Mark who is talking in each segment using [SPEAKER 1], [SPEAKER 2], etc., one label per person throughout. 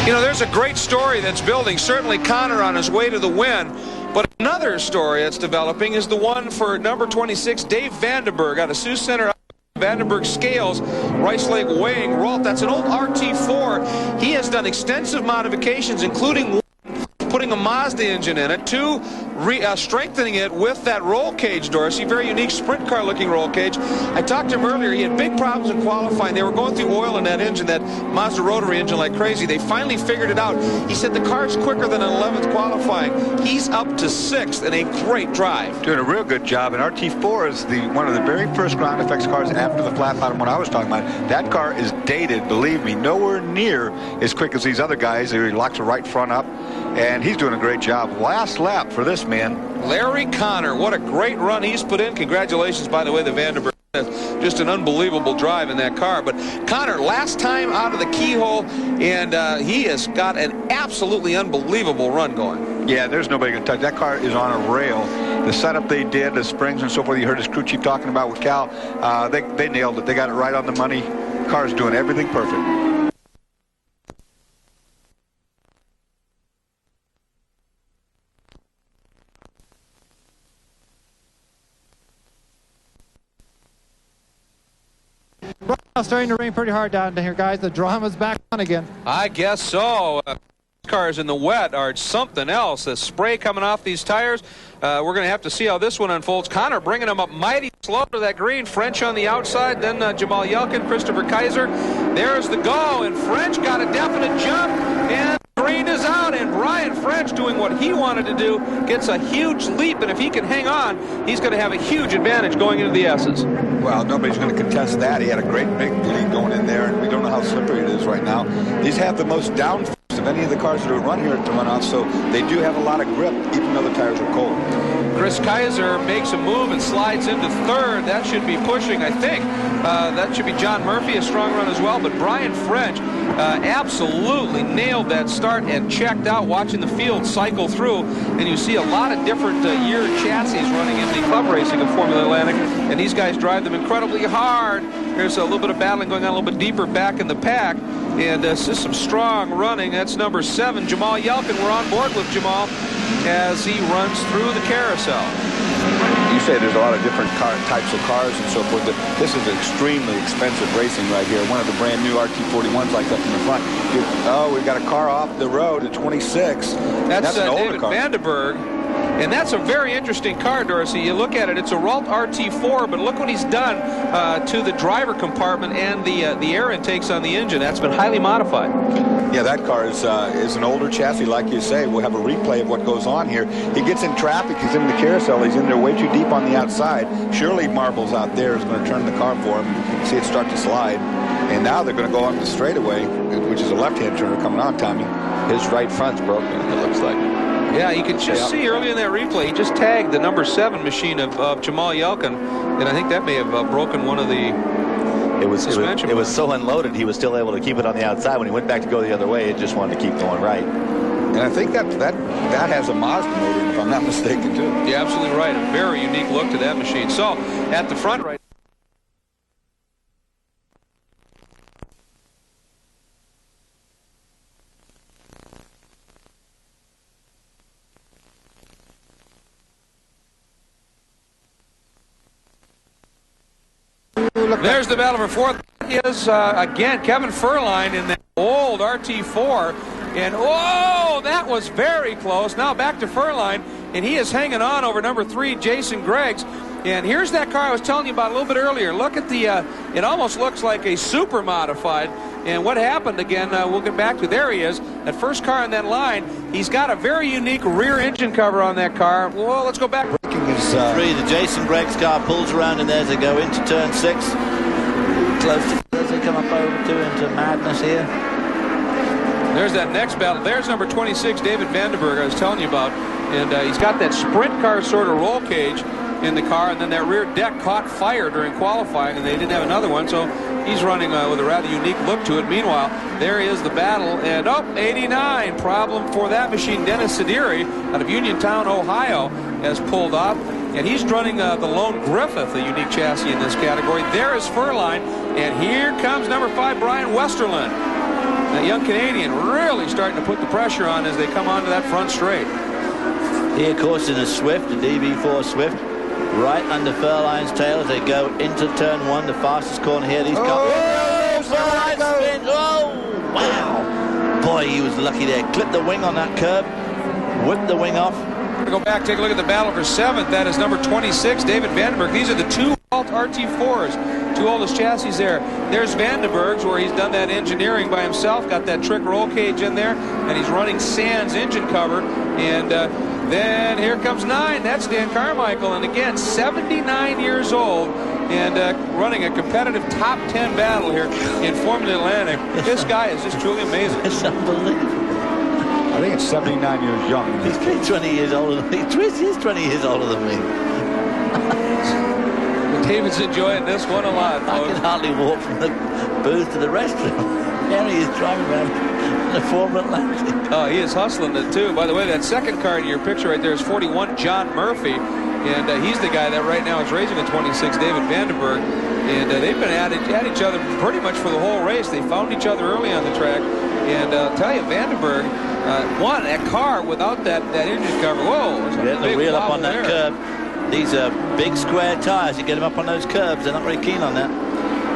[SPEAKER 1] You know, there's a great story that's building. Certainly Connor on his way to the win. But another story that's developing is the one for number 26, Dave Vandenberg, out of Sioux Center. Vandenberg Scales, Rice Lake Weighing. Rolt, that's an old RT4. He has done extensive modifications, including putting a Mazda engine in it, two, strengthening it with that roll cage, Dorsey, very unique sprint car looking roll cage. I talked to him earlier. He had big problems in qualifying. They were going through oil in that engine, that Mazda rotary engine, like crazy. They finally figured it out. He said the car's quicker than an 11th qualifying. He's up to 6th in a great drive.
[SPEAKER 2] Doing a real good job. And RT4 is one of the very first ground effects cars after the flat bottom one I was talking about. That car is dated, believe me, nowhere near as quick as these other guys. He locks the right front up, and he's doing a great job. Last lap for this man.
[SPEAKER 1] Larry Connor, what a great run he's put in. Congratulations, by the way, the Vandenberg. Just an unbelievable drive in that car. But Connor, last time out of the keyhole, and he has got an absolutely unbelievable run going.
[SPEAKER 2] Yeah, there's nobody going to touch. That car is on a rail. The setup they did, the springs and so forth, you heard his crew chief talking about with Cal, they nailed it. They got it right on the money. Car's doing everything perfect.
[SPEAKER 3] Starting to rain pretty hard down here, guys. The drama's back on again.
[SPEAKER 1] I guess so. Cars in the wet are something else. The spray coming off these tires. We're going to have to see how this one unfolds. Connor bringing them up mighty slow to that green. French on the outside. Then Jamal Yelkin, Christopher Kaiser. There's the go. And French got a definite jump. And green is out. And Brian French, doing what he wanted to do, gets a huge leap. And if he can hang on, he's going to have a huge advantage going into the S's.
[SPEAKER 2] Well, nobody's going to contest that. He had a great big lead going in there. And we don't know how slippery it is right now. These have the most downforce of any of the cars that are run here at the runoff, so they do have a lot of grip, even though the tires are cold.
[SPEAKER 1] Chris Kaiser makes a move and slides into third. That should be pushing, I think. That should be John Murphy, a strong run as well. But Brian French absolutely nailed that start and checked out, watching the field cycle through. And you see a lot of different year chassis running in the club racing of Formula Atlantic. And these guys drive them incredibly hard. There's a little bit of battling going on a little bit deeper back in the pack. And this is some strong running. That's number 7, Jamal Yelkin. We're on board with Jamal as he runs through the carousel.
[SPEAKER 2] You say there's a lot of different types of cars and so forth, but this is extremely expensive racing right here. One of the brand new RT41s like that in the front. We've got a car off the road at 26.
[SPEAKER 1] That's
[SPEAKER 2] an older
[SPEAKER 1] David
[SPEAKER 2] car.
[SPEAKER 1] Vandenberg. And that's a very interesting car, Dorsey. You look at it, it's a Runoffs RT4, but look what he's done to the driver compartment and the air intakes on the engine. That's been highly modified.
[SPEAKER 2] Yeah, that car is an older chassis, like you say. We'll have a replay of what goes on here. He gets in traffic. He's in the carousel. He's in there way too deep on the outside. Surely Marbles out there is going to turn the car for him. See it start to slide. And now they're going to go up the straightaway, which is a left-hand turner coming on, Tommy.
[SPEAKER 4] His right front's broken, it looks like.
[SPEAKER 1] Yeah, you can just see early in that replay, he just tagged the number 7 machine of Jamal Yelkin, and I think that may have broken one of the suspension.
[SPEAKER 4] It was so unloaded, he was still able to keep it on the outside. When he went back to go the other way, it just wanted to keep going right.
[SPEAKER 2] And I think that has a Mazda motor, if I'm not mistaken, too.
[SPEAKER 1] You're absolutely right. A very unique look to that machine. So, at the front right. There's the battle for 4th. Is again Kevin Furline in that old RT4, and that was very close. Now back to Furline, and he is hanging on over number 3, Jason Greggs. And here's that car I was telling you about a little bit earlier. Look at the it almost looks like a super modified. And what happened again, we'll get back to. There he is, that first car in that line. He's got a very unique rear engine cover on that car. Well, let's go back.
[SPEAKER 4] The Jason Greggs car pulls around in there as they go into turn 6. Close to as they come up over into madness here.
[SPEAKER 1] There's that next battle. There's number 26, David Vandenberg, I was telling you about. And he's got that sprint car sort of roll cage in the car, and then that rear deck caught fire during qualifying, and they didn't have another one, so he's running with a rather unique look to it. Meanwhile, there is the battle, and 89, problem for that machine. Dennis Sidiri out of Uniontown, Ohio, has pulled up, and he's running the Lone Griffith, a unique chassis in this category. There is Furline, and here comes number 5, Brian Westerlund. That young Canadian really starting to put the pressure on as they come onto that front straight.
[SPEAKER 4] Here, of course, in a Swift, a DB4 Swift, right under Furline's tail as they go into turn 1, the fastest corner here. These cars. Oh, wow. Boy, he was lucky there. Clipped the wing on that curb, whipped the wing off.
[SPEAKER 1] We're going to go back, take a look at the battle for 7th. That is number 26, David Vandenberg. These are the 2 Alt RT4s, 2 oldest chassis there. There's Vandenberg's, where he's done that engineering by himself, got that trick roll cage in there, and he's running Sands engine cover. And then here comes 9. That's Dan Carmichael, and again, 79 years old, and running a competitive top 10 battle here in Formula Atlantic. This guy is just truly amazing.
[SPEAKER 4] It's unbelievable.
[SPEAKER 2] I think it's 79 years young.
[SPEAKER 4] He's 20 years older than me. He's 20 years older than me.
[SPEAKER 1] David's enjoying this one a lot, folks.
[SPEAKER 4] I can hardly walk from the booth to the restroom. There he is driving around in the Formula Atlantic.
[SPEAKER 1] Oh, he is hustling it, too. By the way, that second car in your picture right there is 41, John Murphy. And he's the guy that right now is racing a 26, David Vandenberg. And they've been at each other pretty much for the whole race. They found each other early on the track. And I'll tell you, Vandenberg won that car without that engine cover. Whoa.
[SPEAKER 4] Getting the wheel up on that curb. These are big square tires. You get them up on those curbs. They're not very keen on that.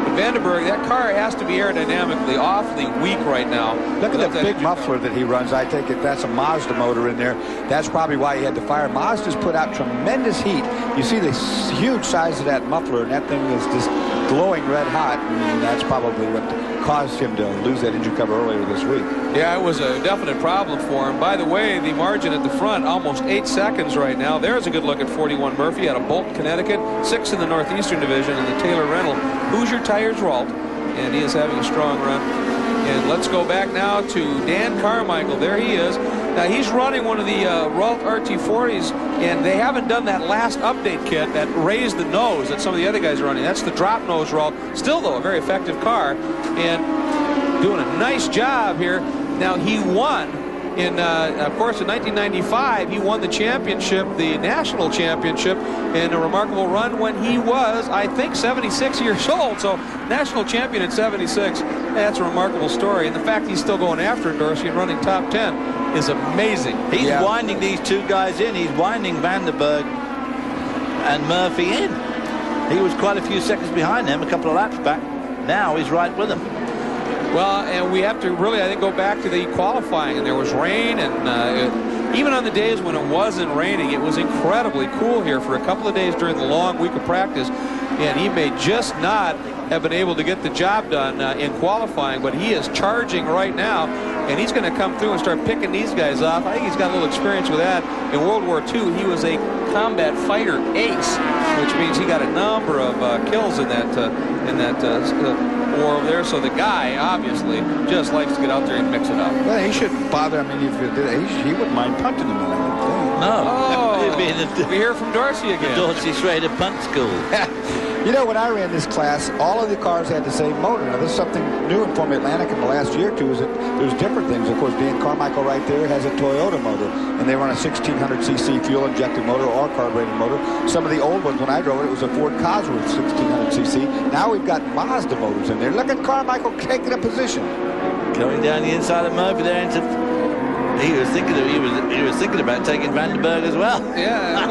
[SPEAKER 1] But Vandenberg, that car has to be aerodynamically awfully weak right now.
[SPEAKER 2] Look at the big muffler that he runs. I take it that's a Mazda motor in there. That's probably why he had to fire. Mazda's put out tremendous heat. You see the huge size of that muffler, and that thing is just glowing red hot. And that's probably what caused him to lose that engine cover earlier this week.
[SPEAKER 1] Yeah, it was a definite problem for him. By the way, the margin at the front, almost 8 seconds right now. There's a good look at 41 Murphy out of Bolton, Connecticut. 6th in the Northeastern Division in the Taylor Rental. Hoosier Tires Ralt, and he is having a strong run. And let's go back now to Dan Carmichael. There he is. Now he's running one of the Ralt RT40s, and they haven't done that last update kit that raised the nose that some of the other guys are running. That's the drop nose Ralt. Still, though, a very effective car, and doing a nice job here. Now he won in, of course, in 1995, he won the championship, the national championship, in a remarkable run when he was, I think, 76 years old. So, national champion at 76, that's a remarkable story. And the fact he's still going after Dorsey and running top 10 is amazing.
[SPEAKER 4] He's winding these 2 guys in. He's winding Vandenberg and Murphy in. He was quite a few seconds behind them a couple of laps back. Now he's right with them.
[SPEAKER 1] Well, and we have to really, I think, go back to the qualifying. And there was rain, and even on the days when it wasn't raining, it was incredibly cool here for a couple of days during the long week of practice. And he may just not have been able to get the job done in qualifying, but he is charging right now, and he's going to come through and start picking these guys off. I think he's got a little experience with that. In World War II, he was a combat fighter ace, which means he got a number of kills in that war over there. So the guy obviously just likes to get out there and mix it up.
[SPEAKER 2] Well, he shouldn't bother. I mean, if he wouldn't mind punting him in that.
[SPEAKER 4] No.
[SPEAKER 1] Oh, we hear from Dorsey again.
[SPEAKER 4] Dorsey Schrader punt school.
[SPEAKER 2] You know, when I ran this class, all of the cars had the same motor. Now, there's something new in Formula Atlantic in the last year or two, is that there's different things. Of course, Dan Carmichael right there has a Toyota motor, and they run a 1600cc fuel-injected motor or carbureted motor. Some of the old ones, when I drove it, was a Ford Cosworth 1600cc. Now we've got Mazda motors in there. Look at Carmichael taking a position.
[SPEAKER 4] Going down the inside of Murphy there into... He was thinking about taking Vandenberg as well.
[SPEAKER 1] Yeah,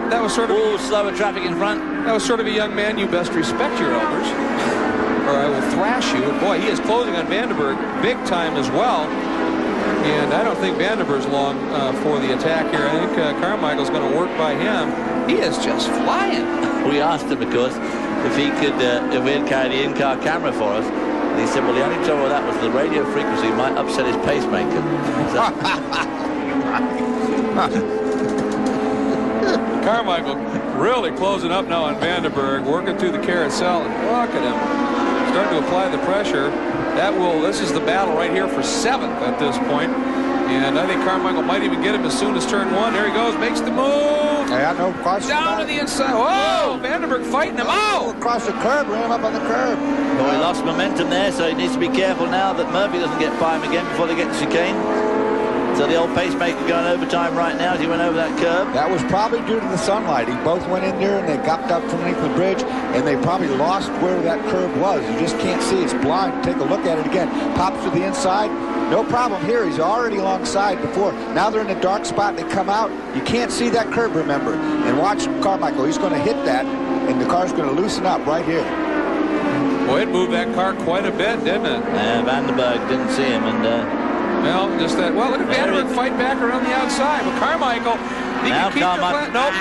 [SPEAKER 1] that was sort of...
[SPEAKER 4] Ooh, slower traffic in front.
[SPEAKER 1] That was sort of a young man, you best respect your elders, or I will thrash you. And boy, he is closing on Vandenberg big time as well. And I don't think Vandenberg's long for the attack here. I think Carmichael's going to work by him. He is just flying.
[SPEAKER 4] We asked him, of course, if he could, if we had carried the in-car camera for us. And he said, well, the only trouble with that was the radio frequency might upset his pacemaker.
[SPEAKER 1] Carmichael really closing up now on Vandenberg, working through the carousel, and look at him starting to apply the pressure. This is the battle right here for 7th at this point. And I think Carmichael might even get him as soon as turn 1. There he goes, makes the move.
[SPEAKER 2] Yeah, no question.
[SPEAKER 1] Down to the inside. Whoa, Vandenberg fighting him out.
[SPEAKER 2] Across the curb, ran him up on the curb.
[SPEAKER 4] Well, he lost momentum there, so he needs to be careful now that Murphy doesn't get by him again before they get to chicane. So the old pacemaker going overtime right now as he went over that curb.
[SPEAKER 2] That was probably due to the sunlight. He both went in there and they got up from underneath the bridge, and they probably lost where that curve was. You just can't see. It's blind. Take a look at it again. Pops to the inside. No problem here. He's already alongside before. Now they're in the dark spot. They come out. You can't see that curve, remember. And watch Carmichael. He's going to hit that, and the car's going to loosen up right here.
[SPEAKER 1] Boy, it moved that car quite a bit, didn't it?
[SPEAKER 4] Vandenberg didn't see him, and
[SPEAKER 1] well, just that. Well, look at Vandenberg fight back around the outside, but Carmichael, he can keep the nope.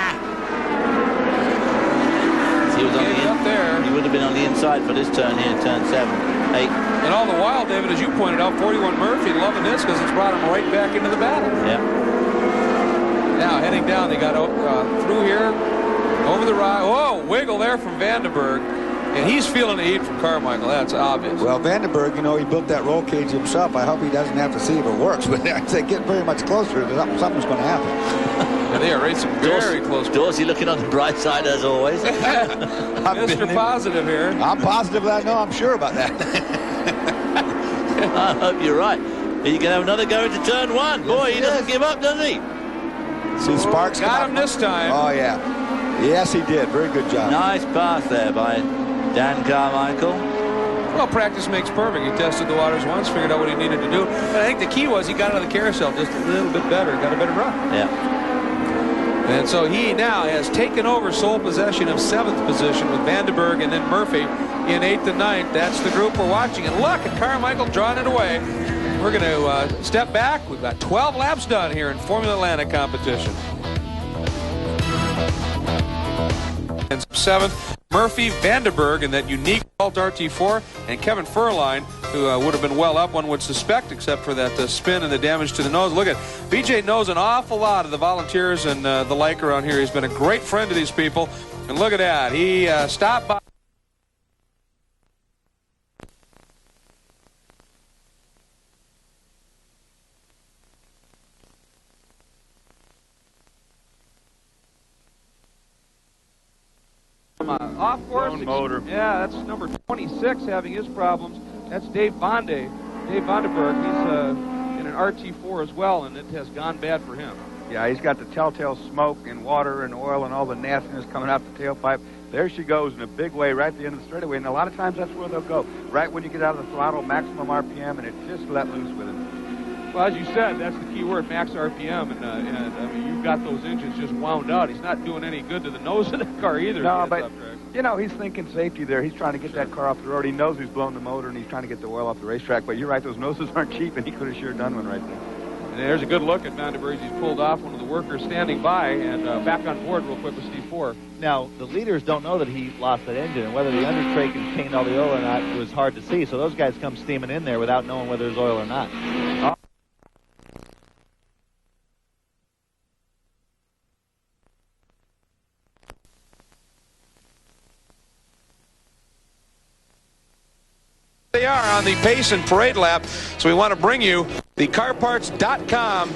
[SPEAKER 4] He was on the
[SPEAKER 1] up there.
[SPEAKER 4] He would have been on the inside for this turn here, turn 7, 8.
[SPEAKER 1] And all the while, David, as you pointed out, 41 Murphy loving this because it's brought him right back into the battle.
[SPEAKER 4] Yeah.
[SPEAKER 1] Now heading down, they got through here, over the ride. Whoa, wiggle there from Vandenberg. And he's feeling the heat from Carmichael. That's obvious.
[SPEAKER 2] Well, Vandenberg, you know, he built that roll cage himself. I hope he doesn't have to see if it works. But as they get very much closer, something's going to happen.
[SPEAKER 1] Yeah, they are racing very close.
[SPEAKER 4] Dorsey looking on the bright side as always.
[SPEAKER 1] Mr. Positive here.
[SPEAKER 2] I'm positive that I know. I'm sure about that.
[SPEAKER 4] I hope you're right. He can have another go into turn 1. Boy,
[SPEAKER 2] yes,
[SPEAKER 4] he doesn't give up, does he?
[SPEAKER 2] See Sparks
[SPEAKER 1] got him this time.
[SPEAKER 2] Oh, yeah. Yes, he did. Very good job.
[SPEAKER 4] Nice pass there by Dan Carmichael.
[SPEAKER 1] Well, practice makes perfect. He tested the waters once, figured out what he needed to do. And I think the key was he got out of the carousel just a little bit better, got a better run.
[SPEAKER 4] Yeah.
[SPEAKER 1] And so he now has taken over sole possession of 7th position with Vandenberg and then Murphy in 8th and 9th. That's the group we're watching. And look at Carmichael drawing it away. We're going to step back. We've got 12 laps done here in Formula Atlanta competition. And 7th, Murphy, Vandenberg, and that unique Alt RT4, and Kevin Furline, who would have been well up, one would suspect, except for that spin and the damage to the nose. Look at BJ knows an awful lot of the volunteers and the like around here. He's been a great friend to these people. And look at that. He stopped by. Off course motor. Yeah, that's number 26 having his problems. That's Dave Vandenberg. He's in an RT4 as well, and it has gone bad for him.
[SPEAKER 5] Yeah, he's got the telltale smoke and water and oil and all the nastiness coming out the tailpipe. There she goes in a big way right at the end of the straightaway, and a lot of times that's where they'll go. Right when you get out of the throttle, maximum RPM, and it just let loose with it.
[SPEAKER 1] Well, as you said, that's the key word, max RPM, and I mean, you've got those engines just wound out. He's not doing any good to the nose of the car either.
[SPEAKER 5] No, but, you know, he's thinking safety there. He's trying to get that car off the road. He knows he's blown the motor, and he's trying to get the oil off the racetrack. But you're right, those noses aren't cheap, and he could have sure done one right there.
[SPEAKER 1] And there's a good look at Vandenberg. He's pulled off one of the workers standing by, and back on board real quick with Steve Ford.
[SPEAKER 6] Now, the leaders don't know that he lost that engine, and whether the undertray contained all the oil or not was hard to see. So those guys come steaming in there without knowing whether there's oil or not.
[SPEAKER 1] They are on the pace and parade lap, so we want to bring you the carparts.com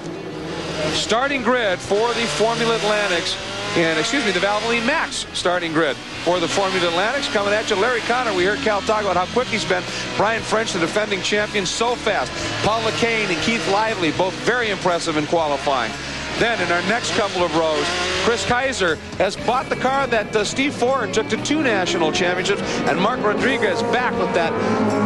[SPEAKER 1] starting grid for the Formula Atlantics, and the Valvoline Max starting grid for the Formula Atlantics. Coming at you, Larry Connor. We heard Cal talk about how quick he's been. Brian French, the defending champion, so fast. Paul LeCain and Keith Lively, both very impressive in qualifying. Then in our next couple of rows, Chris Kaiser has bought the car that Steve Ford took to 2 national championships, and Mark Rodriguez back with that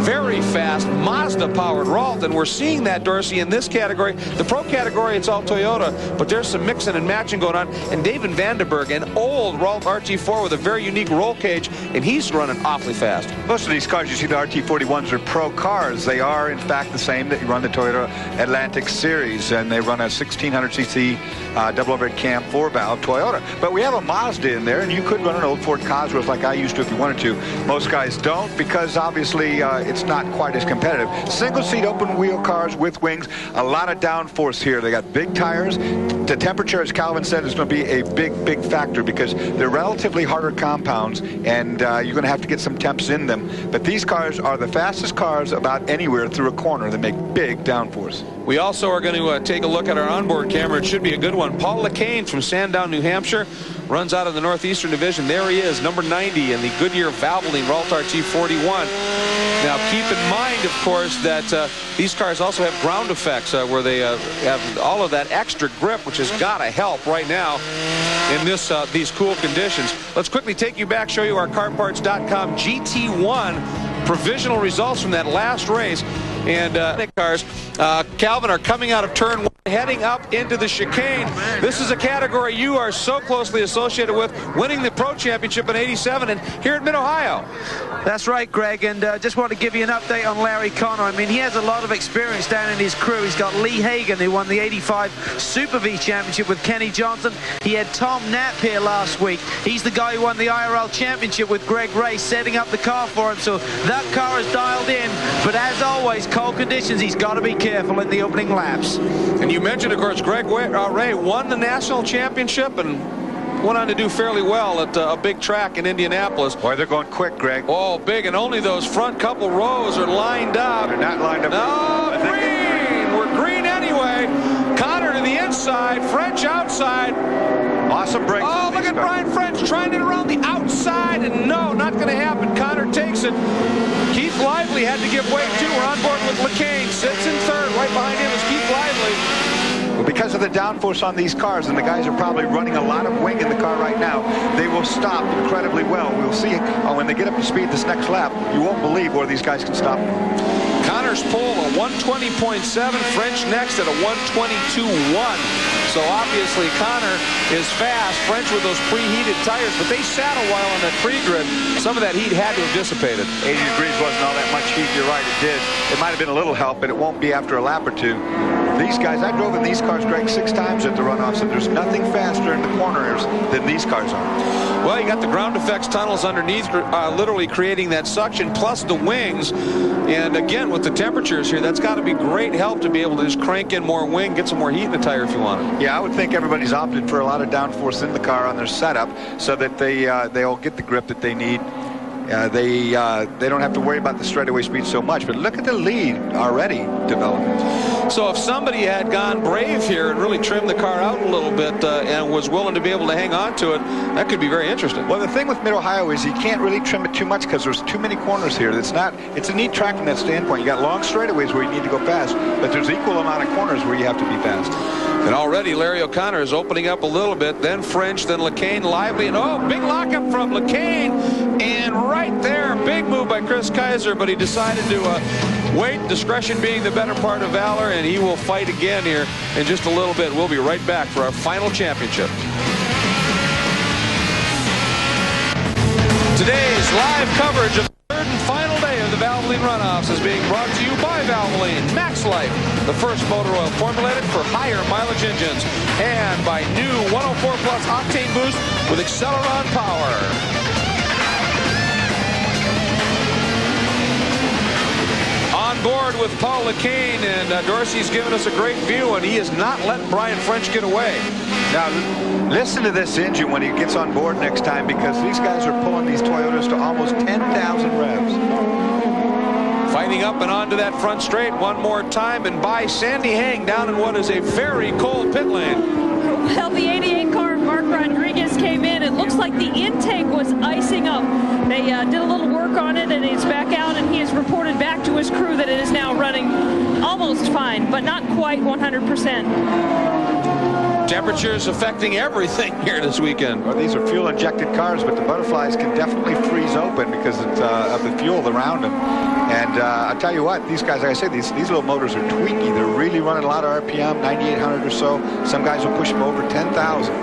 [SPEAKER 1] very fast Mazda-powered Ralt, and we're seeing that, Dorsey, in this category. The pro category, it's all Toyota, but there's some mixing and matching going on. And David Vandenberg, an old Ralt RT4 with a very unique roll cage, and he's running awfully fast.
[SPEAKER 2] Most of these cars, you see the RT41s are pro cars. They are, in fact, the same that run the Toyota Atlantic Series, and they run a 1600cc double overhead cam 4-valve Toyota. But we have a Mazda in there, and you could run an old Ford Cosworth like I used to if you wanted to. Most guys don't, because obviously it's not quite as competitive. Single-seat open-wheel cars with wings, a lot of downforce here. They got big tires. The temperature, as Calvin said, is going to be a big factor because they're relatively harder compounds, and you're going to have to get some temps in them. But these cars are the fastest cars about anywhere through a corner. They make big downforce.
[SPEAKER 1] We also are going to take a look at our onboard camera. It should be be a good one. Paul LeCain from Sandown, New Hampshire, runs out of the Northeastern Division. There he is, number 90 in the Goodyear Valvoline Raltar T41. Now, keep in mind, of course, that these cars also have ground effects where they have all of that extra grip, which has got to help right now in these cool conditions. Let's quickly take you back, show you our CarParts.com GT1 provisional results from that last race. And cars, Calvin, are coming out of turn 1, heading up into the chicane. This is a category you are so closely associated with, winning the Pro Championship in '87 and here at Mid-Ohio.
[SPEAKER 7] That's right, Greg, and just want to give you an update on Larry Connor. I mean, he has a lot of experience down in his crew. He's got Lee Hagan, who won the '85 Super V Championship with Kenny Johnson. He had Tom Knapp here last week. He's the guy who won the IRL Championship with Greg Ray, setting up the car for him. So that car is dialed in, but as always, cold conditions, he's got to be careful in the opening laps.
[SPEAKER 1] And you mentioned, of course, Greg Ray won the national championship and went on to do fairly well at a big track in Indianapolis.
[SPEAKER 2] Boy, they're going quick, Greg.
[SPEAKER 1] Oh, big, and only those front couple rows are lined up.
[SPEAKER 2] They're not lined up.
[SPEAKER 1] No, green. We're green anyway. Connor to the inside, French outside.
[SPEAKER 2] Awesome break.
[SPEAKER 1] Oh, look at Brian French trying it around the outside, and no, not going to happen. Connor takes it. Keith Lively had to give way too. We're on board with LeCain. Sits in third. Right behind him is Keith Lively.
[SPEAKER 2] Well, because of the downforce on these cars, and the guys are probably running a lot of wing in the car right now, they will stop incredibly well. We'll see when they get up to speed this next lap, you won't believe where these guys can stop.
[SPEAKER 1] Connor's pole a 120.7, French next at a 122.1. So obviously Connor is fast. French with those preheated tires, but they sat a while on that pre-grid. Some of that heat had to have dissipated.
[SPEAKER 2] 80 degrees wasn't all that much heat. You're right, it did. It might have been a little help, but it won't be after a lap or two. These guys, I drove in these cars, Greg, 6 times at the runoffs, and there's nothing faster in the corners than these cars are.
[SPEAKER 1] Well, you got the ground effects tunnels underneath, literally creating that suction, plus the wings. And again, with the temperatures here, that's got to be great help to be able to just crank in more wing, get some more heat in the tire if you want it.
[SPEAKER 2] Yeah, I would think everybody's opted for a lot of downforce in the car on their setup so that they all get the grip that they need. They don't have to worry about the straightaway speed so much, but look at the lead already developing.
[SPEAKER 1] So if somebody had gone brave here and really trimmed the car out a little bit and was willing to be able to hang on to it, that could be very interesting.
[SPEAKER 2] Well, the thing with Mid-Ohio is you can't really trim it too much because there's too many corners here. It's a neat track from that standpoint. You got long straightaways where you need to go fast, but there's equal amount of corners where you have to be fast.
[SPEAKER 1] And already Larry O'Connor is opening up a little bit, then French, then LeCain, Lively, and oh, big lockup from LeCain, and right there, big move by Chris Kaiser, but he decided to wait, discretion being the better part of valor, and he will fight again here in just a little bit. We'll be right back for our final championship. Today's live coverage of the third and final day of the Valvoline Runoffs is being brought to you by Valvoline Max Life, the first motor oil formulated for higher mileage engines, and by new 104 Plus Octane Boost with Acceleron power. On board with Paul LeCain, and Dorsey's given us a great view, and he is not letting Brian French get away.
[SPEAKER 2] Now, listen to this engine when he gets on board next time, because these guys are pulling these Toyotas to almost 10,000 revs.
[SPEAKER 1] Fighting up and onto that front straight one more time, and by Sandy Hang down in what is a very cold pit lane.
[SPEAKER 8] Well, the 88 car, Mark Rodriguez, came in. It looks like the intake was icing up. They did a little work on it, and it's back out, and he has reported back to his crew that it is now running almost fine, but not quite 100%.
[SPEAKER 1] Temperatures affecting everything here this weekend.
[SPEAKER 2] Well, these are fuel-injected cars, but the butterflies can definitely freeze open because of the fuel around them. And I'll tell you what, these guys, like I said, these little motors are tweaky. They're really running a lot of RPM, 9,800 or so. Some guys will push them over 10,000.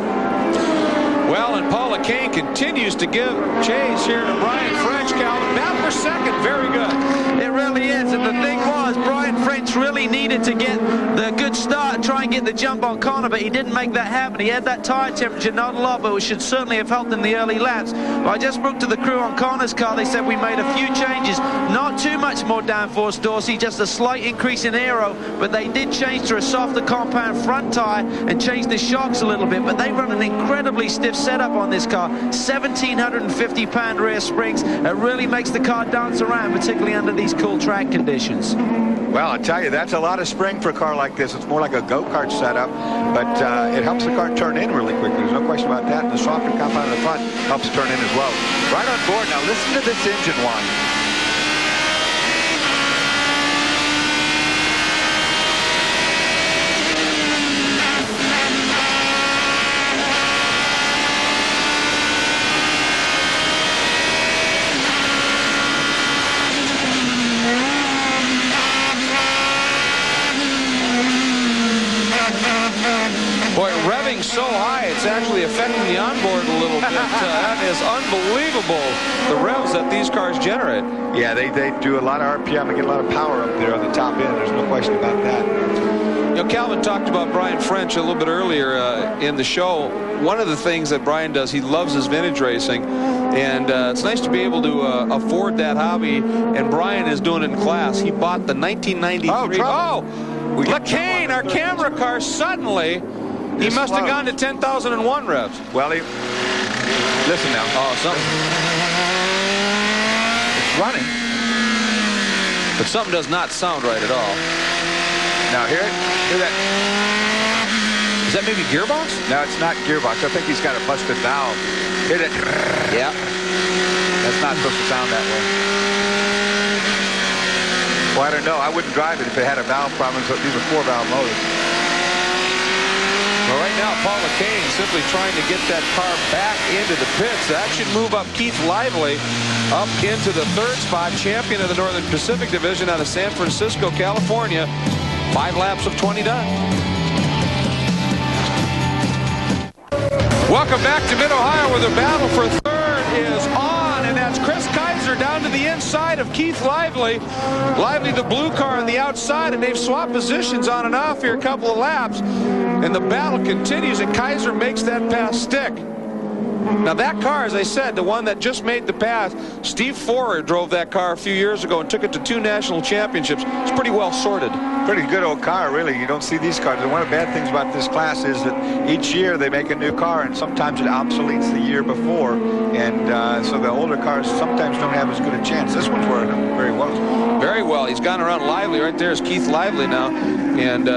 [SPEAKER 1] Well, and Paul LeCain continues to give chase here to Brian French, Calvin. Now for second, very good.
[SPEAKER 7] It really is, and the thing was, Brian French really needed to get the good start and try and get the jump on Connor, but he didn't make that happen. He had that tire temperature, not a lot, but it should certainly have helped in the early laps. But I just spoke to the crew on Connor's car. They said we made a few changes, not too much more downforce, Dorsey, just a slight increase in aero, but they did change to a softer compound front tire and change the shocks a little bit, but they run an incredibly stiff impressive setup on this car. 1,750-pound rear springs. It really makes the car dance around, particularly under these cool track conditions.
[SPEAKER 2] Well, I tell you, that's a lot of spring for a car like this. It's more like a go-kart setup, but it helps the car turn in really quickly. There's no question about that. And the softer compound in the front helps turn in as well. Right on board. Now listen to this engine whine.
[SPEAKER 1] Boy, revving so high, it's actually affecting the onboard a little bit. That is unbelievable, the revs that these cars generate.
[SPEAKER 2] Yeah, they do a lot of RPM and get a lot of power up there on the top end. There's no question about that.
[SPEAKER 1] You know, Calvin talked about Brian French a little bit earlier in the show. One of the things that Brian does, he loves his vintage racing. And it's nice to be able to afford that hobby. And Brian is doing it in class. He bought the 1993. LeCain, our camera car, suddenly, he must have gone to 10,001 revs.
[SPEAKER 2] Well, listen now.
[SPEAKER 1] Oh, something.
[SPEAKER 2] It's running.
[SPEAKER 1] But something does not sound right at all.
[SPEAKER 2] Now, hear it? Hear that?
[SPEAKER 1] Is that maybe gearbox?
[SPEAKER 2] No, it's not gearbox. I think he's got a busted valve. Hit it.
[SPEAKER 1] Yeah.
[SPEAKER 2] That's not supposed to sound that way. Well, I don't know. I wouldn't drive it if it had a valve problem. So these are 4-valve motors.
[SPEAKER 1] Well, right now, Paul LeCain simply trying to get that car back into the pits. That should move up Keith Lively up into the 3rd spot, champion of the Northern Pacific Division out of San Francisco, California. 5 laps of 20 done. Welcome back to Mid-Ohio, where the battle for 3rd is on, and that's Chris Kaiser down to the inside of Keith Lively. Lively, the blue car on the outside, and they've swapped positions on and off here a couple of laps. And the battle continues, and Kaiser makes that pass stick. Now that car, as I said, the one that just made the pass, Steve Forer drove that car a few years ago and took it to 2 national championships. It's pretty well sorted.
[SPEAKER 2] Pretty good old car, really. You don't see these cars. And one of the bad things about this class is that each year they make a new car, and sometimes it obsoletes the year before. And so the older cars sometimes don't have as good a chance. This one's working very well.
[SPEAKER 1] Very well. He's gone around Lively. Right there is Keith Lively now. And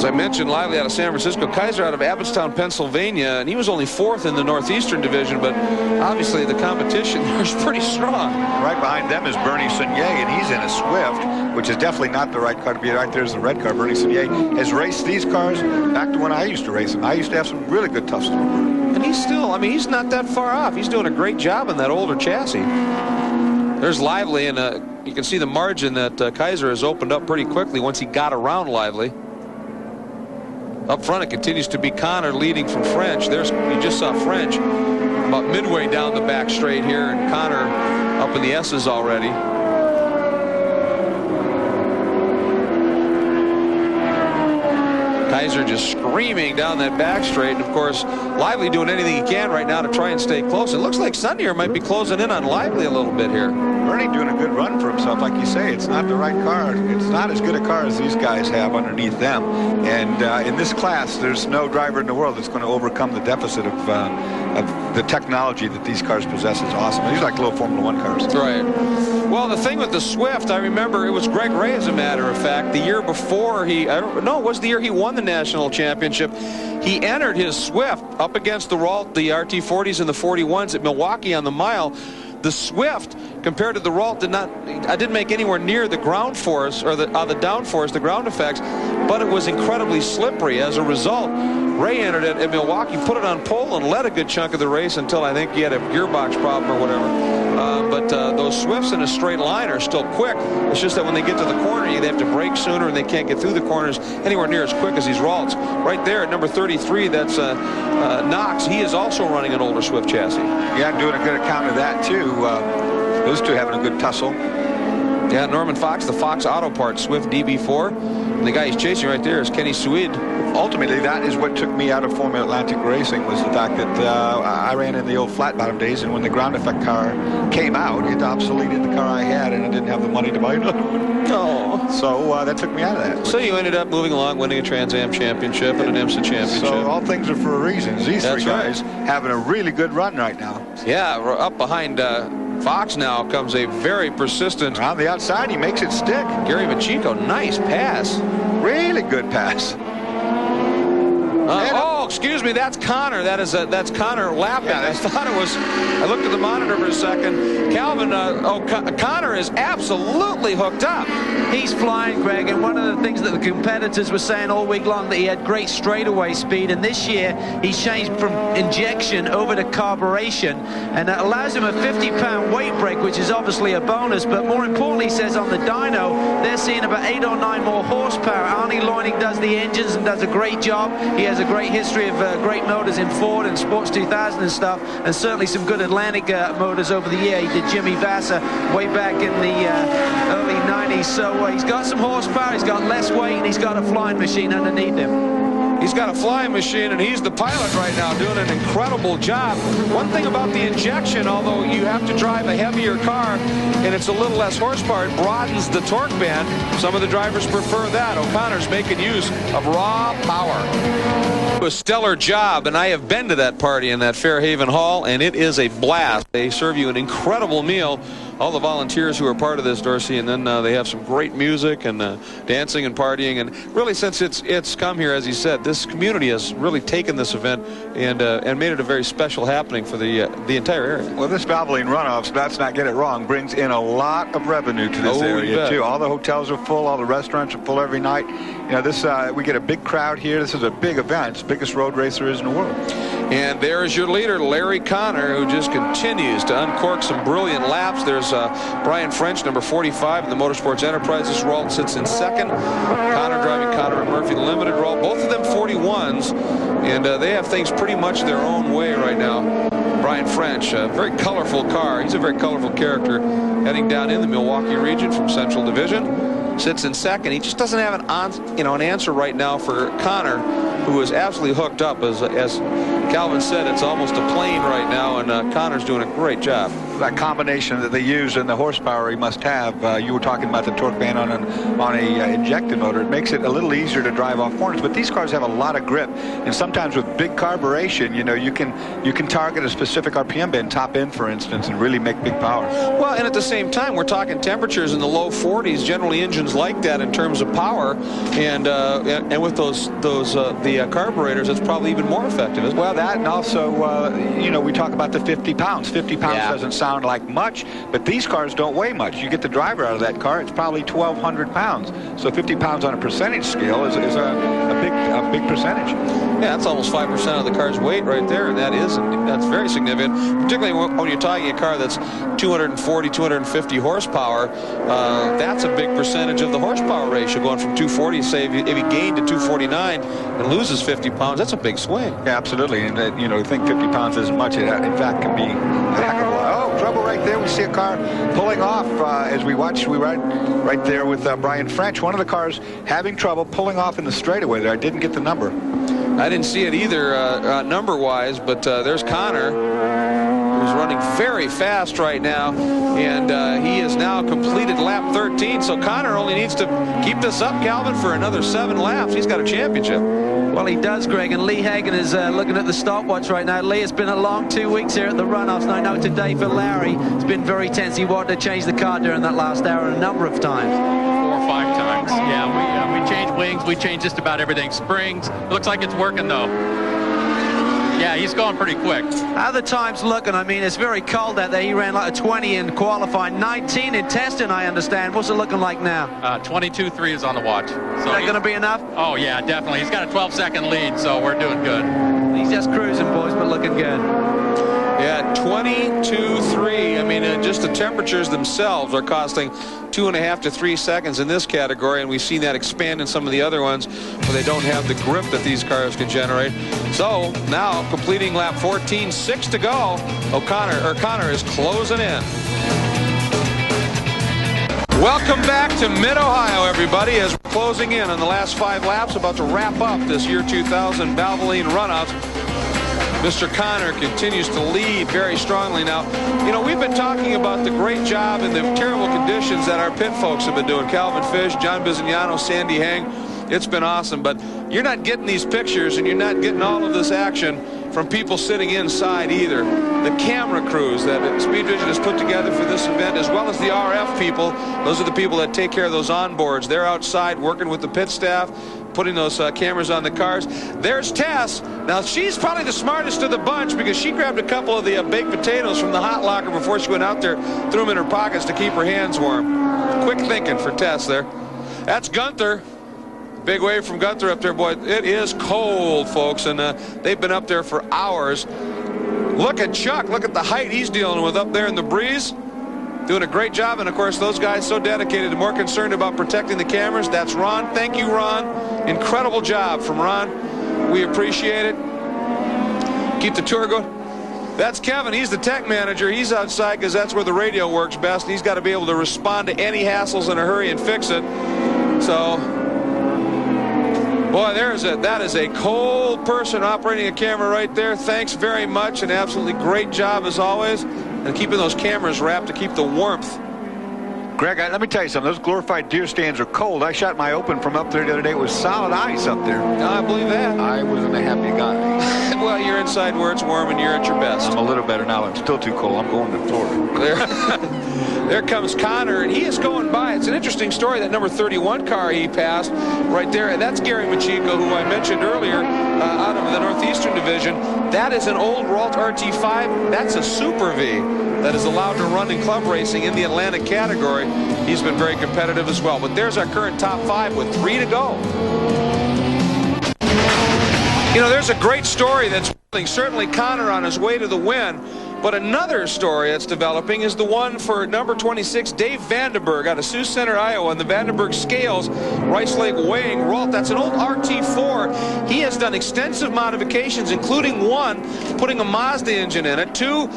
[SPEAKER 1] as I mentioned, Lively out of San Francisco, Kaiser out of Abbottstown, Pennsylvania, and he was only 4th in the Northeastern Division, but obviously the competition there is pretty strong.
[SPEAKER 2] Right behind them is Bernie Sunier, and he's in a Swift, which is definitely not the right car to be. Right there's the red car. Bernie Sunier has raced these cars back to when I used to race them. I used to have some really good tough stuff.
[SPEAKER 1] And he's still, I mean, he's not that far off. He's doing a great job in that older chassis. There's Lively, and you can see the margin that Kaiser has opened up pretty quickly once he got around Lively. Up front, it continues to be Connor leading from French. You just saw French about midway down the back straight here, and Connor up in the S's already. Kaiser just screaming down that back straight, and of course Lively doing anything he can right now to try and stay close. It looks like Sunnier might be closing in on Lively a little bit here.
[SPEAKER 2] Bernie doing a good run for himself, like you say. It's not the right car. It's not as good a car as these guys have underneath them. And in this class, there's no driver in the world that's going to overcome the deficit of the technology that these cars possess. Is awesome. These are like little Formula 1 cars.
[SPEAKER 1] Right. Well, the thing with the Swift, I remember it was Greg Ray, as a matter of fact, the year before it was the year he won the national championship. He entered his Swift up against the Ralt, the RT40s and the 41s at Milwaukee on the mile. The Swift, compared to the Ralt, didn't make anywhere near the ground force or the downforce, the ground effects, but it was incredibly slippery. As a result, Ray entered it at Milwaukee, put it on pole, and led a good chunk of the race until I think he had a gearbox problem or whatever. But those Swifts in a straight line are still quick. It's just that when they get to the corner, they have to brake sooner, and they can't get through the corners anywhere near as quick as these Ralts. Right there at number 33, that's Knox. He is also running an older Swift chassis.
[SPEAKER 2] Yeah, I'm doing a good account of that, too. Those two having a good tussle.
[SPEAKER 1] Yeah, Norman Fox, the Fox Auto Parts Swift DB4. And the guy he's chasing right there is Kenny Swede.
[SPEAKER 2] Ultimately, that is what took me out of Formula Atlantic racing, was the fact that I ran in the old flat bottom days, and when the ground effect car came out, it obsoleted the car I had, and I didn't have the money to buy another one.
[SPEAKER 1] Oh.
[SPEAKER 2] So that took me out of that.
[SPEAKER 1] So you ended up moving along, winning a Trans Am championship and an IMSA championship.
[SPEAKER 2] So all things are for a reason. These three guys having a really good run right now.
[SPEAKER 1] Yeah, up behind Fox now comes a very persistent.
[SPEAKER 2] Around the outside, he makes it stick.
[SPEAKER 1] Gary Machico, nice pass.
[SPEAKER 2] Really good pass.
[SPEAKER 1] Oh, excuse me, that's Connor. That's Connor lapping. Yeah, I thought it was. I looked at the monitor for a second. Calvin, Connor is absolutely hooked up.
[SPEAKER 7] He's flying, Greg, and one of the things that the competitors were saying all week long, that he had great straightaway speed, and this year he's changed from injection over to carburation, and that allows him a 50-pound weight break, which is obviously a bonus, but more importantly, he says on the dyno, they're seeing about 8 or 9 more horsepower. Arnie Loining does the engines and does a great job. He has a great history of great motors in Ford and Sports 2000 and stuff, and certainly some good Atlantic motors over the year. He did Jimmy Vasser way back in the early 90s, so he's got some horsepower, he's got less weight, and he's got a flying machine underneath him.
[SPEAKER 1] He's got a flying machine, and he's the pilot right now, doing an incredible job. One thing about the injection, although you have to drive a heavier car and it's a little less horsepower, it broadens the torque band. Some of the drivers prefer that. O'Connor's making use of raw power. A stellar job, and I have been to that party in that Fairhaven Hall, and it is a blast. They serve you an incredible meal. All the volunteers who are part of this, Dorsey, and then they have some great music and dancing and partying, and really since it's come here, as he said, this community has really taken this event and made it a very special happening for the entire area.
[SPEAKER 2] Well, this Valvoline Runoffs, let's not get it wrong, brings in a lot of revenue to this area too. All the hotels are full, all the restaurants are full every night. You know, this we get a big crowd here. This is a big event. It's the biggest road race there is in the world.
[SPEAKER 1] And there's your leader, Larry Connor, who just continues to uncork some brilliant laps. There's Brian French, number 45 in the Motorsports Enterprises role, sits in second. Connor driving Connor and Murphy Limited role. Both of them 41s, and they have things pretty much their own way right now. Brian French, a very colorful car. He's a very colorful character, heading down in the Milwaukee region from Central Division. Sits in second. He just doesn't have an answer right now for Connor, who is absolutely hooked up. As Calvin said, it's almost a plane right now, and Connor's doing a great job.
[SPEAKER 2] That combination that they use and the horsepower he must have. You were talking about the torque band on a injected motor. It makes it a little easier to drive off corners, but these cars have a lot of grip, and sometimes with big carburation, you know, you can target a specific RPM band, top end for instance, and really make big power.
[SPEAKER 1] Well, and at the same time, we're talking temperatures in the low 40s. Generally, engines like that in terms of power, and with the carburetors, it's probably even more effective. Isn't it?
[SPEAKER 2] Well, that, and also you know, we talk about the 50 pounds. 50 pounds doesn't sound like much, but these cars don't weigh much. You get the driver out of that car, it's probably 1,200 pounds. So 50 pounds on a percentage scale is a big percentage.
[SPEAKER 1] Yeah, that's almost 5% of the car's weight right there, and that's very significant, particularly when you're talking a car that's 240, 250 horsepower. That's a big percentage of the horsepower ratio, going from 240, say if he gained to 249 and loses 50 pounds, that's a big swing.
[SPEAKER 2] Yeah, absolutely, and you know, I think 50 pounds isn't much. It in fact can be a heck of a lot. Oh, trouble right there. We see a car pulling off as we watch. We ride right there with Brian French. One of the cars having trouble pulling off in the straightaway there. I didn't get the number.
[SPEAKER 1] I didn't see it either number-wise, but there's Connor, who's running very fast right now, and he has now completed lap 13, so Connor only needs to keep this up, Calvin, for another 7 laps. He's got a championship.
[SPEAKER 7] Well, he does, Greg, and Lee Hagan is looking at the stopwatch right now. Lee, it's been a long 2 weeks here at the Runoffs, and I know today for Larry, it's been very tense. He wanted to change the car during that last hour a number of times.
[SPEAKER 9] 4 or 5 times. Yeah, we changed wings, we changed just about everything. Springs, it looks like it's working, though. Yeah, he's going pretty quick.
[SPEAKER 7] How the time's looking? I mean, it's very cold out there. He ran like a 20 in qualifying, 19 in testing, I understand. What's it looking like now?
[SPEAKER 9] 22.3 is on the watch. So
[SPEAKER 7] is that going to be enough?
[SPEAKER 9] Oh, yeah, definitely. He's got a 12-second lead, so we're doing good.
[SPEAKER 7] He's just cruising, boys, but looking good.
[SPEAKER 1] Yeah, 22.3. I mean, just the temperatures themselves are costing 2.5 to 3 seconds in this category, and we've seen that expand in some of the other ones where they don't have the grip that these cars can generate. So now completing lap 14, 6 to go. Connor is closing in. Welcome back to Mid-Ohio, everybody, as we're closing in on the last 5 laps, about to wrap up this year 2000 Valvoline Runoffs. Mr. Connor continues to lead very strongly now. You know, we've been talking about the great job and the terrible conditions that our pit folks have been doing. Calvin Fish, John Bizignano, Sandy Hang. It's been awesome, but you're not getting these pictures and you're not getting all of this action from people sitting inside either. The camera crews that Speed Vision has put together for this event, as well as the RF people, those are the people that take care of those onboards. They're outside working with the pit staff, putting those cameras on the cars. There's Tess. Now, she's probably the smartest of the bunch because she grabbed a couple of the baked potatoes from the hot locker before she went out there, threw them in her pockets to keep her hands warm. Quick thinking for Tess there. That's Gunther. Big wave from Gunther up there, boy. It is cold, folks, and they've been up there for hours. Look at Chuck. Look at the height he's dealing with up there in the breeze. Doing a great job, and of course those guys so dedicated and more concerned about protecting the cameras. That's Ron. Thank you, Ron. Incredible job from Ron. We appreciate it. Keep the tour going. That's Kevin. He's the tech manager. He's outside because that's where the radio works best. He's got to be able to respond to any hassles in a hurry and fix it. So, boy, that is a cold person operating a camera right there. Thanks very much. An absolutely great job as always. And keeping those cameras wrapped to keep the warmth.
[SPEAKER 2] Greg, let me tell you something. Those glorified deer stands are cold. I shot my open from up there the other day. It was solid ice up there.
[SPEAKER 1] I believe that.
[SPEAKER 2] I wasn't a happy guy.
[SPEAKER 1] Well, you're inside where it's warm and you're at your best.
[SPEAKER 2] I'm a little better now. I'm still too cold. I'm going to Florida.
[SPEAKER 1] There comes Connor, and he is going by. It's an interesting story, that number 31 car he passed right there, and that's Gary Machiko, who I mentioned earlier, out of the Northeastern Division. That is an old Ralt RT5. That's a Super V that is allowed to run in club racing in the Atlantic category. He's been very competitive as well. But there's our current top 5 with 3 to go. You know, there's a great story that's certainly Connor on his way to the win. But another story that's developing is the one for number 26, Dave Vandenberg, out of Sioux Center, Iowa, and the Vandenberg Scales, Rice Lake Weighing Ralt. That's an old RT4. He has done extensive modifications, including one, putting a Mazda engine in it, 2,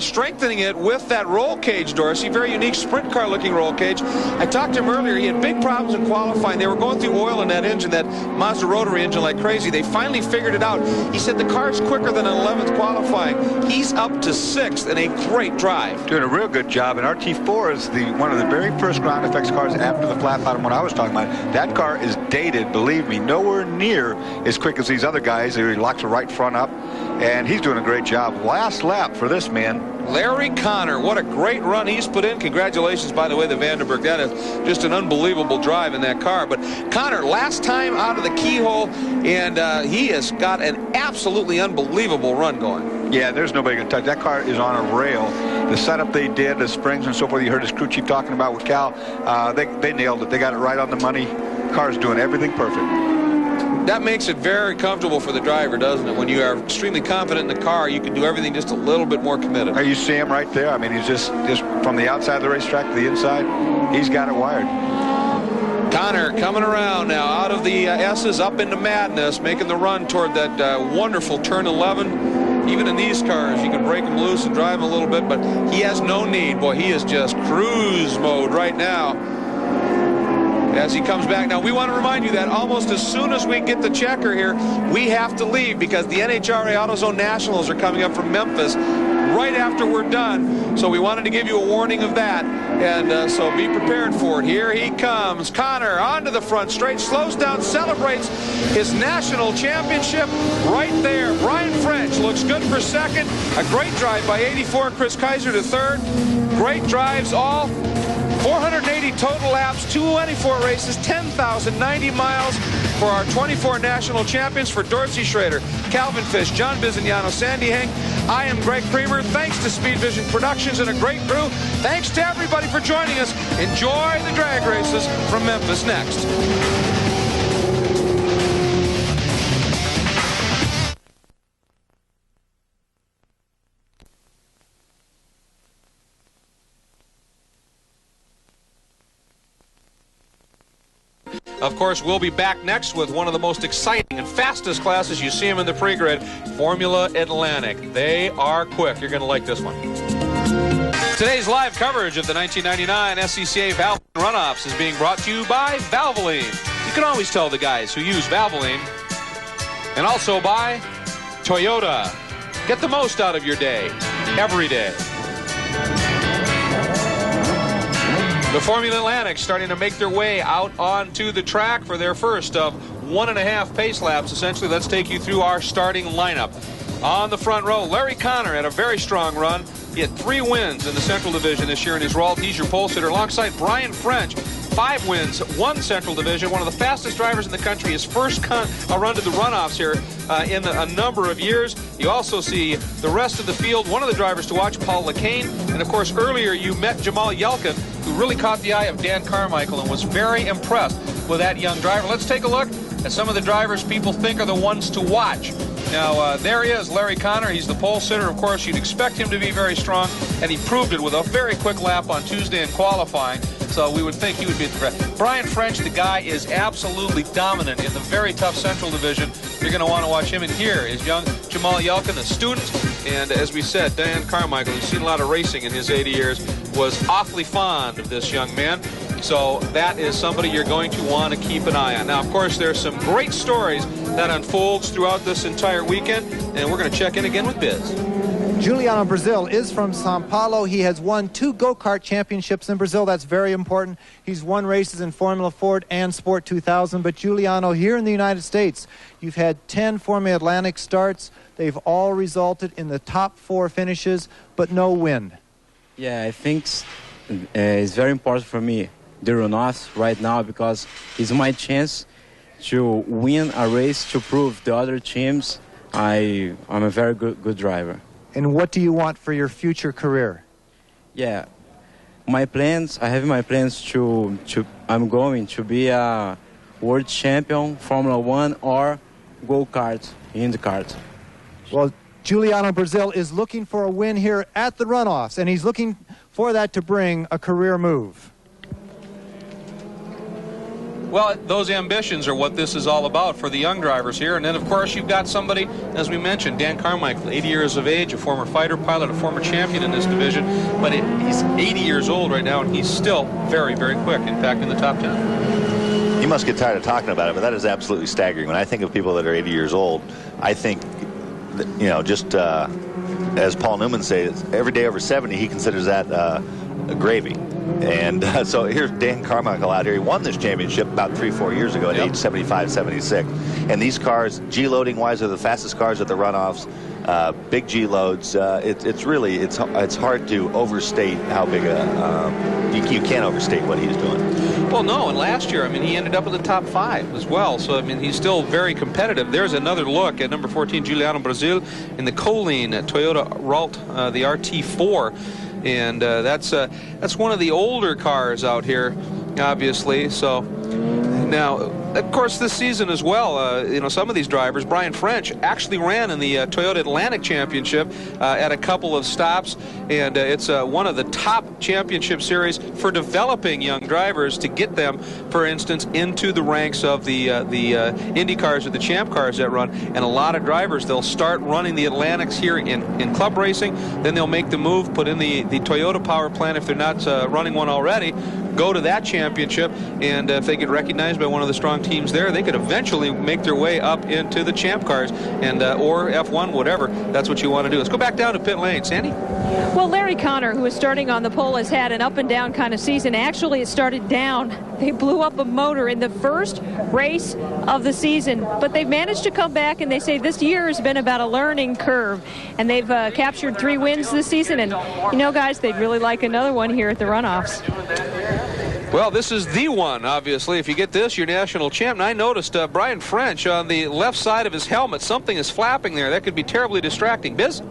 [SPEAKER 1] strengthening it with that roll cage door. See, very unique sprint car looking roll cage. I talked to him earlier. He had big problems in qualifying. They were going through oil in that engine, that Mazda rotary engine, like crazy. They finally figured it out. He said the car's quicker than an 11th qualifying. He's up to 6th in a great drive.
[SPEAKER 2] Doing a real good job. And RT4 is one of the very first ground effects cars after the flat bottom one I was talking about. That car is dated, believe me, nowhere near as quick as these other guys. He locks the right front up, and he's doing a great job. Last lap for this man.
[SPEAKER 1] Larry Connor, what a great run he's put in. Congratulations, by the way, the Vandenberg. That is just an unbelievable drive in that car. But Connor, last time out of the keyhole, and he has got an absolutely unbelievable run going.
[SPEAKER 2] Yeah, there's nobody going to touch. That car is on a rail. The setup they did, the springs and so forth, you heard his crew chief talking about with Cal, they nailed it. They got it right on the money. The car's doing everything perfect.
[SPEAKER 1] That makes it very comfortable for the driver, doesn't it? When you are extremely confident in the car, you can do everything just a little bit more committed.
[SPEAKER 2] You see him right there. I mean, he's just from the outside of the racetrack to the inside, he's got it wired.
[SPEAKER 1] Connor coming around now, out of the S's up into madness, making the run toward that wonderful turn 11. Even in these cars, you can break them loose and drive them a little bit, but he has no need. Boy, he is just cruise mode right now as he comes back. Now, we want to remind you that almost as soon as we get the checker here, we have to leave because the NHRA AutoZone Nationals are coming up from Memphis right after we're done. So we wanted to give you a warning of that, and so be prepared for it. Here he comes. Connor onto the front straight, slows down, celebrates his national championship right there. Brian French looks good for second. A great drive by 84, Chris Kaiser to third. Great drives all. 480 total laps, 224 races, 10,090 miles for our 24 national champions. For Dorsey Schrader, Calvin Fish, John Bizignano, Sandy Heng, I am Greg Creamer. Thanks to Speed Vision Productions and a great crew. Thanks to everybody for joining us. Enjoy the drag races from Memphis next. Of course, we'll be back next with one of the most exciting and fastest classes. You see them in the pre-grid, Formula Atlantic. They are quick. You're going to like this one. Today's live coverage of the 1999 SCCA Valvoline Runoffs is being brought to you by Valvoline. You can always tell the guys who use Valvoline. And also by Toyota. Get the most out of your day, every day. The Formula Atlantic starting to make their way out onto the track for their first of 1.5 pace laps. Essentially, let's take you through our starting lineup. On the front row, Larry Connor had a very strong run. He had 3 wins in the Central Division this year in his role. He's your pole sitter. Alongside Brian French, 5 wins, 1 Central Division. One of the fastest drivers in the country. His first run to the runoffs here in a number of years. You also see the rest of the field. One of the drivers to watch, Paul Lacane. And, of course, earlier you met Jamal Yelkin, who really caught the eye of Dan Carmichael and was very impressed with that young driver. Let's take a look at some of the drivers people think are the ones to watch. Now, there he is, Larry Connor. He's the pole sitter. Of course, you'd expect him to be very strong, and he proved it with a very quick lap on Tuesday in qualifying. So we would think he would be at the front. Brian French, the guy, is absolutely dominant in the very tough Central Division. You're going to want to watch him. And here is young Jamal Yelkin, a student. And as we said, Dan Carmichael, who's seen a lot of racing in his 80 years, was awfully fond of this young man. So that is somebody you're going to want to keep an eye on. Now, of course, there's some great stories that unfolds throughout this entire weekend, and we're going to check in again with Biz.
[SPEAKER 3] Juliano Brazil is from Sao Paulo. He has won 2 go-kart championships in Brazil. That's very important. He's won races in Formula Ford and Sport 2000. But Juliano, here in the United States, you've had 10 Formula Atlantic starts. They've all resulted in the top 4 finishes, but no win.
[SPEAKER 10] Yeah, I think it's very important for me, the runoffs right now, because it's my chance to win a race to prove the other teams I'm a very good driver.
[SPEAKER 3] And what do you want for your future career?
[SPEAKER 10] Yeah, my plans, I have my plans I'm going to be a world champion, Formula 1 or go-kart, IndyCar.
[SPEAKER 3] Well, Juliano Brazil is looking for a win here at the runoffs, and he's looking for that to bring a career move.
[SPEAKER 1] Well, those ambitions are what this is all about for the young drivers here. And then, of course, you've got somebody, as we mentioned, Dan Carmichael, 80 years of age, a former fighter pilot, a former champion in this division. But he's 80 years old right now, and he's still very, very quick, in fact, in the top 10.
[SPEAKER 11] You must get tired of talking about it, but that is absolutely staggering. When I think of people that are 80 years old, I think, that, you know, just as Paul Newman says, every day over 70, he considers that gravy. And so here's Dan Carmichael out here. He won this championship about 3-4 years ago at age 75, 76. And these cars, G-loading wise, are the fastest cars at the runoffs. Big G-loads. It's hard to overstate how big you can't overstate what he's doing.
[SPEAKER 1] Well, no, and last year, I mean, he ended up in the top 5 as well. So, I mean, he's still very competitive. There's another look at number 14, Juliano Brazil, in the Colleen Toyota Ralt, the RT4. And that's one of the older cars out here, obviously. So now, of course, this season as well, you know, some of these drivers, Brian French actually ran in the Toyota Atlantic Championship at a couple of stops, and it's one of the top championship series for developing young drivers to get them, for instance, into the ranks of the Indy cars or the Champ cars that run. And a lot of drivers, they'll start running the Atlantics here in club racing, then they'll make the move, put in the Toyota power plant if they're not running one already, go to that championship, and if they get recognized by one of the strong teams there, they could eventually make their way up into the Champ cars and or F1, whatever. That's what you want to do. Let's go back down to pit lane. Sandy?
[SPEAKER 8] Well, Larry Connor, who is starting on the pole, has had an up and down kind of season. Actually, it started down. They blew up a motor in the first race of the season, but they've managed to come back, and they say this year has been about a learning curve, and they've captured 3 wins this season, and you know, guys, they'd really like another one here at the runoffs.
[SPEAKER 1] Well, this is the one, obviously. If you get this, you're national champ. And I noticed Brian French on the left side of his helmet. Something is flapping there. That could be terribly distracting. Biz?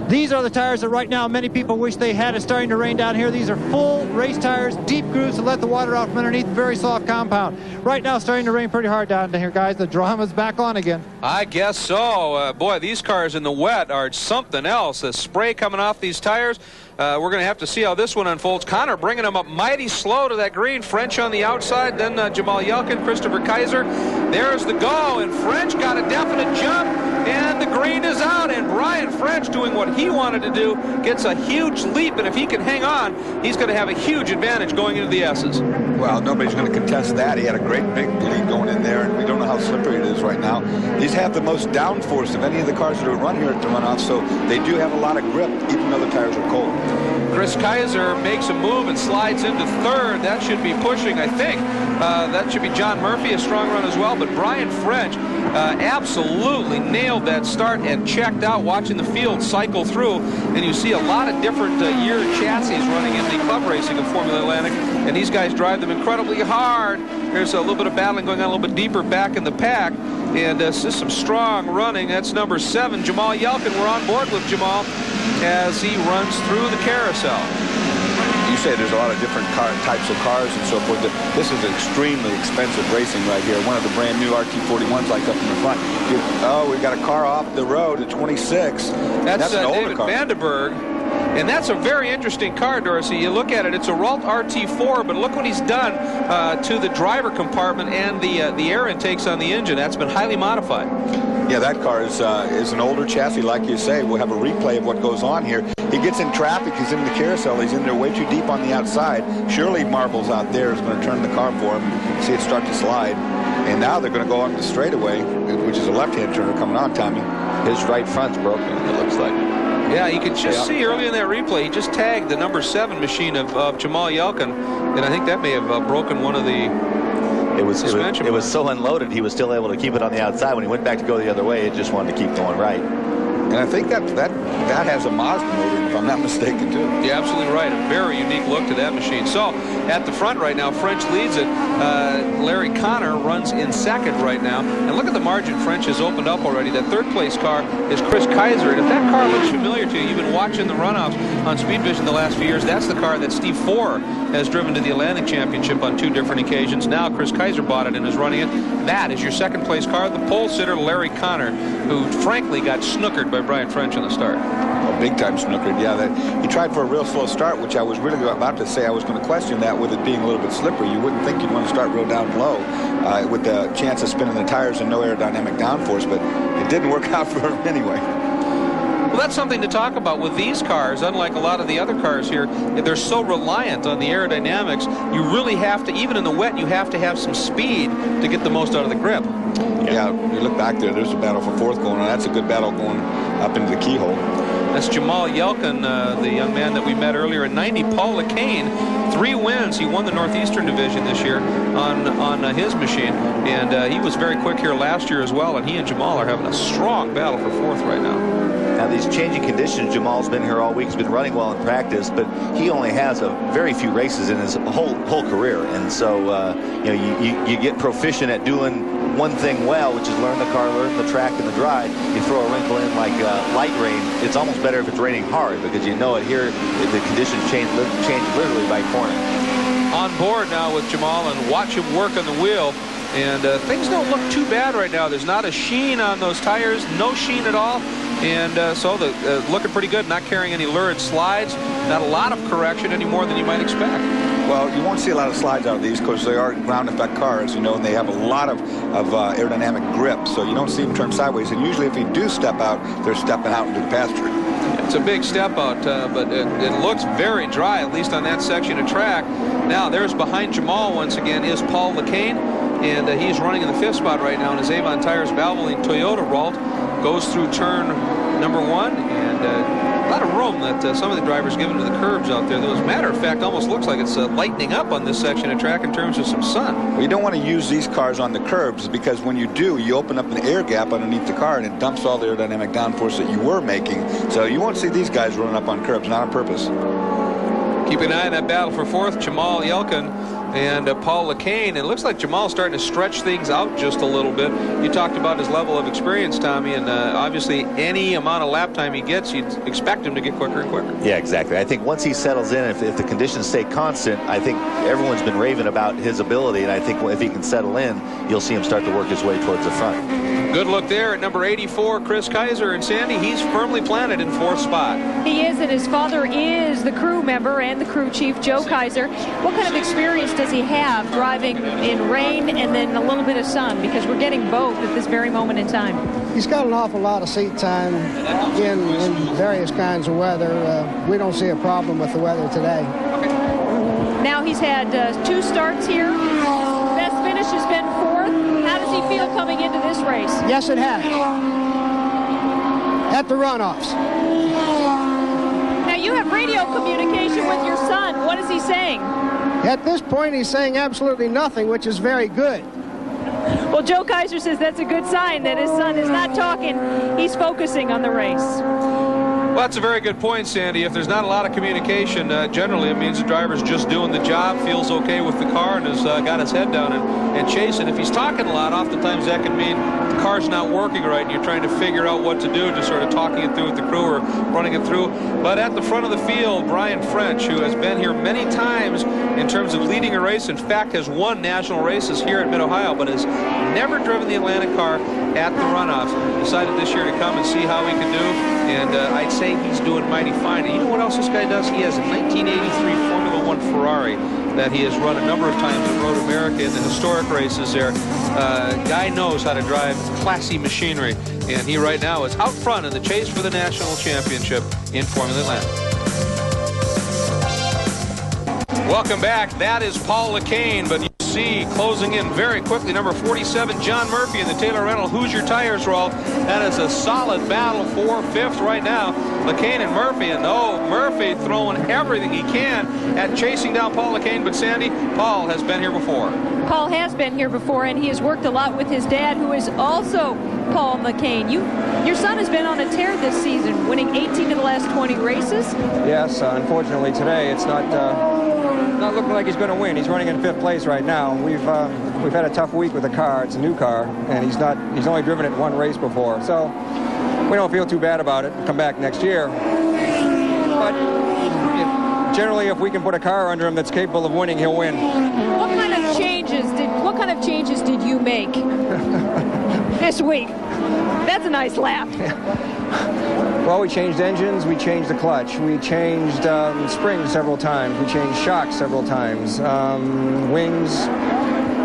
[SPEAKER 3] These are the tires that right now many people wish they had. It's starting to rain down here. These are full race tires, deep grooves to let the water out from underneath, very soft compound. Right now, starting to rain pretty hard down here, guys. The drama's back on again.
[SPEAKER 1] I guess so. Boy, these cars in the wet are something else. The spray coming off these tires. We're going to have to see how this one unfolds. Connor bringing them up mighty slow to that green. French on the outside, then Jamal Yelkin, Christopher Kaiser. There's the go, and French got a definite jump, and the green is out, and Brian French doing what he wanted to do, gets a huge leap, and if he can hang on, he's going to have a huge advantage going into the S's.
[SPEAKER 2] Well, nobody's going to contest that. He had a great big lead going in there, and we don't know how how slippery it is right now. These have the most downforce of any of the cars that are run here at the Runoffs, so they do have a lot of grip, even though the tires are cold.
[SPEAKER 1] Chris Kaiser makes a move and slides into third. That should be pushing, I think. That should be John Murphy, a strong run as well. But Brian French absolutely nailed that start and checked out watching the field cycle through. And you see a lot of different year chassis running in the club racing of Formula Atlantic. And these guys drive them incredibly hard. There's a little bit of battling going on a little bit deeper back in the pack. And this is some strong running. That's number 7, Jamal Yelkin. We're on board with Jamal as he runs through the carousel.
[SPEAKER 2] You say there's a lot of different types of cars and so forth. This is extremely expensive racing right here. One of the brand new RT41s like up in the front. We've got a car off the road at 26. That's an older
[SPEAKER 1] David
[SPEAKER 2] car.
[SPEAKER 1] Vandenberg. And that's a very interesting car, Dorsey. You look at it, it's a Ralt RT4, but look what he's done to the driver compartment and the air intakes on the engine. That's been highly modified.
[SPEAKER 2] Yeah, that car is an older chassis, like you say. We'll have a replay of what goes on here. He gets in traffic. He's in the carousel. He's in there way too deep on the outside. Surely Marbles out there is going to turn the car for him. See it start to slide. And now they're going to go on the straightaway, which is a left-hand turner coming on, Tommy.
[SPEAKER 12] His right front's broken, it looks like.
[SPEAKER 1] Yeah, you could just see early in that replay, he just tagged the number 7 machine of Jamal Yelkin, and I think that may have broken one of the suspension.
[SPEAKER 11] It was so unloaded, he was still able to keep it on the outside. When he went back to go the other way, it just wanted to keep going right.
[SPEAKER 2] And I think that has a Mazda motor, if I'm not mistaken, too.
[SPEAKER 1] You're absolutely right. A very unique look to that machine. So, at the front right now, French leads it. Larry Connor runs in second right now. And look at the margin French has opened up already. That third place car is Chris Kaiser. And if that car looks familiar to you, you've been watching the runoffs on Speed Vision the last few years. That's the car that Steve Forer has driven to the Atlantic Championship on 2 different occasions. Now Chris Kaiser bought it and is running it. That is your second place car. The pole sitter, Larry Connor, who frankly got snookered by Brian French in the start.
[SPEAKER 2] Oh, big time snookered, yeah. He tried for a real slow start, which I was really about to say I was going to question that with it being a little bit slippery. You wouldn't think you'd want to start real down low with the chance of spinning the tires and no aerodynamic downforce, but it didn't work out for him anyway.
[SPEAKER 1] Well, that's something to talk about with these cars. Unlike a lot of the other cars here, they're so reliant on the aerodynamics. You really have to, even in the wet, you have to have some speed to get the most out of the grip.
[SPEAKER 2] Yeah, you look back there, there's a battle for fourth going on. That's a good battle going up into the keyhole.
[SPEAKER 1] That's Jamal Yelkin, the young man that we met earlier in 90. Paul LeCain, 3 wins. He won the Northeastern Division this year on his machine. And he was very quick here last year as well. And he and Jamal are having a strong battle for fourth right now.
[SPEAKER 11] Now, these changing conditions, Jamal's been here all week. He's been running well in practice, but he only has a very few races in his whole career. And so, you get proficient at doing one thing well, which is learn the car, learn the track and the dry. You throw a wrinkle in like light rain. It's almost better if it's raining hard because you know it here. The conditions change literally by corner.
[SPEAKER 1] On board now with Jamal and watch him work on the wheel. And things don't look too bad right now. There's not a sheen on those tires, no sheen at all. And so looking pretty good, not carrying any lurid slides, not a lot of correction any more than you might expect.
[SPEAKER 2] Well, you won't see a lot of slides out of these because they are ground effect cars, you know, and they have a lot of aerodynamic grip, so you don't see them turn sideways. And usually if you do step out, they're stepping out into the pasture.
[SPEAKER 1] It's a big step out, but it looks very dry, at least on that section of track. Now, there's behind Jamal once again is Paul LeCain, and he's running in the 5th spot right now in his Avon Tires Valvoline Toyota Ralt. Goes through turn number 1, and a lot of room that some of the drivers given to the curbs out there. Though, as a matter of fact, almost looks like it's lightening up on this section of track in terms of some sun.
[SPEAKER 2] Well, you don't want to use these cars on the curbs because when you do, you open up an air gap underneath the car and it dumps all the aerodynamic downforce that you were making. So you won't see these guys running up on curbs, not on purpose.
[SPEAKER 1] Keep an eye on that battle for fourth. Jamal Yelkin and Paul LeCain. It looks like Jamal's starting to stretch things out just a little bit. You talked about his level of experience, Tommy, and obviously any amount of lap time he gets, you'd expect him to get quicker and quicker.
[SPEAKER 11] Yeah, exactly. I think once he settles in, if the conditions stay constant, I think everyone's been raving about his ability, and I think if he can settle in, you'll see him start to work his way towards the front.
[SPEAKER 1] Good look there at number 84, Chris Kaiser. And Sandy, he's firmly planted in 4th spot.
[SPEAKER 8] He is, and his father is the crew member and the crew chief, Joe Kaiser. What kind of experience does he have driving in rain and then a little bit of sun? Because we're getting both at this very moment in time.
[SPEAKER 13] He's got an awful lot of seat time in various kinds of weather. We don't see a problem with the weather today.
[SPEAKER 8] Now he's had 2 starts here. Best finish has been 4th. How does he feel coming coming into this race?
[SPEAKER 13] Yes, it has. At the runoffs.
[SPEAKER 8] Now, you have radio communication with your son. What is he saying?
[SPEAKER 13] At this point, he's saying absolutely nothing, which is very good.
[SPEAKER 8] Well, Joe Kaiser says that's a good sign that his son is not talking. He's focusing on the race.
[SPEAKER 1] Well, that's a very good point, Sandy. If there's not a lot of communication, generally it means the driver's just doing the job, feels okay with the car, and has got his head down and chasing. If he's talking a lot, oftentimes that can mean the car's not working right, and you're trying to figure out what to do, just sort of talking it through with the crew or running it through. But at the front of the field, Brian French, who has been here many times in terms of leading a race, in fact has won national races here at Mid-Ohio, but has never driven the Atlanta car at the runoffs, decided this year to come and see how he can do, and I'd say he's doing mighty fine. And you know what else this guy does? He has a 1983 Formula One Ferrari that he has run a number of times in Road America in the historic races there. Guy knows how to drive classy machinery, and he right now is out front in the chase for the national championship in Formula Atlanta. Welcome back. That is Paul Lecane, but you see closing in very quickly, number 47, John Murphy in the Taylor Rental Hoosier Tires roll. That is a solid battle for fifth right now. Lecane and Murphy, and Murphy throwing everything he can at chasing down Paul Lecane, but Sandy, Paul has been here before.
[SPEAKER 8] Paul has been here before, and he has worked a lot with his dad, who is also Paul Lecane. Your son has been on a tear this season, winning 18 of the last 20 races.
[SPEAKER 14] Yes, unfortunately today it's not looking like he's going to win. He's running in 5th place right now. We've had a tough week with the car. It's a new car, and he's only driven it one race before, so we don't feel too bad about it. We'll come back next year. But generally, if we can put a car under him that's capable of winning, he'll win.
[SPEAKER 8] What kind of changes did you make this week? That's a nice laugh.
[SPEAKER 14] Well, we changed engines, we changed the clutch, we changed springs several times, we changed shocks several times, wings,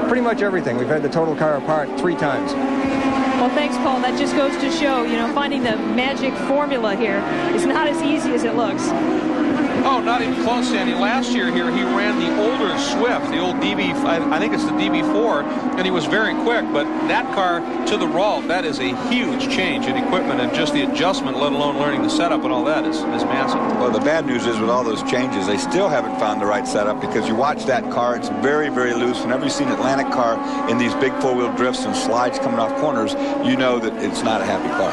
[SPEAKER 14] pretty much everything. We've had the total car apart 3 times.
[SPEAKER 8] Well, thanks, Paul. That just goes to show, finding the magic formula here is not as easy as it looks.
[SPEAKER 1] Oh, not even close, Sandy. Last year here, he ran the older Swift, the old DB, I think it's the DB4, and he was very quick, but that car to the Rolf, that is a huge change in equipment, and just the adjustment, let alone learning the setup and all that is massive.
[SPEAKER 2] Well, the bad news is with all those changes, they still haven't found the right setup, because you watch that car, it's very, very loose. Whenever you see an Atlantic car in these big four-wheel drifts and slides coming off corners, you know that it's not a happy car.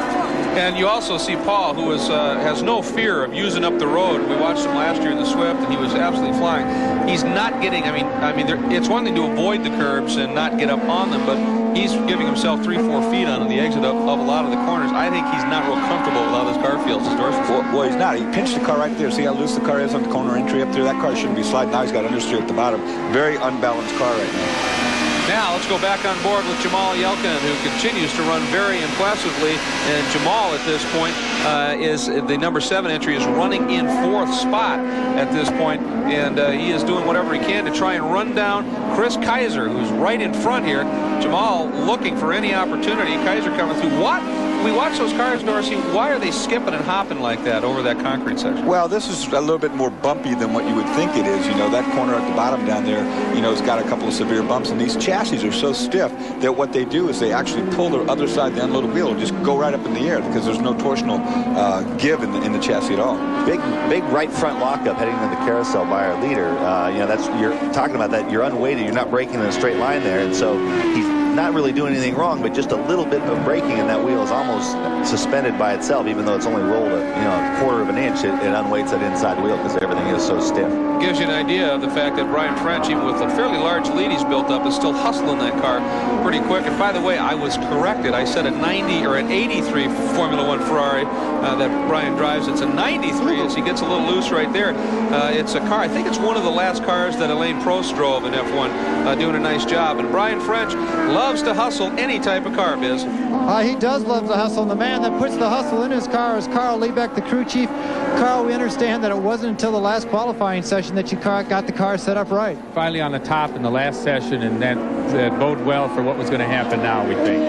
[SPEAKER 1] And you also see Paul, who has no fear of using up the road. We watched him last year in the Swift, and he was absolutely flying. He's not getting, it's one thing to avoid the curbs and not get up on them, but he's giving himself 3-4 feet on the exit of a lot of the corners. I think he's not real comfortable with how this car feels, as Dorsey said.
[SPEAKER 2] Well, he's not. He pinched the car right there. See how loose the car is on the corner entry up there? That car shouldn't be sliding. Now he's got understeer at the bottom. Very unbalanced car right now.
[SPEAKER 1] Now let's go back on board with Jamal Yelkin, who continues to run very impressively. And Jamal at this point is the number 7 entry, is running in 4th spot at this point, and he is doing whatever he can to try and run down Chris Kaiser, who's right in front here. Jamal looking for any opportunity. Kaiser coming through. What? We watch those cars, Dorsey. Why are they skipping and hopping like that over that concrete section?
[SPEAKER 2] Well, this is a little bit more bumpy than what you would think it is. That corner at the bottom down there, it's got a couple of severe bumps, and these chassis are so stiff that what they do is they actually pull the other side of the unloaded wheel and just go right up in the air, because there's no torsional give in the chassis at all.
[SPEAKER 11] Big right front lockup heading into the carousel by our leader. You're talking about that. You're unweighted. You're not braking in a straight line there, and so he's not really doing anything wrong, but just a little bit of braking, and that wheel is almost suspended by itself, even though it's only rolled a 1/4 of an inch. It unweights that inside wheel because everything is so stiff.
[SPEAKER 1] Gives you an idea of the fact that Brian French, even with a fairly large lead he's built up, is still hustling that car pretty quick. And by the way, I was corrected. I said a 90 or an 83 Formula One Ferrari that Brian drives. It's a 93 as he gets a little loose right there. It's a car, I think it's one of the last cars that Alain Prost drove in F1, doing a nice job. And Brian French loves to hustle any type of car, Biz.
[SPEAKER 3] He does love to hustle, and the man that puts the hustle in his car is Carl Liebeck, the crew chief. Carl, we understand that it wasn't until the last qualifying session that you got the car set up right.
[SPEAKER 15] Finally on the top in the last session, and that bode well for what was going to happen now, we think.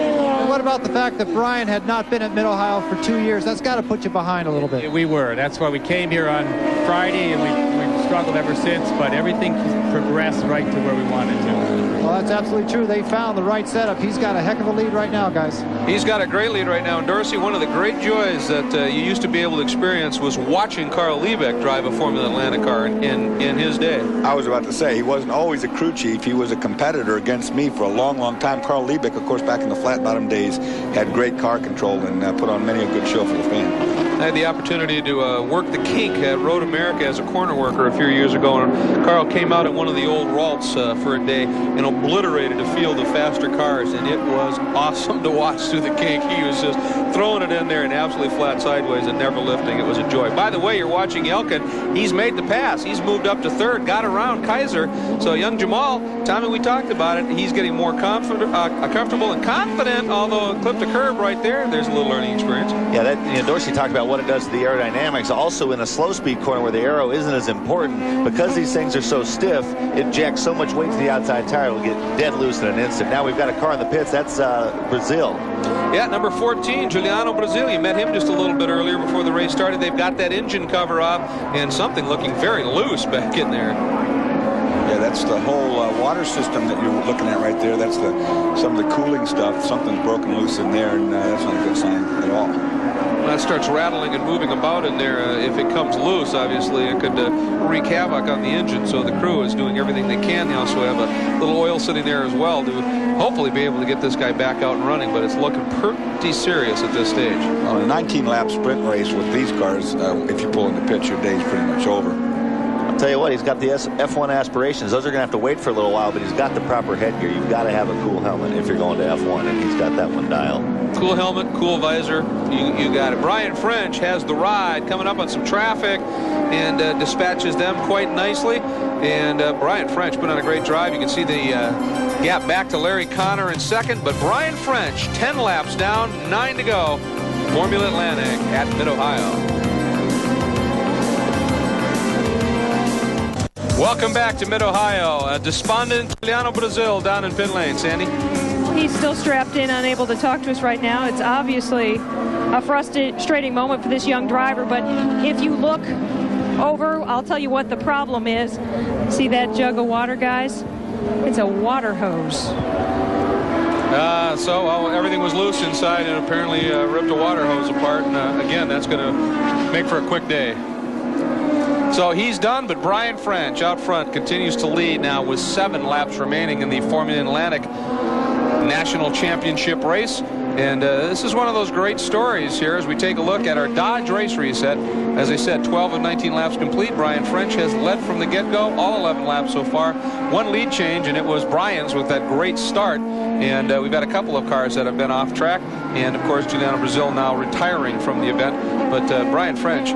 [SPEAKER 3] What about the fact that Brian had not been at Mid-Ohio for 2 years? That's got to put you behind a little bit.
[SPEAKER 15] We were. That's why we came here on Friday, and we struggled ever since, but everything progressed right to where we wanted to.
[SPEAKER 3] Well, that's absolutely true. They found the right setup. He's got a heck of a lead right now, guys.
[SPEAKER 1] He's got a great lead right now. And Dorsey, one of the great joys that you used to be able to experience was watching Carl Liebeck drive a Formula Atlantic car in his day.
[SPEAKER 2] I was about to say, he wasn't always a crew chief. He was a competitor against me for a long, long time. Carl Liebeck, of course, back in the flat bottom days, had great car control and put on many a good show for the fan.
[SPEAKER 1] I had the opportunity to work the kink at Road America as a corner worker a few years ago, and Carl came out in one of the old Ralts for a day and obliterated a field of faster cars, and it was awesome to watch through the kink. He was just throwing it in there and absolutely flat sideways and never lifting. It was a joy. By the way, you're watching Elkin. He's made the pass. He's moved up to third, got around Kaiser. So young Jamal, Tommy, we talked about it. He's getting more comfortable and confident, although clipped a curb right there. There's a little learning experience.
[SPEAKER 11] Yeah, that Dorsey talked about what it does to the aerodynamics. Also, in a slow-speed corner where the aero isn't as important, because these things are so stiff, it jacks so much weight to the outside tire, it'll get dead loose in an instant. Now we've got a car in the pits. That's Brazil.
[SPEAKER 1] Yeah, number 14, Giuliano Brazil. You met him just a little bit earlier before the race started. They've got that engine cover off and something looking very loose back in there.
[SPEAKER 2] Yeah, that's the whole water system that you're looking at right there. That's some of the cooling stuff. Something's broken loose in there, and that's not a good sign at all.
[SPEAKER 1] When that starts rattling and moving about in there, if it comes loose, obviously it could wreak havoc on the engine. So the crew is doing everything they can. They also have a little oil sitting there as well to hopefully be able to get this guy back out and running, but it's looking pretty serious at this stage.
[SPEAKER 2] On a 19-lap sprint race with these cars, if you pull in the pits, your day's pretty much over.
[SPEAKER 11] I'll tell you what, he's got the F1 aspirations. Those are going to have to wait for a little while, but he's got the proper headgear. You've got to have a cool helmet if you're going to F1, and he's got that one dialed.
[SPEAKER 1] Cool helmet, cool visor, you got it. Brian French has the ride coming up on some traffic and dispatches them quite nicely. And Brian French put on a great drive. You can see the gap back to Larry Connor in second, but Brian French 10 laps down, 9 to go. Formula Atlantic at Mid-Ohio. Welcome back to Mid-Ohio. Despondent Giuliano Brazil down in pit lane. Sandy?
[SPEAKER 8] He's still strapped in, unable to talk to us right now. It's obviously a frustrating moment for this young driver, but if you look over, I'll tell you what the problem is. See that jug of water, guys? It's a water hose.
[SPEAKER 1] So everything was loose inside and apparently ripped a water hose apart. And again, that's going to make for a quick day. So he's done, but Brian French out front continues to lead now with 7 laps remaining in the Formula Atlantic National Championship race. And this is one of those great stories here as we take a look at our Dodge race reset. As I said, 12 of 19 laps complete. Brian French has led from the get-go, all 11 laps so far. One lead change, and it was Brian's with that great start. And we've got a couple of cars that have been off track. And, of course, Giuliano Brazil now retiring from the event. But Brian French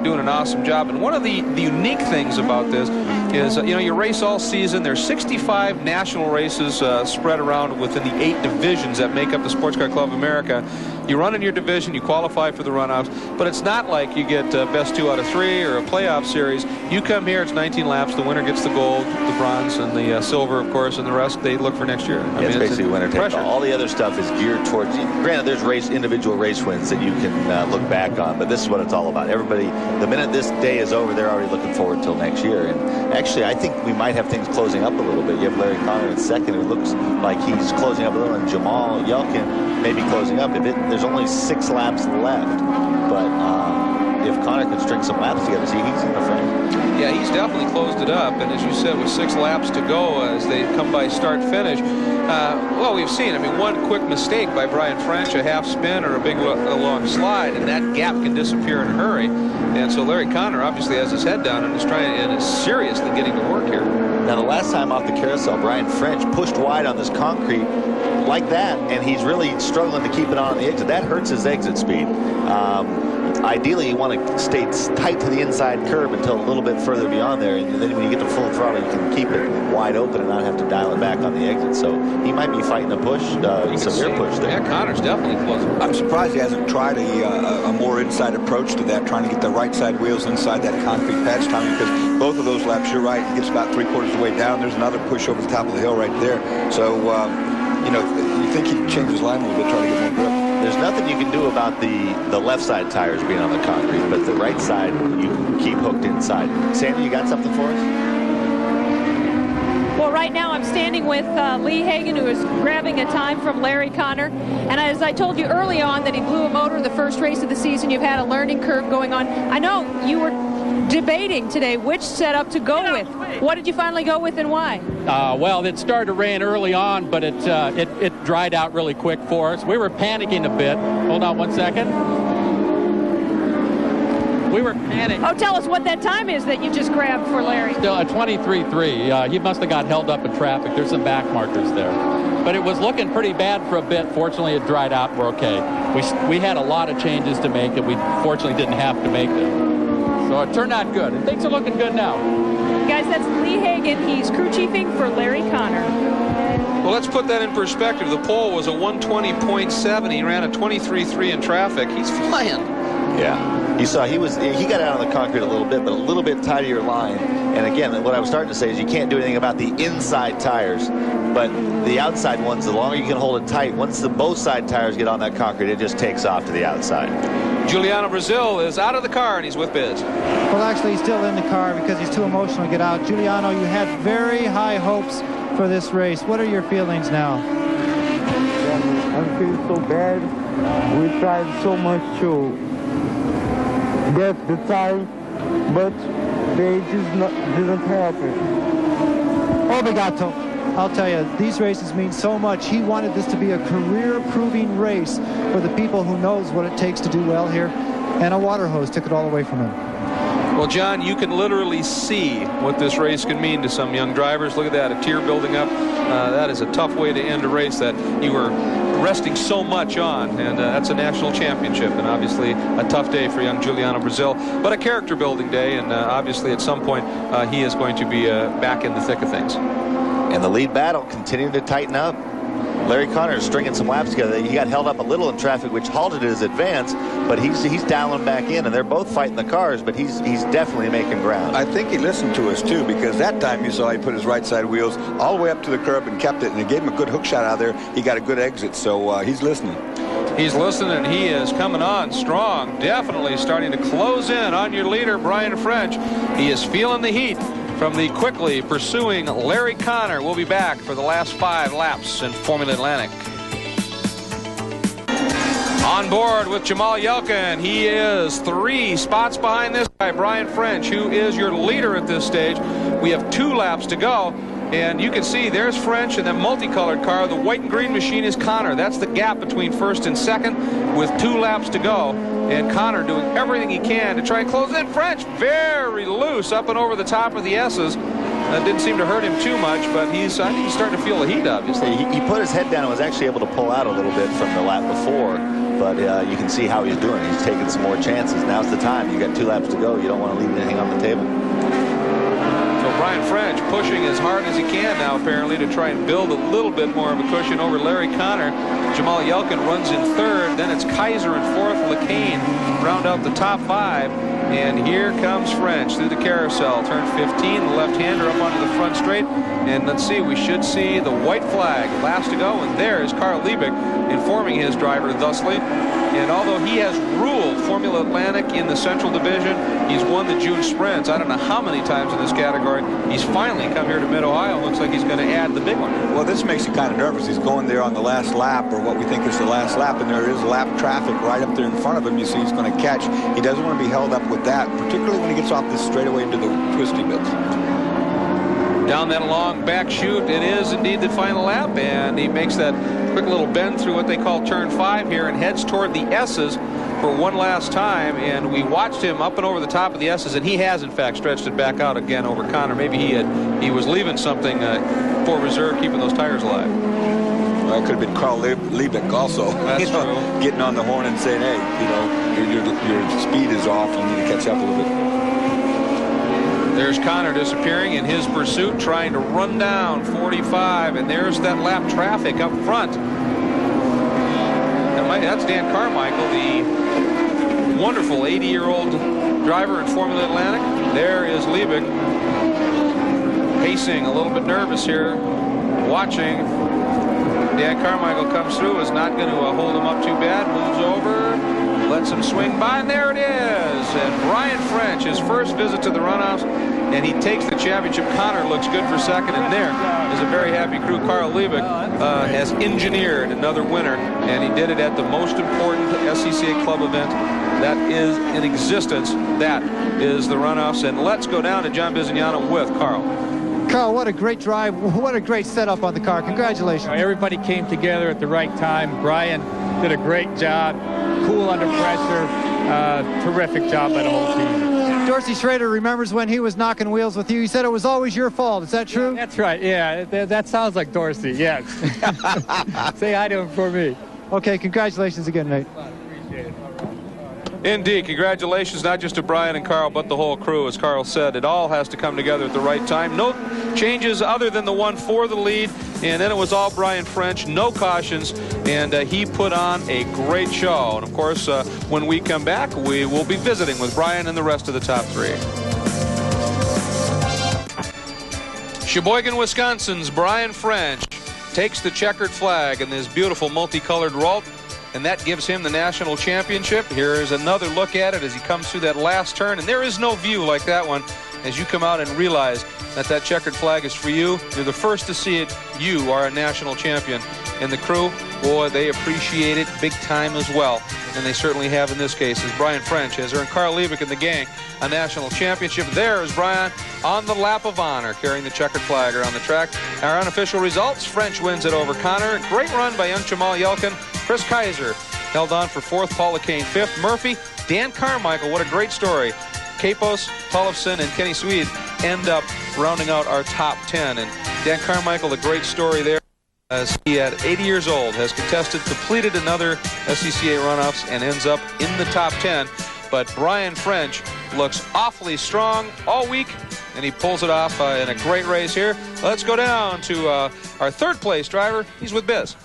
[SPEAKER 1] doing an awesome job. And one of the unique things about this is, you race all season. There's 65 national races spread around within the 8 divisions that make up the Sports Car Club of America. You run in your division, you qualify for the runoffs, but it's not like you get best 2 out of 3 or a playoff series. You come here, it's 19 laps, the winner gets the gold, the bronze, and the silver, of course, and the rest they look for next year.
[SPEAKER 11] It's basically winner take all. All the other stuff is geared towards, granted, there's individual race wins that you can look back on, but this is what it's all about. Everybody, the minute this day is over, they're already looking forward till next year. And actually, I think we might have things closing up a little bit. You have Larry Connor in second. It looks like he's closing up a little, and Jamal Yelkin maybe closing up. There's only 6 laps left, but if Connor can string some laps together, see, he's in the front.
[SPEAKER 1] Yeah, he's definitely closed it up, and as you said, with 6 laps to go as they come by start-finish, well, we've seen, one quick mistake by Brian French, a half spin or a big long slide, and that gap can disappear in a hurry. And so Larry Connor obviously has his head down and is seriously getting to work here.
[SPEAKER 11] Now, the last time off the carousel, Brian French pushed wide on this concrete like that, and he's really struggling to keep it on the exit. That hurts his exit speed. Ideally, you want to stay tight to the inside curb until a little bit further beyond there, and then when you get to full throttle, you can keep it wide open and not have to dial it back on the exit. So he might be fighting a push, severe push there.
[SPEAKER 1] Yeah, Connor's definitely close.
[SPEAKER 2] I'm surprised he hasn't tried a more inside approach to that, trying to get the right side wheels inside that concrete patch, Tommy, because both of those laps, you're right, he gets about 3/4 of the way down. There's another push over the top of the hill right there. So, you think he'd change his line a little bit, try to get more grip.
[SPEAKER 11] there's nothing you can do about the left side tires being on the concrete, but the right side you keep hooked inside. Sandy, you got something for us?
[SPEAKER 8] Well, right now I'm standing with Lee Hagan, who is grabbing a time from Larry Connor. And as I told you early on that he blew a motor the first race of the season, you've had a learning curve going on. I know you were debating today which setup to go with. What did you finally go with and why?
[SPEAKER 9] Well, it started to rain early on, but it dried out really quick for us. We were panicking a bit. Hold on 1 second. We were panicking.
[SPEAKER 8] Oh, tell us what that time is that you just grabbed for Larry.
[SPEAKER 9] Still a 23.3. He must have got held up in traffic. There's some back markers there. But it was looking pretty bad for a bit. Fortunately, it dried out. We're okay. We had a lot of changes to make, and we fortunately didn't have to make them. So it turned out good. And things are looking good now.
[SPEAKER 8] Guys, that's Lee Hagan. He's crew chiefing for Larry Connor.
[SPEAKER 1] Well, let's put that in perspective. The pole was a 120.7. He ran a 23.3 in traffic. He's flying.
[SPEAKER 11] Yeah. You saw he got out on the concrete a little bit, but a little bit tighter line. And again, what I was starting to say is you can't do anything about the inside tires, but the outside ones, the longer you can hold it tight, once both side tires get on that concrete, it just takes off to the outside.
[SPEAKER 1] Giuliano Brazil is out of the car, and he's with Biz.
[SPEAKER 3] Well, actually, he's still in the car because he's too emotional to get out. Giuliano, you had very high hopes for this race. What are your feelings now?
[SPEAKER 16] I'm feeling so bad. We tried so much to get the time, but they didn't happen.
[SPEAKER 3] Obrigado. I'll tell you, these races mean so much. He wanted this to be a career-proving race for the people who knows what it takes to do well here, and a water hose took it all away from him.
[SPEAKER 1] Well, John, you can literally see what this race can mean to some young drivers. Look at that, a tear building up. That is a tough way to end a race that you were resting so much on, and that's a national championship, and obviously a tough day for young Giuliano Brazil, but a character-building day, and obviously at some point he is going to be back in the thick of things.
[SPEAKER 11] And the lead battle continued to tighten up. Larry Connor is stringing some laps together. He got held up a little in traffic, which halted his advance, but he's dialing back in, and they're both fighting the cars, but he's definitely making ground.
[SPEAKER 2] I think he listened to us, too, because that time you saw he put his right side wheels all the way up to the curb and kept it, and it gave him a good hook shot out there. He got a good exit, so he's listening.
[SPEAKER 1] He's listening, and he is coming on strong, definitely starting to close in on your leader, Brian French. He is feeling the heat from the quickly pursuing Larry Connor. We'll be back for the last 5 laps in Formula Atlantic. On board with Jamal Yelkin. He is 3 spots behind this guy, Brian French, who is your leader at this stage. We have 2 laps to go. And you can see there's French and that multicolored car. The white and green machine is Connor. That's the gap between first and second with 2 laps to go. And Connor doing everything he can to try and close in. French very loose up and over the top of the S's. That didn't seem to hurt him too much, but I think he's starting to feel the heat, obviously.
[SPEAKER 11] He put his head down and was actually able to pull out a little bit from the lap before. But you can see how he's doing. He's taking some more chances. Now's the time. You got 2 laps to go. You don't want to leave anything on the table.
[SPEAKER 1] So Brian French pushing as hard as he can now, apparently, to try and build a little bit more of a cushion over Larry Connor. Jamal Yelkin runs in 3rd. Then it's Kaiser in 4th. LeCain round out the top 5. And here comes French through the carousel. Turn 15, the left-hander up onto the front straight. And let's see, we should see the white flag. Last to go, and there is Carl Liebig informing his driver thusly. And although he has ruled Formula Atlantic in the Central Division, he's won the June Sprints. I don't know how many times in this category. He's finally come here to Mid-Ohio. Looks like he's going to add the big one.
[SPEAKER 2] Well, this makes you kind of nervous. He's going there on the last lap, or what we think is the last lap, and there is lap traffic right up there in front of him. You see he's going to catch. He doesn't want to be held up with that, particularly when he gets off this straightaway into the twisty bits.
[SPEAKER 1] Down that long back chute, it is indeed the final lap, and he makes that quick little bend through what they call turn 5 here and heads toward the S's for one last time. And we watched him up and over the top of the S's, and he has in fact stretched it back out again over Connor. Maybe he was leaving something for reserve, keeping those tires alive.
[SPEAKER 2] Well, it could have been Carl Liebig also.
[SPEAKER 1] That's true.
[SPEAKER 2] Getting on the horn and saying, hey, your speed is off. You need to catch up a little bit.
[SPEAKER 1] There's Connor disappearing in his pursuit, trying to run down 45, and there's that lap traffic up front. That's Dan Carmichael, the wonderful 80-year-old driver in Formula Atlantic. There is Liebig, pacing, a little bit nervous here, watching. Dan Carmichael comes through, is not going to hold him up too bad, moves over, lets him swing by, and there it is. And Brian French, his first visit to the runoffs, and he takes the championship. Connor looks good for second, and there is a very happy crew. Carl Liebig has engineered another winner, and he did it at the most important SCCA club event that is in existence. That is the runoffs. And let's go down to John Bizignano with Carl.
[SPEAKER 3] Carl, what a great drive. What a great setup on the car. Congratulations.
[SPEAKER 15] Everybody came together at the right time. Brian did a great job. Cool under pressure. Terrific job by the whole team.
[SPEAKER 3] Dorsey Schrader remembers when he was knocking wheels with you. He said it was always your fault. Is that true?
[SPEAKER 15] Yeah, that's right. Yeah, that sounds like Dorsey. Yes. Say hi to him for me.
[SPEAKER 3] Okay, congratulations again, Nate.
[SPEAKER 15] Appreciate it.
[SPEAKER 1] Indeed, congratulations not just to Brian and Carl, but the whole crew. As Carl said, it all has to come together at the right time. No changes other than the one for the lead, and then it was all Brian French, no cautions, and he put on a great show. And of course, when we come back, we will be visiting with Brian and the rest of the top three. Sheboygan, Wisconsin's Brian French takes the checkered flag in this beautiful multicolored rope, and that gives him the national championship. Here is another look at it as he comes through that last turn, and there is no view like that one as you come out and realize that that checkered flag is for you. You're the first to see it. You are a national champion. And the crew, boy, they appreciate it big time as well. And they certainly have in this case, as Brian French has earned Carl Liebig and the gang a national championship. There is Brian on the lap of honor, carrying the checkered flag around the track. Our unofficial results, French wins it over Connor. Great run by young Jamal Yelkin. Chris Kaiser held on for fourth. Paula Kane fifth. Murphy, Dan Carmichael, what a great story. Capos, Tollefson, and Kenny Swede end up rounding out our top 10. And Dan Carmichael, a great story there, as he at 80 years old has completed another SCCA runoffs and ends up in the top 10. But Brian French looks awfully strong all week, and he pulls it off in a great race here. Let's go down to our third place driver. He's with Biz.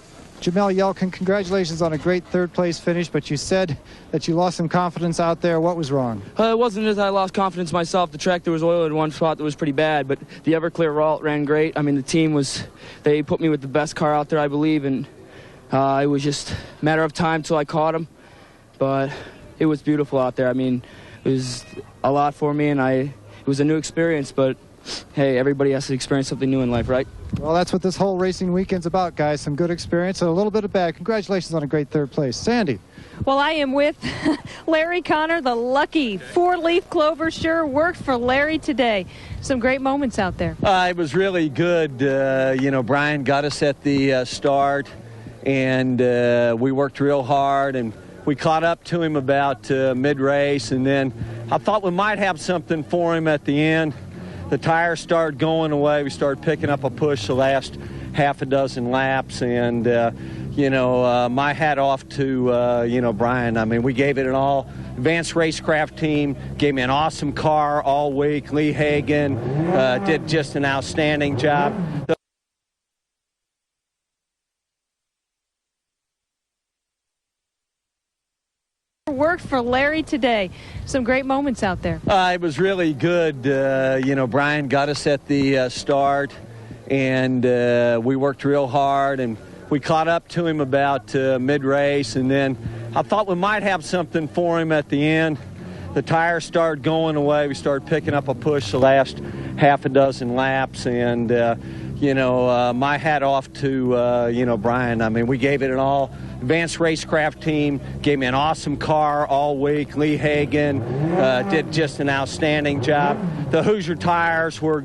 [SPEAKER 3] Jamal Yelkin, congratulations on a great third-place finish, but you said that you lost some confidence out there. What was wrong?
[SPEAKER 17] It wasn't that I lost confidence myself. The track, there was oil in one spot that was pretty bad, but the Everclear Ralt ran great. I mean, the team they put me with the best car out there, I believe, and it was just a matter of time till I caught him. But it was beautiful out there. I mean, it was a lot for me, and it was a new experience, but hey, everybody has to experience something new in life, right?
[SPEAKER 3] Well, that's what this whole racing weekend's about, guys. Some good experience and a little bit of bad. Congratulations on a great third place. Sandy.
[SPEAKER 8] Well, I am with Larry Connor, the lucky four-leaf clover. Sure worked for Larry today. Some great moments out there.
[SPEAKER 18] It was really good. Brian got us at the start, and we worked real hard, and we caught up to him about mid-race, and then I thought we might have something for him at the end. The tires started going away. We started picking up a push the last half a dozen laps. And, my hat off to, Brian. I mean, we gave it an all. Advanced Racecraft team gave me an awesome car all week. Lee Hagan did just an outstanding job.
[SPEAKER 8] Worked for Larry today. Some great moments out there.
[SPEAKER 18] It was really good. Brian got us at the start, and we worked real hard, and we caught up to him about mid-race, and then I thought we might have something for him at the end. The tires started going away. We started picking up a push the last half a dozen laps, and my hat off to Brian. I mean, we gave it an all. Advanced Racecraft team gave me an awesome car all week. Lee Hagan did just an outstanding job. The Hoosier tires were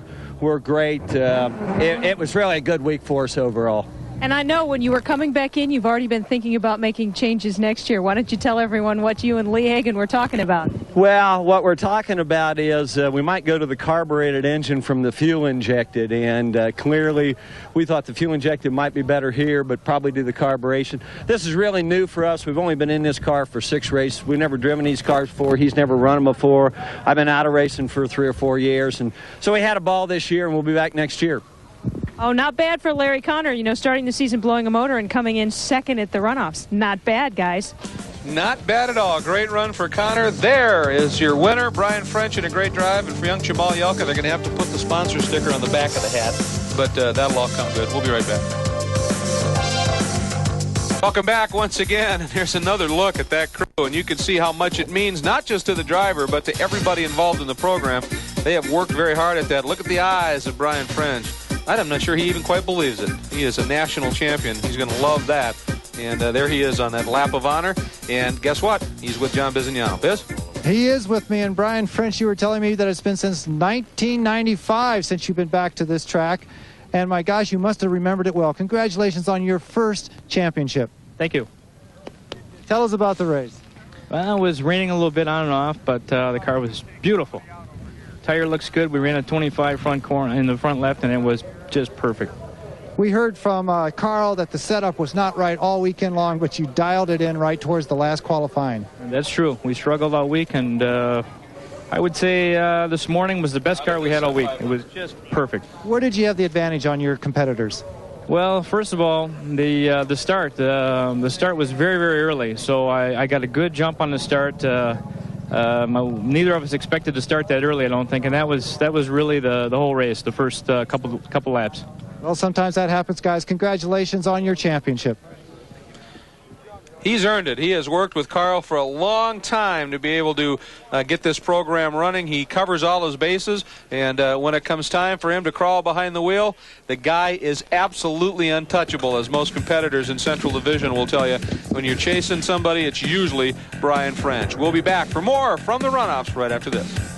[SPEAKER 18] great. It was really a good week for us overall.
[SPEAKER 8] And I know when you were coming back in, you've already been thinking about making changes next year. Why don't you tell everyone what you and Lee Hagan were talking about?
[SPEAKER 18] Well, what we're talking about is we might go to the carbureted engine from the fuel injected, and clearly we thought the fuel injected might be better here, but probably do the carburation. This is really new for us. We've only been in this car for 6 races. We've never driven these cars before. He's never run them before. I've been out of racing for 3 or 4 years, and so we had a ball this year, and we'll be back next year.
[SPEAKER 8] Oh, not bad for Larry Connor, starting the season blowing a motor and coming in second at the runoffs. Not bad, guys.
[SPEAKER 1] Not bad at all. Great run for Connor. There is your winner, Brian French, in a great drive. And for young Jamal Yelka, they're going to have to put the sponsor sticker on the back of the hat. But that'll all come good. We'll be right back. Welcome back once again. Here's another look at that crew, and you can see how much it means, not just to the driver, but to everybody involved in the program. They have worked very hard at that. Look at the eyes of Brian French. I'm not sure he even quite believes it. He is a national champion. He's going to love that. And there he is on that lap of honor. And guess what? He's with John Bizignano. Biz?
[SPEAKER 3] He is with me. And Brian French, you were telling me that it's been since 1995 since you've been back to this track. And my gosh, you must have remembered it well. Congratulations on your first championship.
[SPEAKER 19] Thank you.
[SPEAKER 3] Tell us about the race.
[SPEAKER 19] Well, it was raining a little bit on and off, but the car was beautiful. Tire looks good. We ran a 25 front corner in the front left, and it was just perfect.
[SPEAKER 3] We heard from Carl that the setup was not right all weekend long, but you dialed it in right towards the last qualifying.
[SPEAKER 19] That's true. We struggled all week, and I would say this morning was the best car we had all week. It was just perfect.
[SPEAKER 3] Where did you have the advantage on your competitors?
[SPEAKER 19] Well, first of all, the start. The start was very, very early, so I got a good jump on the start. Neither of us expected to start that early, I don't think, and that was really the whole race, the first couple laps.
[SPEAKER 3] Well, sometimes that happens, guys. Congratulations on your championship.
[SPEAKER 1] He's earned it. He has worked with Carl for a long time to be able to get this program running. He covers all his bases, and when it comes time for him to crawl behind the wheel, the guy is absolutely untouchable, as most competitors in Central Division will tell you. When you're chasing somebody, it's usually Brian French. We'll be back for more from the Runoffs right after this.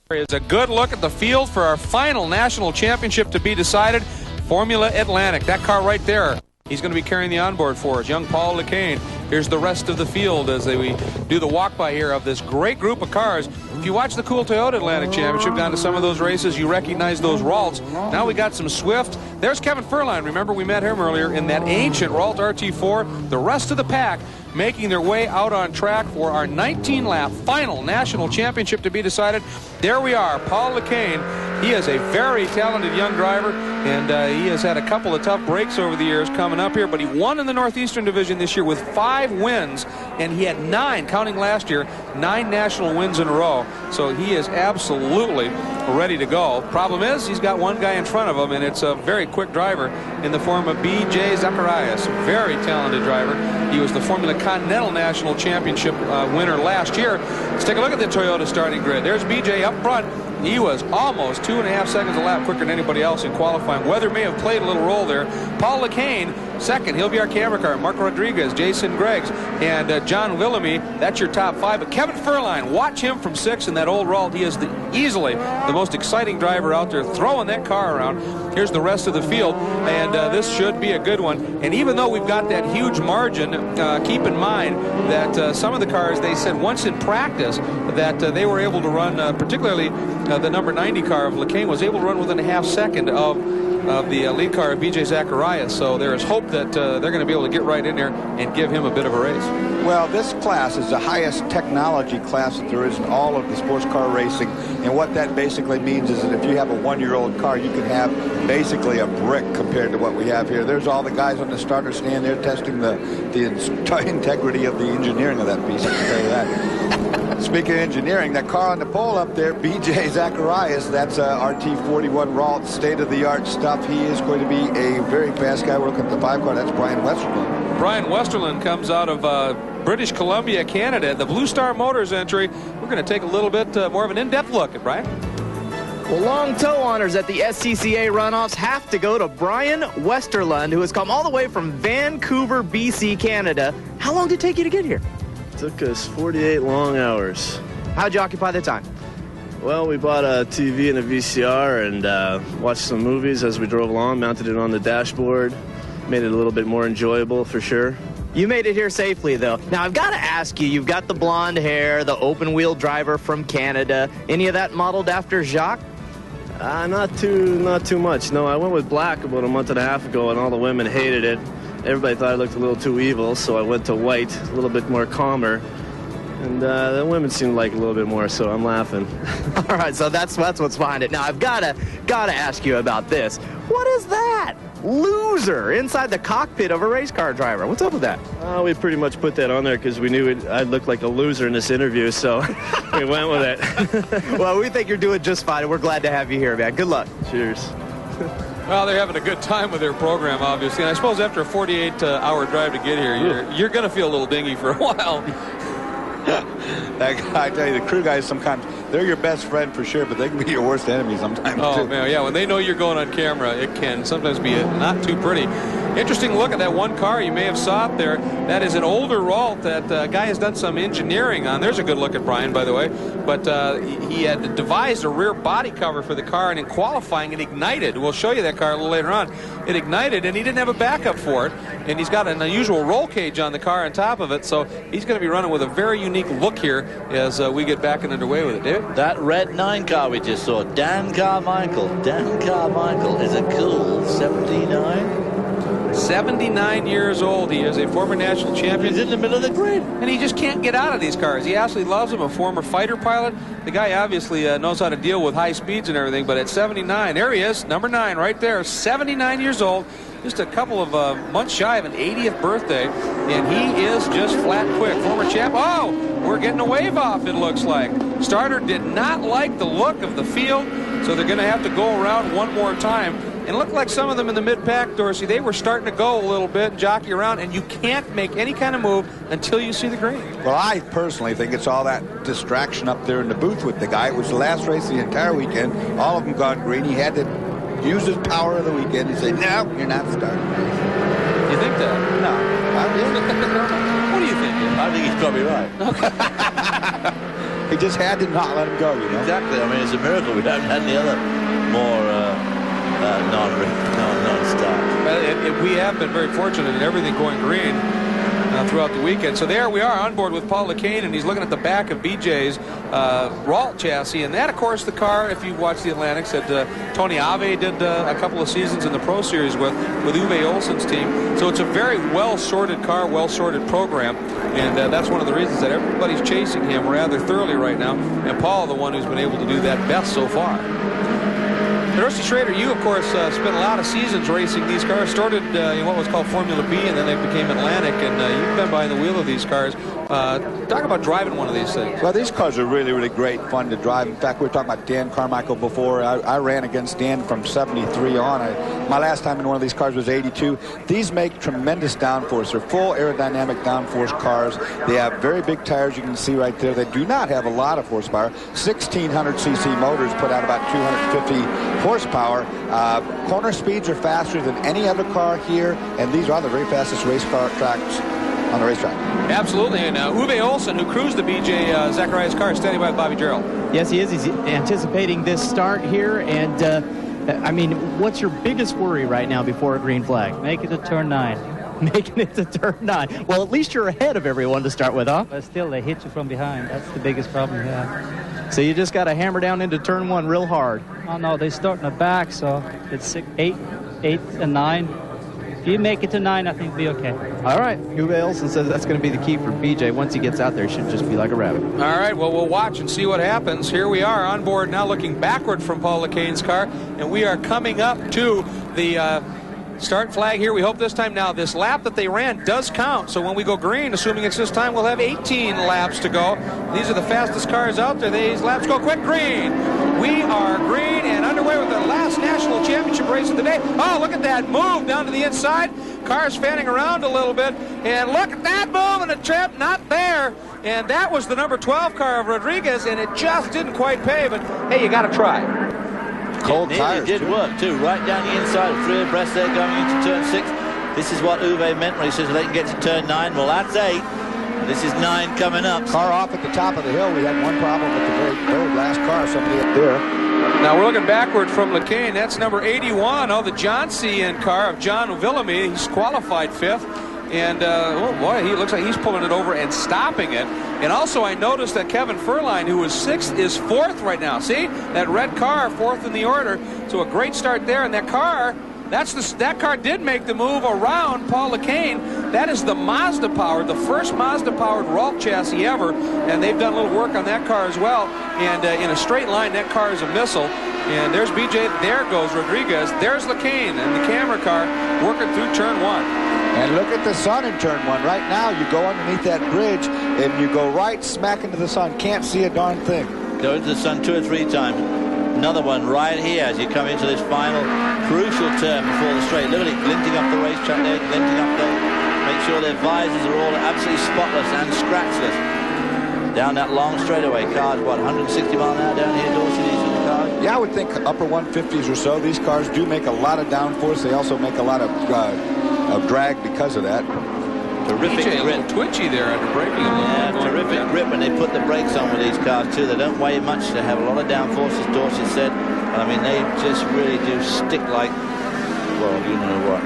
[SPEAKER 1] Is a good look at the field for our final national championship to be decided. Formula Atlantic, that car right there. He's going to be carrying the onboard for us, young Paul Lecane. Here's the rest of the field as we do the walk-by here of this great group of cars. If you watch the cool Toyota Atlantic Championship, down to some of those races, you recognize those Ralts. Now we got some Swift. There's Kevin Furlan. Remember, we met him earlier in that ancient Ralt RT4. The rest of the pack making their way out on track for our 19-lap final national championship to be decided. There we are, Paul Lecane. He is a very talented young driver, and he has had a couple of tough breaks over the years coming up here, but he won in the Northeastern Division this year with 5 wins, and he had 9, counting last year, 9 national wins in a row. So he is absolutely ready to go. Problem is, he's got one guy in front of him, and it's a very quick driver in the form of B.J. Zacharias. Very talented driver. He was the Formula Continental National Championship winner last year. Let's take a look at the Toyota starting grid. There's B.J. up front. He was almost 2.5 seconds a lap quicker than anybody else in qualifying. Weather may have played a little role there. Paul Lecane, second. He'll be our camera car. Mark Rodriguez, Jason Greggs, and John Villamy. That's your top 5. But Kevin Furlan, watch him from 6 in that old Ralt. He is easily the most exciting driver out there, throwing that car around. Here's the rest of the field, and this should be a good one. And even though we've got that huge margin, keep in mind that some of the cars, they said once in practice that they were able to run, particularly the number 90 car of Lecane was able to run within a half second of the lead car of B.J. Zacharias. So there is hope that they're going to be able to get right in there and give him a bit of a race.
[SPEAKER 2] Well, this class is the highest technology class that there is in all of the sports car racing. And what that basically means is that if you have a 1-year-old car, you can have basically a brick compared to what we have here. There's all the guys on the starter stand there testing the integrity of the engineering of that piece, I can tell you that. Speaking of engineering, that car on the pole up there, B.J. Zacharias, that's RT41 Ralt, state-of-the-art stuff. He is going to be a very fast guy. We're looking at the 5 car. That's Brian Westerlund.
[SPEAKER 1] Brian Westerlund comes out of British Columbia, Canada. The Blue Star Motors entry. We're going to take a little bit more of an in-depth look at Brian.
[SPEAKER 20] Well, long toe honors at the SCCA runoffs have to go to Brian Westerlund, who has come all the way from Vancouver, BC, Canada. How long did it take you to get here?
[SPEAKER 21] Took us 48 long hours.
[SPEAKER 20] How'd you occupy the time?
[SPEAKER 21] Well, we bought a TV and a VCR and watched some movies as we drove along, mounted it on the dashboard, made it a little bit more enjoyable for sure.
[SPEAKER 20] You made it here safely, though. Now, I've got to ask you, you've got the blonde hair, the open-wheel driver from Canada. Any of that modeled after Jacques?
[SPEAKER 21] Not too much. No, I went with black about a month and a half ago, and all the women hated it. Everybody thought I looked a little too evil, so I went to white, a little bit more calmer. and the women seem to like it a little bit more, so I'm laughing.
[SPEAKER 20] All right, so that's what's behind it. Now, I've gotta ask you about this. What is that? Loser inside the cockpit of a race car driver. What's up with that?
[SPEAKER 21] We pretty much put that on there because we knew I'd look like a loser in this interview, so we went with it.
[SPEAKER 20] Well, we think you're doing just fine, and we're glad to have you here, man. Good luck.
[SPEAKER 21] Cheers.
[SPEAKER 1] Well, they're having a good time with their program, obviously. And I suppose after a 48-hour drive to get here, you're going to feel a little dingy for a while.
[SPEAKER 2] That guy, I tell you, the crew guys sometimes, they're your best friend for sure, but they can be your worst enemy sometimes,
[SPEAKER 1] Oh,
[SPEAKER 2] too.
[SPEAKER 1] man, yeah, when they know you're going on camera, it can sometimes be not too pretty. Interesting look at that one car. You may have saw it there. That is an older Ralt that guy has done some engineering on. There's a good look at Brian, by the way. But he had devised a rear body cover for the car, and in qualifying, it ignited. We'll show you that car a little later on. It ignited, and he didn't have a backup for it. And he's got an unusual roll cage on the car on top of it, so he's going to be running with a very unique look here as we get back and underway with it. David?
[SPEAKER 4] That red 9 car we just saw, Dan Carmichael. Dan Carmichael is a cool 79.
[SPEAKER 1] 79 years old he is, a former national champion.
[SPEAKER 4] He's in the middle of the grid.
[SPEAKER 1] And he just can't get out of these cars. He absolutely loves them, a former fighter pilot. The guy obviously knows how to deal with high speeds and everything, but at 79, there he is, number 9 right there, 79 years old, just a couple of months shy of an 80th birthday, and he is just flat quick. Former champ. Oh, we're getting a wave off, it looks like. Starter did not like the look of the field, so they're going to have to go around one more time. And it looked like some of them in the mid-pack, Dorsey, they were starting to go a little bit, jockey around, and you can't make any kind of move until you see the green.
[SPEAKER 2] Well, I personally think it's all that distraction up there in the booth with the guy. It was the last race the entire weekend. All of them got green. He had to use his power of the weekend and say, no, you're not starting.
[SPEAKER 1] You think that?
[SPEAKER 2] No.
[SPEAKER 1] What do you think?
[SPEAKER 4] I think he's probably right.
[SPEAKER 2] He just had to not let him go, you know?
[SPEAKER 4] Exactly. I mean, it's a miracle we haven't had any other more non-start.
[SPEAKER 1] We have been very fortunate in everything going green throughout the weekend. So there we are on board with Paul Lecane, and he's looking at the back of BJ's Ralt chassis. And that, of course, the car, if you watch the Atlantics, that Tony Ave did a couple of seasons in the Pro Series with Uwe Olsen's team. So it's a very well-sorted car, well-sorted program. And that's one of the reasons that everybody's chasing him rather thoroughly right now. And Paul, the one who's been able to do that best so far. Dorsey Schrader, you, of course, spent a lot of seasons racing these cars. Started in what was called Formula B, and then they became Atlantic, and you've been behind the wheel of these cars. Talk about driving one of these things.
[SPEAKER 2] Well, these cars are really, really great fun to drive. In fact, we were talking about Dan Carmichael before. I ran against Dan from 73 on. My last time in one of these cars was 82. These make tremendous downforce. They're full aerodynamic downforce cars. They have very big tires, you can see right there. They do not have a lot of horsepower. 1,600cc motors put out about 250 horsepower. Corner speeds are faster than any other car here, and these are the very fastest race car tracks on the racetrack.
[SPEAKER 1] Absolutely, and Uwe Olsen, who cruised the BJ Zacharias car, is standing by with Bobby Gerald.
[SPEAKER 22] Yes, he is. He's anticipating this start here, and I mean, what's your biggest worry right now before a green flag?
[SPEAKER 23] Make it to turn 9.
[SPEAKER 22] Making it to turn 9. Well, at least you're ahead of everyone to start with, huh?
[SPEAKER 23] But still, they hit you from behind. That's the biggest problem we have.
[SPEAKER 22] So you just got to hammer down into turn 1 real hard.
[SPEAKER 23] Oh, no, they start in the back, so it's 8, and 9. If you make it to 9, I think we'll be okay.
[SPEAKER 22] All right. Uwe Olsen says that's going to be the key for BJ. Once he gets out there, he should just be like a rabbit.
[SPEAKER 1] All right, well, we'll watch and see what happens. Here we are on board now, looking backward from Paul Lecane's car, and we are coming up to the start flag here. We hope this time. Now, this lap that they ran does count, so when we go green, assuming it's this time, we'll have 18 laps to go. These are the fastest cars out there. These laps go quick. Green. We are green and underway with the last national championship race of the day. Oh, look at that move down to the inside. Cars fanning around a little bit, and look at that move, and the trip not there. And that was the number 12 car of Rodriguez, and it just didn't quite pay, but hey, you got to try.
[SPEAKER 4] Cold tires did work too, right down the inside, 3 abreast there going into turn 6. This is what Uwe meant when he says they can get to turn 9. Well, that's 8. This is 9 coming up.
[SPEAKER 2] Car off at the top of the hill. We had one problem with the very last car, somebody up there.
[SPEAKER 1] Now we're looking backward from Lecane. That's number 81. Oh, the John C.N. car of John Villamy. He's qualified 5th. And, oh boy, he looks like he's pulling it over and stopping it. And also I noticed that Kevin Furline, who was 6th, is 4th right now. See? That red car, 4th in the order. So a great start there. And that car that car did make the move around Paul Lacane. That is the Mazda powered, the first Mazda powered Ralt chassis ever, and they've done a little work on that car as well. And in a straight line, that car is a missile. And there's BJ. There goes Rodriguez. There's Lacane and the camera car working through turn 1.
[SPEAKER 2] And look at the sun in turn 1. Right now, you go underneath that bridge, and you go right smack into the sun. Can't see a darn thing.
[SPEAKER 4] Go into the sun 2 or 3 times. Another one right here as you come into this final crucial turn before the straight. Look at it glinting up the racetrack there, glinting up there. Make sure their visors are all absolutely spotless and scratchless. Down that long straightaway. Cars, what, 160 mile an hour down here, Dorsey, these are the cars?
[SPEAKER 2] Yeah, I would think upper 150s or so. These cars do make a lot of downforce. They also make a lot of drag because of that.
[SPEAKER 4] Terrific
[SPEAKER 1] BJ, a
[SPEAKER 4] grip.
[SPEAKER 1] little twitchy there after braking.
[SPEAKER 4] Yeah, terrific grip when they put the brakes on with these cars too. They don't weigh much. They have a lot of downforce, as Dorsey said. But I mean, they just really do stick like, well, you know what.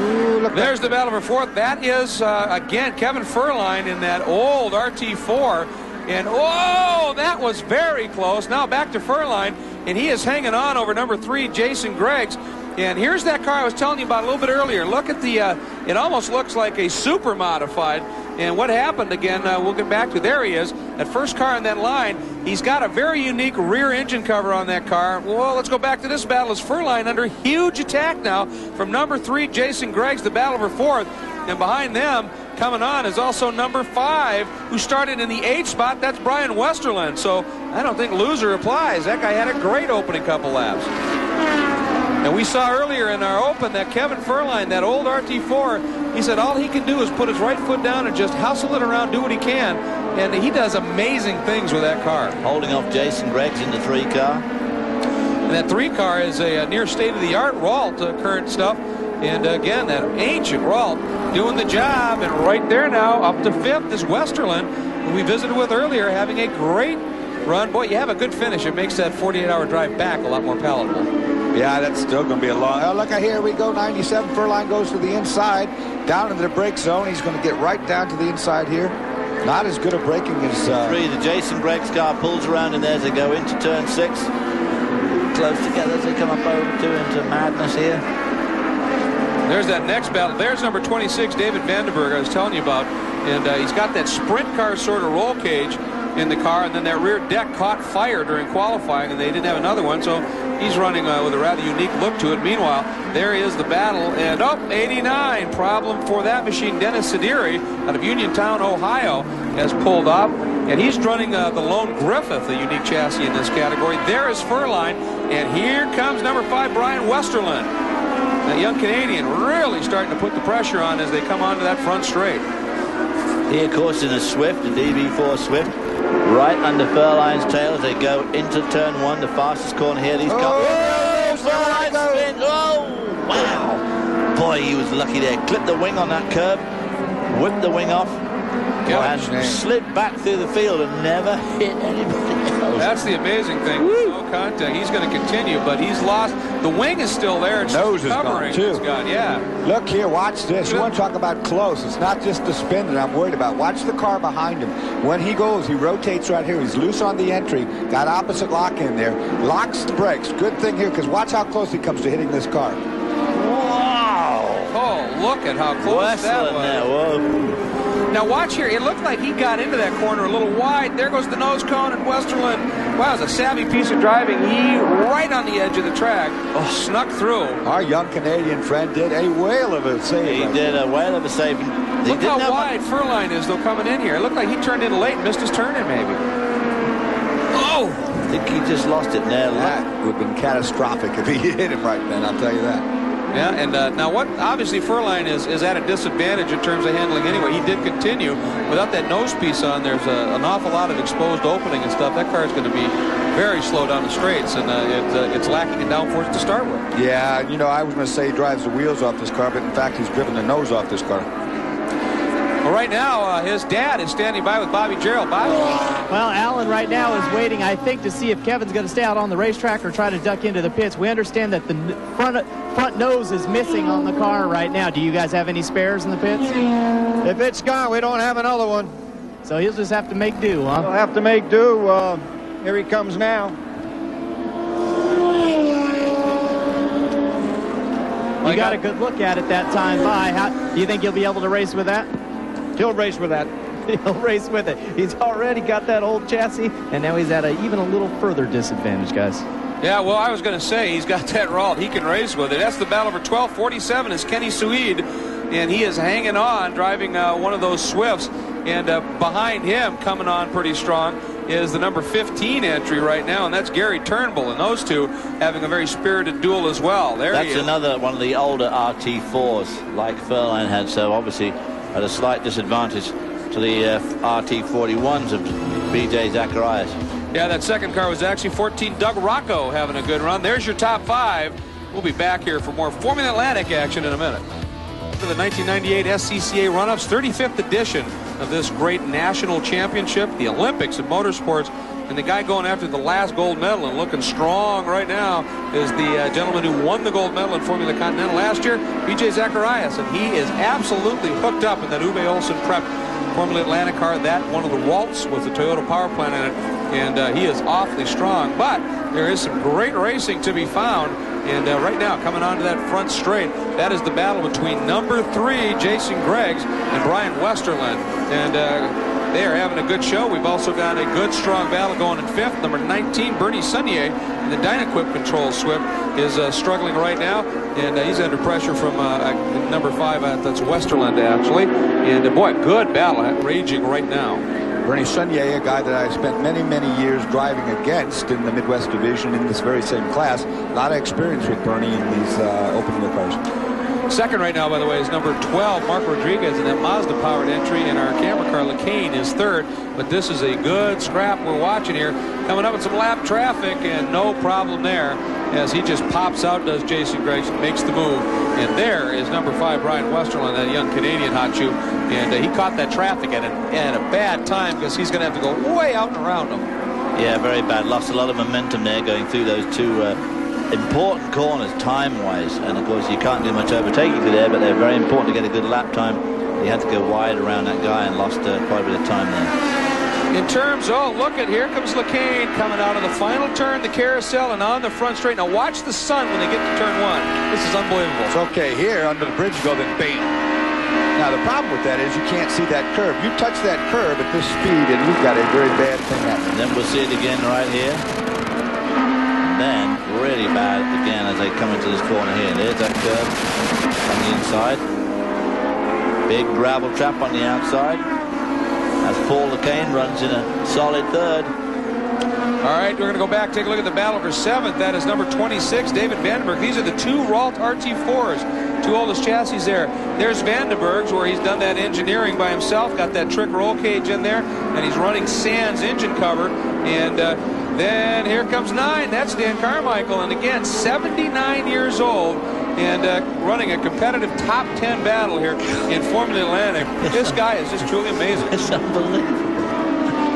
[SPEAKER 1] Ooh, look, there's the battle for 4th. That is, again, Kevin Furline in that old RT4. And, oh, that was very close. Now back to Furline, and he is hanging on over number 3, Jason Greggs. And here's that car I was telling you about a little bit earlier. Look at the, it almost looks like a super modified. And what happened again, we'll get back to, there he is, that first car in that line. He's got a very unique rear engine cover on that car. Well, let's go back to this battle. It's Furline under huge attack now from number 3, Jason Greggs, the battle for 4th. And behind them, coming on, is also number 5, who started in the 8th spot. That's Brian Westerland. So I don't think loser applies. That guy had a great opening couple laps. And we saw earlier in our open that Kevin Furline, that old RT4, he said all he can do is put his right foot down and just hustle it around, do what he can. And he does amazing things with that car.
[SPEAKER 4] Holding off Jason Greggs in the 3 car.
[SPEAKER 1] And that 3 car is a near state-of-the-art Ralt current stuff. And again, that ancient Ralt doing the job. And right there now, up to 5th is Westerland, who we visited with earlier, having a great run. Boy, you have a good finish. It makes that 48-hour drive back a lot more palatable.
[SPEAKER 2] Yeah, that's still going to be a long... Oh, look, here we go. 97. Furline goes to the inside, down into the brake zone. He's going to get right down to the inside here. Not as good a braking as...
[SPEAKER 4] 3, the Jason Greggs car pulls around in there as they go into turn 6. Close together as they come up over into madness here.
[SPEAKER 1] There's that next battle. There's number 26, David Vandenberg, I was telling you about. And he's got that sprint car sort of roll cage in the car, and then that rear deck caught fire during qualifying, and they didn't have another one, so he's running with a rather unique look to it. Meanwhile, there is the battle, and 89, problem for that machine. Dennis Sidiri out of Uniontown, Ohio, has pulled up, and he's running the Lone Griffith, a unique chassis in this category. There is Furline, and here comes number 5, Brian Westerland. That young Canadian really starting to put the pressure on as they come onto that front straight.
[SPEAKER 4] Here, of course, in a Swift, a DB4 Swift, right under Furline's tail as they go into turn 1, the fastest corner here. These cars. Furline spin. Oh, wow. Boy, he was lucky there. Clipped the wing on that curb, whipped the wing off, and slid back through the field and never hit anybody else.
[SPEAKER 1] That's the amazing thing. No contact. He's going to continue, but he's lost. The wing is still there. It's
[SPEAKER 2] nose is gone, too.
[SPEAKER 1] It's gone, yeah.
[SPEAKER 2] Look here, watch this. You want to talk about close. It's not just the spin that I'm worried about. Watch the car behind him. When he goes, he rotates right here. He's loose on the entry. Got opposite lock in there. Locks the brakes. Good thing here, because watch how close he comes to hitting this car.
[SPEAKER 4] Wow.
[SPEAKER 1] Oh, look at how close that was.
[SPEAKER 4] Now, whoa.
[SPEAKER 1] Now watch here. It looked like he got into that corner a little wide. There goes the nose cone, and Westerland, wow, it's a savvy piece of driving. He, right on the edge of the track, snuck through.
[SPEAKER 2] Our young Canadian friend did a whale of a save.
[SPEAKER 4] He did a whale of a save.
[SPEAKER 1] Look how wide Furline is, though, coming in here. It looked like he turned in late, missed his turn in, maybe. Oh!
[SPEAKER 4] I think he just lost it there.
[SPEAKER 2] That would have been catastrophic if he hit him right then, I'll tell you that.
[SPEAKER 1] Yeah, and now what, obviously Furline is at a disadvantage in terms of handling anyway. He did continue. Without that nose piece on, there's an awful lot of exposed opening and stuff. That car is going to be very slow down the straights, and it's lacking in downforce to start with.
[SPEAKER 2] Yeah, you know, I was going to say he drives the wheels off this car, but in fact he's driven the nose off this car.
[SPEAKER 1] Well, right now, his dad is standing by with Bobby Gerald. Bobby?
[SPEAKER 22] Well, Alan right now is waiting, I think, to see if Kevin's going to stay out on the racetrack or try to duck into the pits. We understand that the front nose is missing on the car right now. Do you guys have any spares in the pits?
[SPEAKER 13] If it's gone, we don't have another one.
[SPEAKER 22] So he'll just have to make do, huh?
[SPEAKER 13] We'll have to make do. Here he comes now.
[SPEAKER 22] You got a good look at it that time by. Do you think you'll be able to race with that?
[SPEAKER 5] He'll race with that.
[SPEAKER 22] He'll race with it. He's already got that old chassis, and now he's at even a little further disadvantage, guys.
[SPEAKER 1] Yeah, well, I was going to say, he's got that Ralt. He can race with it. That's the battle for 12:47 is Kenny Suede, and he is hanging on, driving one of those Swifts. And behind him, coming on pretty strong, is the number 15 entry right now, and that's Gary Turnbull. And those two having a very spirited duel as well.
[SPEAKER 4] That's another one of the older RT4s, like Furline had, so obviously at a slight disadvantage to the RT41s of B.J. Zacharias.
[SPEAKER 1] Yeah, that second car was actually 14 Doug Rocco having a good run. There's your top 5. We'll be back here for more Formula Atlantic action in a minute. To the 1998 SCCA Runoffs 35th edition of this great national championship, the Olympics of motorsports. And the guy going after the last gold medal and looking strong right now is the gentleman who won the gold medal in Formula Continental last year, B.J. Zacharias. And he is absolutely hooked up in that Uwe Olsen Prep Formula Atlantic car, that one of the Ralts with the Toyota power plant in it. And he is awfully strong. But there is some great racing to be found. And right now, coming onto that front straight, that is the battle between number 3, Jason Greggs, and Brian Westerland. And they are having a good show. We've also got a good, strong battle going in 5th. Number 19, Bernie Sunier, in the Dynaquip Control Swift, is struggling right now. And he's under pressure from number 5, that's Westerland, actually. And boy, good battle raging right now.
[SPEAKER 2] Bernie Sunier, a guy that I spent many, many years driving against in the Midwest Division in this very same class. A lot of experience with Bernie in these open wheel cars.
[SPEAKER 1] Second right now, by the way, is number 12, Mark Rodriguez, in that Mazda-powered entry, and our camera car, LeCaine, is 3rd. But this is a good scrap we're watching here. Coming up with some lap traffic, and no problem there, as he just pops out, does Jason Greggs, makes the move. And there is number 5, Brian Westerland, that young Canadian hot shoe. And he caught that traffic at a bad time, because he's going to have to go way out and around him.
[SPEAKER 4] Yeah, very bad. Lost a lot of momentum there going through those two important corners time-wise. And, of course, you can't do much overtaking through there, but they're very important to get a good lap time. He had to go wide around that guy and lost quite a bit of time there.
[SPEAKER 1] In terms, look at, here comes LeCaine coming out of the final turn, the carousel, and on the front straight. Now watch the sun when they get to turn 1. This is unbelievable.
[SPEAKER 2] It's okay. Here, under the bridge you go, then bam. Now, the problem with that is you can't see that curve. You touch that curve at this speed, and you've got a very bad thing happening.
[SPEAKER 4] Then we'll see it again right here. And then, really bad again as they come into this corner here. There's that curve on the inside. Big gravel trap on the outside. As Paul LeCaine runs in a solid 3rd.
[SPEAKER 1] All right, we're going to go back, take a look at the battle for 7th. That is number 26, David Vandenberg. These are the 2 Ralt RT4s, 2 oldest chassis there. There's Vandenberg's, where he's done that engineering by himself, got that trick roll cage in there, and he's running Sands engine cover. And then here comes 9. That's Dan Carmichael, and again, 79 years old. And running a competitive top 10 battle here in Formula Atlantic. This guy is just truly amazing.
[SPEAKER 4] It's unbelievable.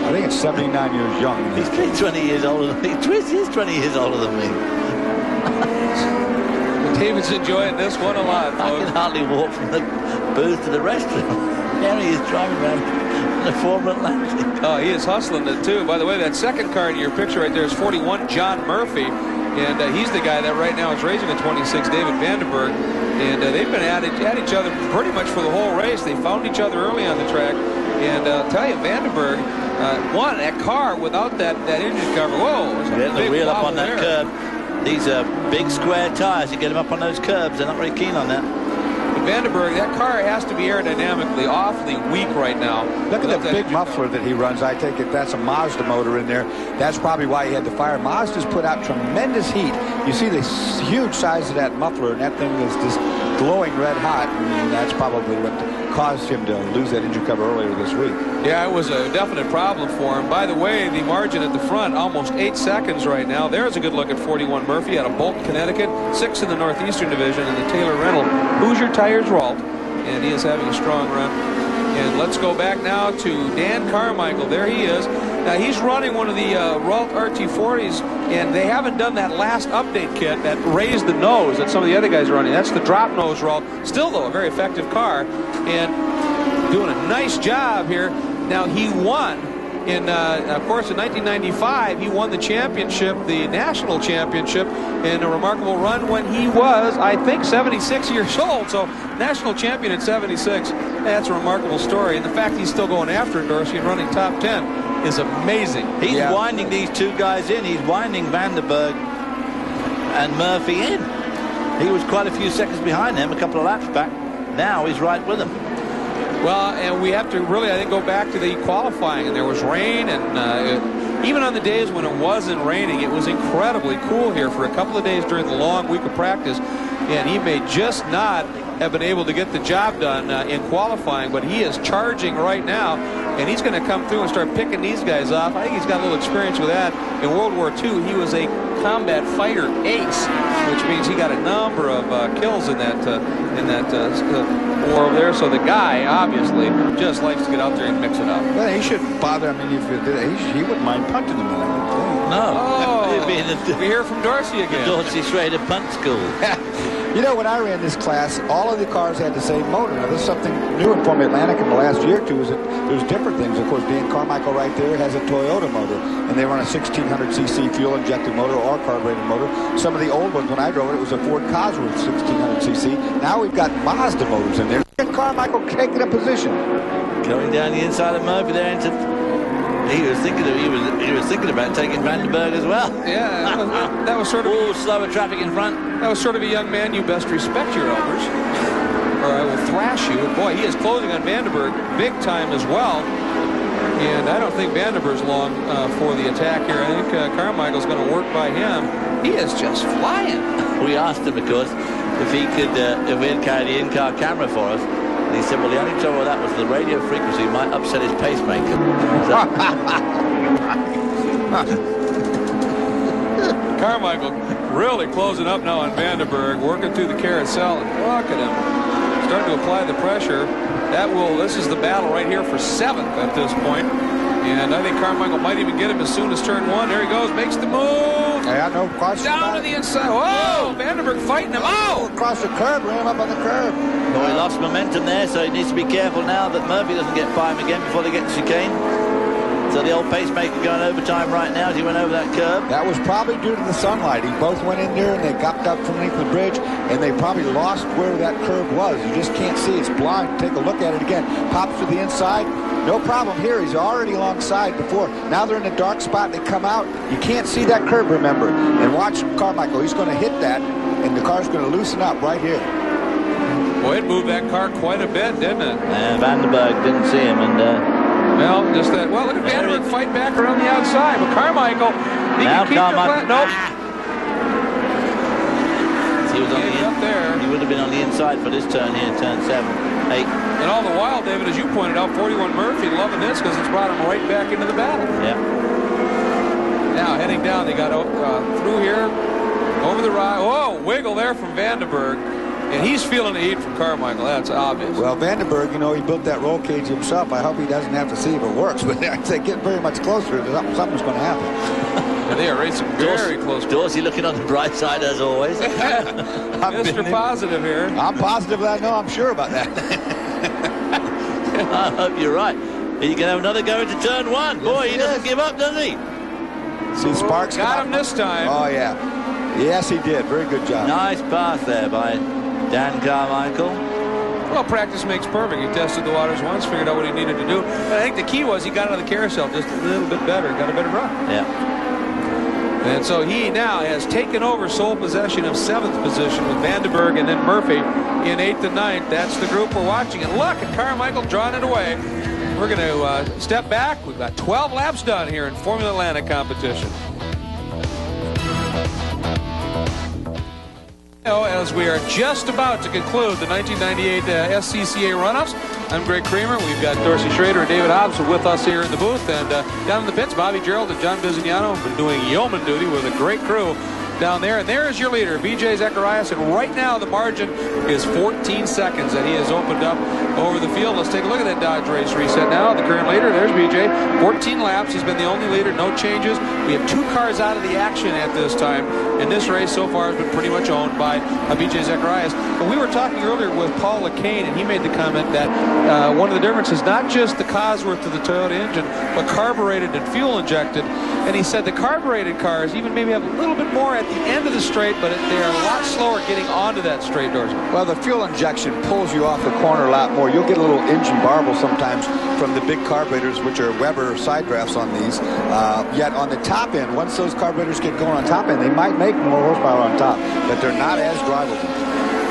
[SPEAKER 2] I think it's 79 years young.
[SPEAKER 4] He's 20 years older than me. He's 20 years older than me.
[SPEAKER 1] David's enjoying this one a lot, folks.
[SPEAKER 4] I can hardly walk from the booth to the restaurant. There he is driving around the Formula Atlantic.
[SPEAKER 1] Oh, he is hustling it, too. By the way, that second car in your picture right there is 41, John Murphy. And he's the guy that right now is racing a 26, David Vandenberg. And they've been at each other pretty much for the whole race. They found each other early on the track. And I'll tell you, Vandenberg won that car without that engine cover. Whoa.
[SPEAKER 4] Getting the wheel up on that curb. These are big square tires. You get them up on those curbs. They're not very keen on that.
[SPEAKER 1] But Vandenberg, that car has to be aerodynamically awfully weak right now.
[SPEAKER 2] Look at the big muffler that he runs. I take it that's a Mazda motor in there. That's probably why he had the fire. Mazda's put out tremendous heat. You see the huge size of that muffler, and that thing is just glowing red hot. And that's probably what caused him to lose that engine cover earlier this week.
[SPEAKER 1] Yeah, it was a definite problem for him. By the way, the margin at the front, almost 8 seconds right now. There's a good look at 41 Murphy out of Bolton, Connecticut. 6th in the Northeastern Division in the Taylor Rental Hoosier Tires Ralt. And he is having a strong run. And let's go back now to Dan Carmichael. There he is. Now, he's running one of the Ralt RT40s, and they haven't done that last update kit that raised the nose that some of the other guys are running. That's the drop nose Ralt. Still, though, a very effective car, and doing a nice job here. Now, he won Of course, in 1995, he won the championship, the national championship, in a remarkable run when he was, I think, 76 years old. So, national champion at 76. That's a remarkable story. And the fact he's still going after Dorsey and running top 10 is amazing.
[SPEAKER 4] He's winding these two guys in. He's winding Vandenberg and Murphy in. He was quite a few seconds behind them a couple of laps back. Now he's right with them.
[SPEAKER 1] Well, and we have to really, I think, go back to the qualifying. And there was rain, and even on the days when it wasn't raining, it was incredibly cool here for a couple of days during the long week of practice. And he may just not have been able to get the job done in qualifying, but he is charging right now, and he's going to come through and start picking these guys off. I think he's got a little experience with that. In World War II, he was a combat fighter ace, which means he got a number of kills in that war over there. So the guy obviously just likes to get out there and mix it up.
[SPEAKER 2] Well, he shouldn't bother. I mean, if it did, he wouldn't mind punting him.
[SPEAKER 4] No.
[SPEAKER 1] Oh, we hear from Dorsey again.
[SPEAKER 4] Dorsey Schrader punt school.
[SPEAKER 2] You know, when I ran this class, all of the cars had the same motor. Now, this is something new in Formula Atlantic in the last year or two, is that there's different things. Of course, Dan Carmichael right there has a Toyota motor, and they run a 1600cc fuel-injected motor or carbureted motor. Some of the old ones, when I drove it, it was a Ford Cosworth 1600cc. Now we've got Mazda motors in there. Dan Carmichael taking a position.
[SPEAKER 4] Going down the inside of Murphy there into... He was thinking about taking Vandenberg as well.
[SPEAKER 1] Yeah, that was sort of...
[SPEAKER 4] Ooh, slower traffic in front.
[SPEAKER 1] That was sort of a young man, you best respect your elders, or I will thrash you. And boy, he is closing on Vandenberg big time as well. And I don't think Vandenberg's long for the attack here. I think Carmichael's going to work by him. He is just flying.
[SPEAKER 4] We asked him, of course, if he could, if he'd carry the in-car camera for us. And he said, well, the only trouble with that was the radio frequency might upset his pacemaker.
[SPEAKER 1] Carmichael really closing up now on Vandenberg, working through the carousel, and look at him starting to apply the pressure. This is the battle right here for 7th at this point. And I think Carmichael might even get him as soon as turn 1. There he goes, makes the move.
[SPEAKER 2] Yeah, I know.
[SPEAKER 1] Down to the inside. Whoa! Vandenberg fighting him. Oh!
[SPEAKER 2] Across the curb, ran him up on the curb.
[SPEAKER 4] Well, he lost momentum there, so he needs to be careful now that Murphy doesn't get by him again before they get to chicane. So the old pacemaker going overtime right now as he went over that curb.
[SPEAKER 2] That was probably due to the sunlight. He both went in there and they got up from underneath the bridge, and they probably lost where that curb was. You just can't see. It's blind. Take a look at it again. Pops to the inside. No problem here. He's already alongside before. Now they're in a dark spot. They come out. You can't see that curb, remember. And watch Carmichael. He's going to hit that, and the car's going to loosen up right here.
[SPEAKER 1] Boy, it moved that car quite a bit, didn't it?
[SPEAKER 4] And Vandenberg didn't see him, and...
[SPEAKER 1] well, just that. Well, look at Vandenberg fight back around the outside. But Carmichael, he
[SPEAKER 4] now
[SPEAKER 1] can keep
[SPEAKER 4] Carmichael.
[SPEAKER 1] Nope.
[SPEAKER 4] He was on the
[SPEAKER 1] up there.
[SPEAKER 4] He would have been on the inside for this turn here, turn 7, 8.
[SPEAKER 1] And all the while, David, as you pointed out, 41 Murphy loving this because it's brought him right back into the battle.
[SPEAKER 4] Yeah.
[SPEAKER 1] Now heading down, they got through here, over the ride. Whoa, wiggle there from Vandenberg. And he's feeling the heat from Carmichael. That's obvious.
[SPEAKER 2] Well, Vandenberg, you know, he built that roll cage himself. I hope he doesn't have to see if it works. But as they get very much closer, something's going to happen.
[SPEAKER 1] Yeah, they are racing very close.
[SPEAKER 4] Dorsey looking on the bright side as always.
[SPEAKER 1] Mr. Positive here.
[SPEAKER 2] I'm positive that I know. I'm sure about that.
[SPEAKER 4] I hope you're right. He can have another go into turn 1. Boy, he doesn't give up, does he?
[SPEAKER 2] See Sparks
[SPEAKER 1] got him this time.
[SPEAKER 2] Oh, yeah. Yes, he did. Very good job.
[SPEAKER 4] Nice pass there by Dan Carmichael.
[SPEAKER 1] Well, practice makes perfect. He tested the waters once, figured out what he needed to do. But I think the key was he got out of the carousel just a little bit better, got a better run.
[SPEAKER 4] Yeah.
[SPEAKER 1] And so he now has taken over sole possession of 7th position with Vandenberg and then Murphy in 8th and 9th. That's the group we're watching. And look at Carmichael drawing it away. We're going to step back. We've got 12 laps done here in Formula Atlantic competition. As we are just about to conclude the 1998 SCCA Runoffs, I'm Greg Kramer. We've got Dorsey Schrader and David Hobbs with us here in the booth. And down in the pits, Bobby Gerald and John Bizignano have been doing yeoman duty with a great crew. down there. And there is your leader, BJ Zacharias. And right now the margin is 14 seconds that he has opened up over the field. Let's take a look at that Dodge race reset now. The current leader, there's BJ. 14 laps. He's been the only leader. No changes. We have 2 cars out of the action at this time. And this race so far has been pretty much owned by BJ Zacharias. But we were talking earlier with Paul LeCain, and he made the comment that one of the differences, not just the Cosworth to the Toyota engine, but carbureted and fuel injected. And he said the carbureted cars even maybe have a little bit more at the end of the straight, but they're a lot slower getting onto that straight, Dorsey.
[SPEAKER 2] Well, the fuel injection pulls you off the corner a lot more. You'll get a little engine barble sometimes from the big carburetors, which are Weber side drafts on these. Yet on the top end, once those carburetors get going on top end, they might make more horsepower on top, but they're not as drivable.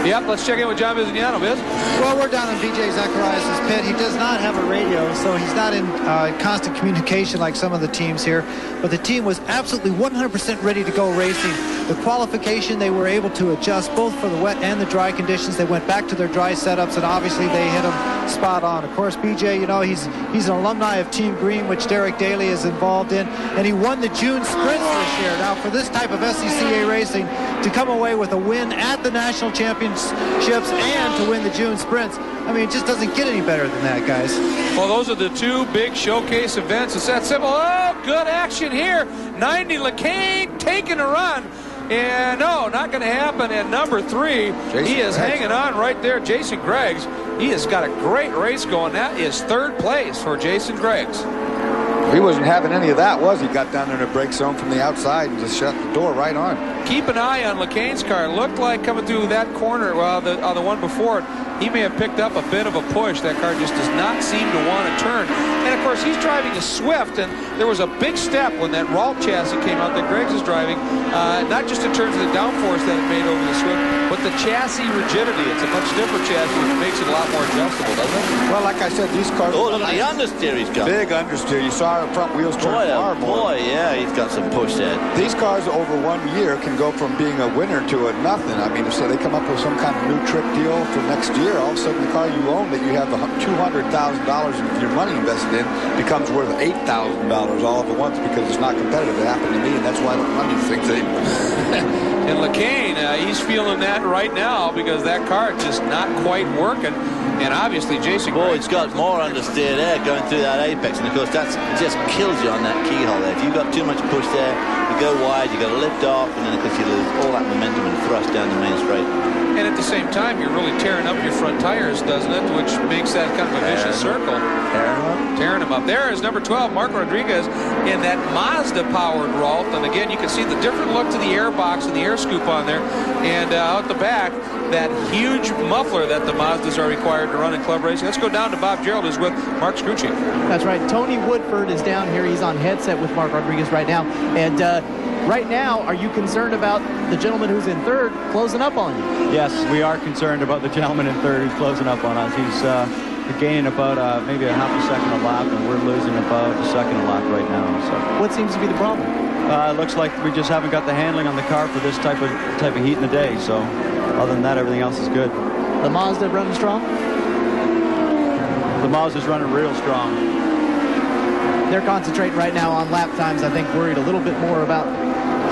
[SPEAKER 1] Yep, let's check in with John Bizignano, Biz.
[SPEAKER 3] Well, we're down in BJ Zacharias' pit. He does not have a radio, so he's not in constant communication like some of the teams here. But the team was absolutely 100% ready to go racing. The qualification, they were able to adjust both for the wet and the dry conditions. They went back to their dry setups, and obviously they hit them spot on. Of course, BJ, you know, he's an alumni of Team Green, which Derek Daly is involved in, and he won the June sprints this year. Now, for this type of SCCA racing, to come away with a win at the national championships and to win the June sprints, I mean, it just doesn't get any better than that, guys.
[SPEAKER 1] Well, those are the 2 big showcase events. It's that simple. Oh, good action here. 90 LeCain taking a run. And no, not going to happen. And number 3, he is hanging on right there. Jason Greggs, he has got a great race going. That is 3rd place for Jason Greggs.
[SPEAKER 2] He wasn't having any of that, was he? Got down there in the brake zone from the outside and just shut the door right on.
[SPEAKER 1] Keep an eye on LeCain's car. It looked like coming through that corner, well, the one before it, he may have picked up a bit of a push. That car just does not seem to want to turn. And, of course, he's driving a Swift, and there was a big step when that Ralt chassis came out that Greggs is driving, not just in terms of the downforce that it made over the Swift, but the chassis rigidity. It's a much stiffer chassis, which makes it a lot more adjustable, doesn't it?
[SPEAKER 2] Well, like I said, these cars...
[SPEAKER 4] Oh, look at the understeer he's got.
[SPEAKER 2] Big understeer. You saw our front wheels turn far more.
[SPEAKER 4] Boy, yeah, he's got some push there.
[SPEAKER 2] These cars over 1 year can go from being a winner to a nothing. I mean, so they come up with some kind of new trick deal for next year. All of a sudden, the car you own that you have $200,000 of your money invested in becomes worth $8,000 all at once because it's not competitive. It happened to me, and that's why the money thinks anymore.
[SPEAKER 1] And LeCain, he's feeling that right now because that car is just not quite working. And obviously, Jason
[SPEAKER 4] Greggs, it's got more understeer there going through that apex. And, of course, that just kills you on that keyhole there. If you've got too much push there, you go wide, you got to lift off, and then, of course, you lose all that momentum and thrust down the main straight.
[SPEAKER 1] And at the same time, you're really tearing up your front tires, doesn't it? Which makes that kind of a vicious circle. Tearing them up. There is number 12, Mark Rodriguez, in that Mazda-powered Ralt. And again, you can see the different look to the air box and the air scoop on there. And out the back, that huge muffler that the Mazdas are required to run in club racing. Let's go down to Bob Gerald, who's with Mark Scrucci.
[SPEAKER 22] That's right. Tony Woodford is down here. He's on headset with Mark Rodriguez right now. And right now, are you concerned about the gentleman who's in 3rd closing up on you?
[SPEAKER 5] Yes, we are concerned about the gentleman in 3rd who's closing up on us. He's gaining about maybe a half a second a lap, and we're losing about a second a lap right now. So,
[SPEAKER 22] what seems to be the problem?
[SPEAKER 5] It looks like we just haven't got the handling on the car for this type of heat in the day. So, other than that, everything else is good.
[SPEAKER 22] The Mazda running strong?
[SPEAKER 5] The Mazda's running real strong.
[SPEAKER 22] They're concentrating right now on lap times. I think worried a little bit more about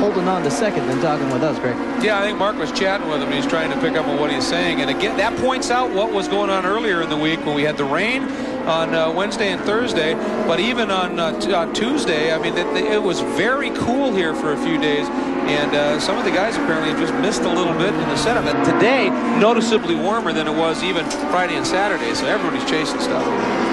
[SPEAKER 22] holding on to second than talking with us, Greg.
[SPEAKER 1] Yeah, I think Mark was chatting with him. He's trying to pick up on what he's saying. And again, that points out what was going on earlier in the week when we had the rain on Wednesday and Thursday. But even on Tuesday, I mean, it was very cool here for a few days. And some of the guys apparently have just missed a little bit in the setup. And today, noticeably warmer than it was even Friday and Saturday. So everybody's chasing stuff.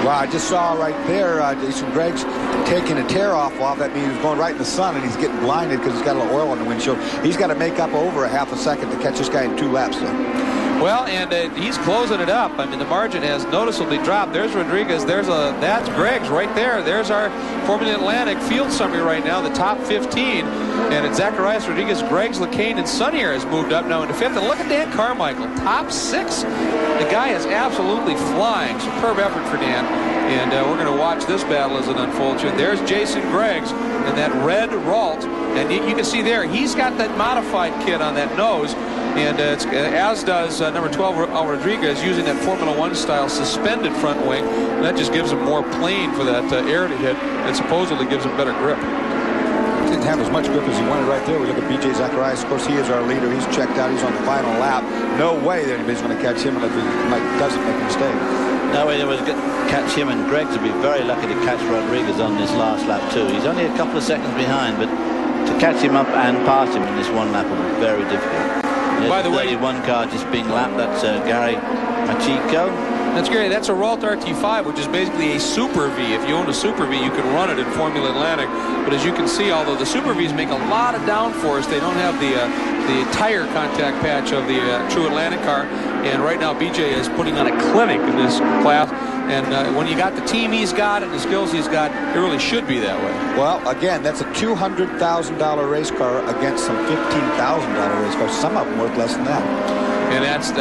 [SPEAKER 2] Well, I just saw right there Jason Greggs taking a tear off. That means he's going right in the sun, and he's getting blinded because he's got a little oil on the windshield. He's got to make up over a half a second to catch this guy in 2 laps, though.
[SPEAKER 1] Well, and he's closing it up. I mean, the margin has noticeably dropped. There's Rodriguez. That's Greggs right there. There's our Formula Atlantic field summary right now, the top 15. And it's Zacharias, Rodriguez, Greggs, LeCain, and Sunnier has moved up now into 5th. And look at Dan Carmichael, top 6. The guy is absolutely flying. Superb effort for Dan. And we're going to watch this battle as it unfolds here. There's Jason Greggs in that red Ralt. And you can see there, he's got that modified kit on that nose. And as does number 12, Rodriguez, using that Formula 1 style suspended front wing. And that just gives him more plane for that air to hit and supposedly gives him better grip.
[SPEAKER 2] didn't have as much grip as he wanted right there. We look at B.J. Zacharias. Of course, he is our leader. He's checked out. He's on the final lap. No way that anybody's going to catch him unless he doesn't make a mistake.
[SPEAKER 4] No way they would catch him, and Greggs would be very lucky to catch Rodriguez on this last lap too. He's only a couple of seconds behind, but to catch him up and pass him in this one lap will be very difficult.
[SPEAKER 1] By the way,
[SPEAKER 4] 31 car just being lapped. That's Gary Machico.
[SPEAKER 1] That's great. That's a Ralt RT5, which is basically a Super V. If you own a Super V, you can run it in Formula Atlantic. But as you can see, although the Super Vs make a lot of downforce, they don't have the tire contact patch of the true Atlantic car. And right now, BJ is putting on a clinic in this class. And when you got the team he's got and the skills he's got, it really should be that way.
[SPEAKER 2] Well, again, that's a $200,000 race car against some $15,000 race cars. Some of them worth less than that.
[SPEAKER 1] And that's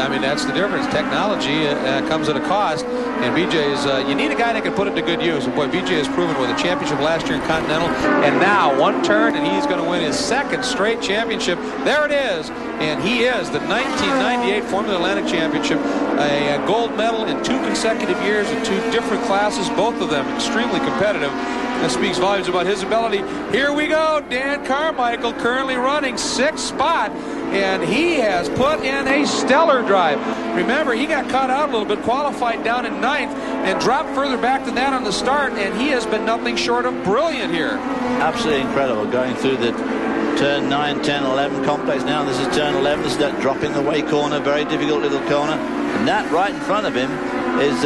[SPEAKER 1] the difference. Technology comes at a cost. And BJ's, you need a guy that can put it to good use. And boy, BJ has proven with a championship last year in Continental. And now one turn and he's going to win his second straight championship. There it is. And he is the 1998 Formula Atlantic Championship, a gold medal in 2 consecutive years in 2 different classes, both of them extremely competitive. That speaks volumes about his ability. Here we go. Dan Carmichael currently running 6th spot, and he has put in a stellar drive. Remember, he got caught out a little bit, qualified down in 9th, and dropped further back than that on the start, and he has been nothing short of brilliant here.
[SPEAKER 4] Absolutely incredible. Going through the turn 9, 10, 11 complex now. This is turn 11. This is that dropping away corner, very difficult little corner. And that right in front of him is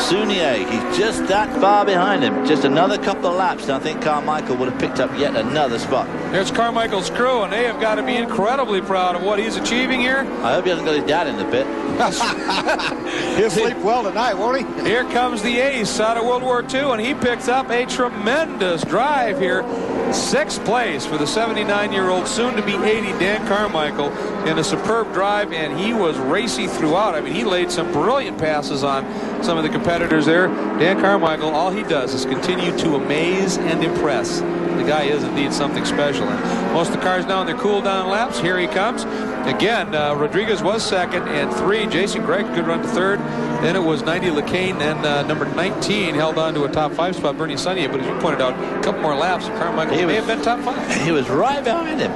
[SPEAKER 4] Sunier. He's just that far behind him. Just another couple of laps, and I think Carmichael would have picked up yet another spot.
[SPEAKER 1] Here's Carmichael's crew, and they have got to be incredibly proud of what he's achieving here.
[SPEAKER 4] I hope he hasn't got his dad in the pit.
[SPEAKER 2] He'll sleep well tonight, won't he?
[SPEAKER 1] Here comes the ace out of World War II, and he picks up a tremendous drive here. 6th place for the 79-year-old, soon-to-be 80, Dan Carmichael, in a superb drive, and he was racy throughout. I mean, he laid some brilliant passes on some of the competitors there. Dan Carmichael, all he does is continue to amaze and impress. The guy is indeed something special. And most of the cars now in their cool-down laps. Here he comes. Again, Rodriguez was 2nd, and 3. Jason Gregg, good run to 3rd. Then it was 90 LeCaine, then number 19 held on to a top 5 spot, Bernie Sunier. But as you pointed out, a couple more laps, Carmichael may have been top 5.
[SPEAKER 4] He was right behind him.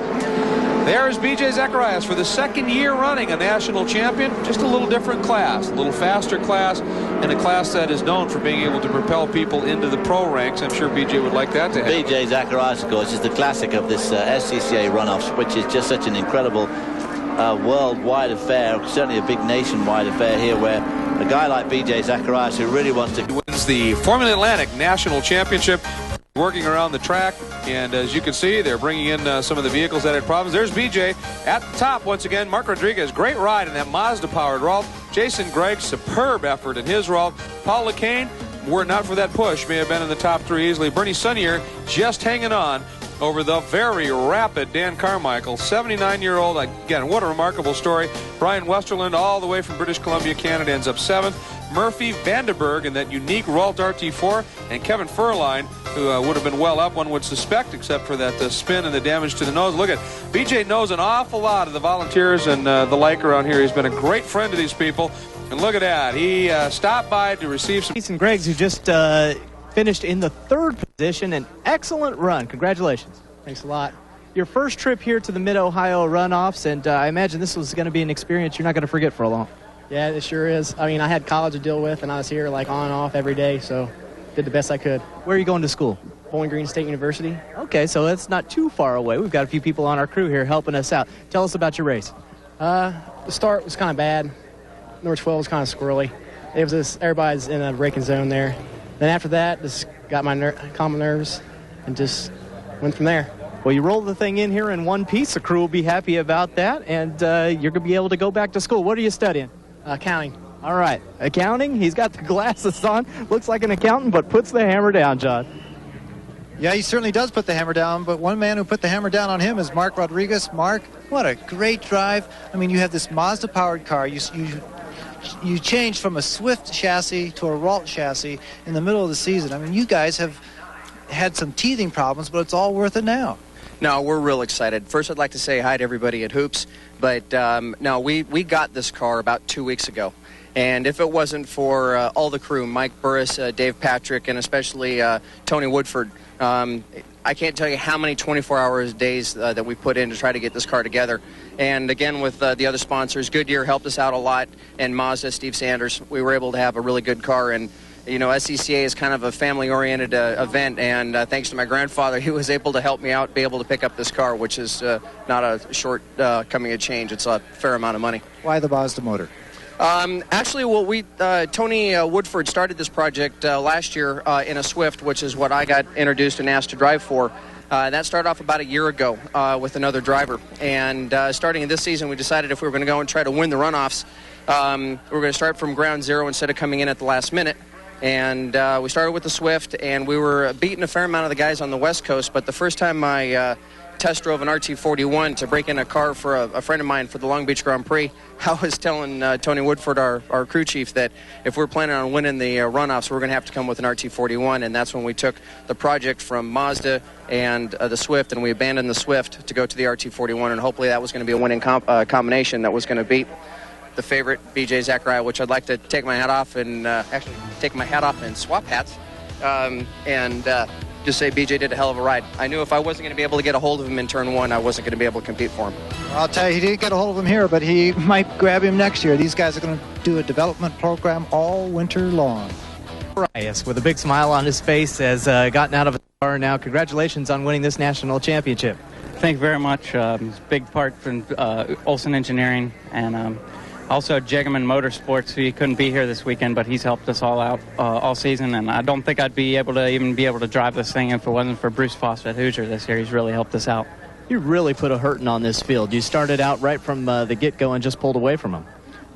[SPEAKER 1] There's B.J. Zacharias for the 2nd year running a national champion. Just a little different class, a little faster class, and a class that is known for being able to propel people into the pro ranks. I'm sure B.J. would like that to happen.
[SPEAKER 4] B.J. Zacharias, of course, is the classic of this SCCA runoffs, which is just such an incredible worldwide affair, certainly a big nationwide affair here, where a guy like B.J. Zacharias, who really wants to...
[SPEAKER 1] He wins the Formula Atlantic National Championship, working around the track, and as you can see, they're bringing in some of the vehicles that had problems. There's BJ at the top once again. Mark Rodriguez, great ride in that Mazda-powered Ralt. Jason Gregg, superb effort in his Ralt. Paul LeCaine, were it not for that push, may have been in the top 3 easily. Bernie Sunier just hanging on over the very rapid Dan Carmichael, 79-year-old. Again, what a remarkable story. Brian Westerland, all the way from British Columbia, Canada, ends up 7th. Murphy Vandenberg in that unique Ralt RT4, and Kevin Furline, who would have been well up, one would suspect, except for that spin and the damage to the nose. Look at BJ knows an awful lot of the volunteers and the like around here. He's been a great friend to these people, and look at that. He stopped by to receive some...
[SPEAKER 22] Jason Greggs, who just finished in the 3rd position. An excellent run. Congratulations.
[SPEAKER 6] Thanks a lot.
[SPEAKER 22] Your first trip here to the Mid-Ohio Runoffs, and I imagine this was going to be an experience you're not going to forget for a long.
[SPEAKER 6] Yeah, it sure is. I mean, I had college to deal with, and I was here like on and off every day, so did the best I could.
[SPEAKER 22] Where are you going to school?
[SPEAKER 6] Bowling Green State University.
[SPEAKER 22] Okay, so that's not too far away. We've got a few people on our crew here helping us out. Tell us about your race.
[SPEAKER 6] The start was kind of bad. Number 12 was kind of squirrely. It was just, everybody's in a braking zone there. Then after that, just got my calm my nerves and just went from there.
[SPEAKER 22] Well, you rolled the thing in here in one piece. The crew will be happy about that, and you're going to be able to go back to school. What are you studying?
[SPEAKER 6] Accounting.
[SPEAKER 22] All right. Accounting? He's got the glasses on. Looks like an accountant, but puts the hammer down, John.
[SPEAKER 3] Yeah, he certainly does put the hammer down, but one man who put the hammer down on him is Mark Rodriguez. Mark, what a great drive. I mean, you have this Mazda-powered car. You changed from a Swift chassis to a Ralt chassis in the middle of the season. I mean, you guys have had some teething problems, but it's all worth it now.
[SPEAKER 7] No, we're real excited. First, I'd like to say hi to everybody at Hoops. But, no, we got this car about 2 weeks ago. And if it wasn't for all the crew, Mike Burris, Dave Patrick, and especially Tony Woodford, I can't tell you how many 24-hour days that we put in to try to get this car together. And again, with the other sponsors, Goodyear helped us out a lot, and Mazda, Steve Sanders, we were able to have a really good car. And you know, SCCA is kind of a family-oriented event, and thanks to my grandfather, he was able to help me out, be able to pick up this car, which is not a short coming of change. It's a fair amount of money.
[SPEAKER 3] Why the Mazda motor?
[SPEAKER 7] Actually, well, Tony Woodford started this project last year in a Swift, which is what I got introduced and asked to drive for. That started off about a year ago with another driver. And starting in this season, we decided if we were going to go and try to win the runoffs, we were going to start from ground zero instead of coming in at the last minute. And we started with the Swift, and we were beating a fair amount of the guys on the West Coast. But the first time I test drove an RT41 to break in a car for a friend of mine for the Long Beach Grand Prix, I was telling Tony Woodford, our crew chief, that if we're planning on winning the runoffs, we're going to have to come with an RT41. And that's when we took the project from Mazda and the Swift, and we abandoned the Swift to go to the RT41. And hopefully that was going to be a winning combination that was going to beat the favorite, BJ Zachariah, which I'd like to take my hat off and actually take my hat off and swap hats and just say BJ did a hell of a ride. I knew if I wasn't going to be able to get a hold of him in turn one, I wasn't going to be able to compete for him.
[SPEAKER 3] I'll tell you, he didn't get a hold of him here, but he might grab him next year. These guys are going to do a development program all winter long.
[SPEAKER 22] Yes, with a big smile on his face, has gotten out of the car now. Congratulations on winning this national championship.
[SPEAKER 10] Thank you very much. It's a big part from Olson Engineering and also Jegerman Motorsports. He couldn't be here this weekend, but he's helped us all out all season, and I don't think I'd be able to drive this thing if it wasn't for Bruce Foss at Hoosier this year. He's really helped us out.
[SPEAKER 22] You really put a hurting on this field. You started out right from the get-go and just pulled away from him.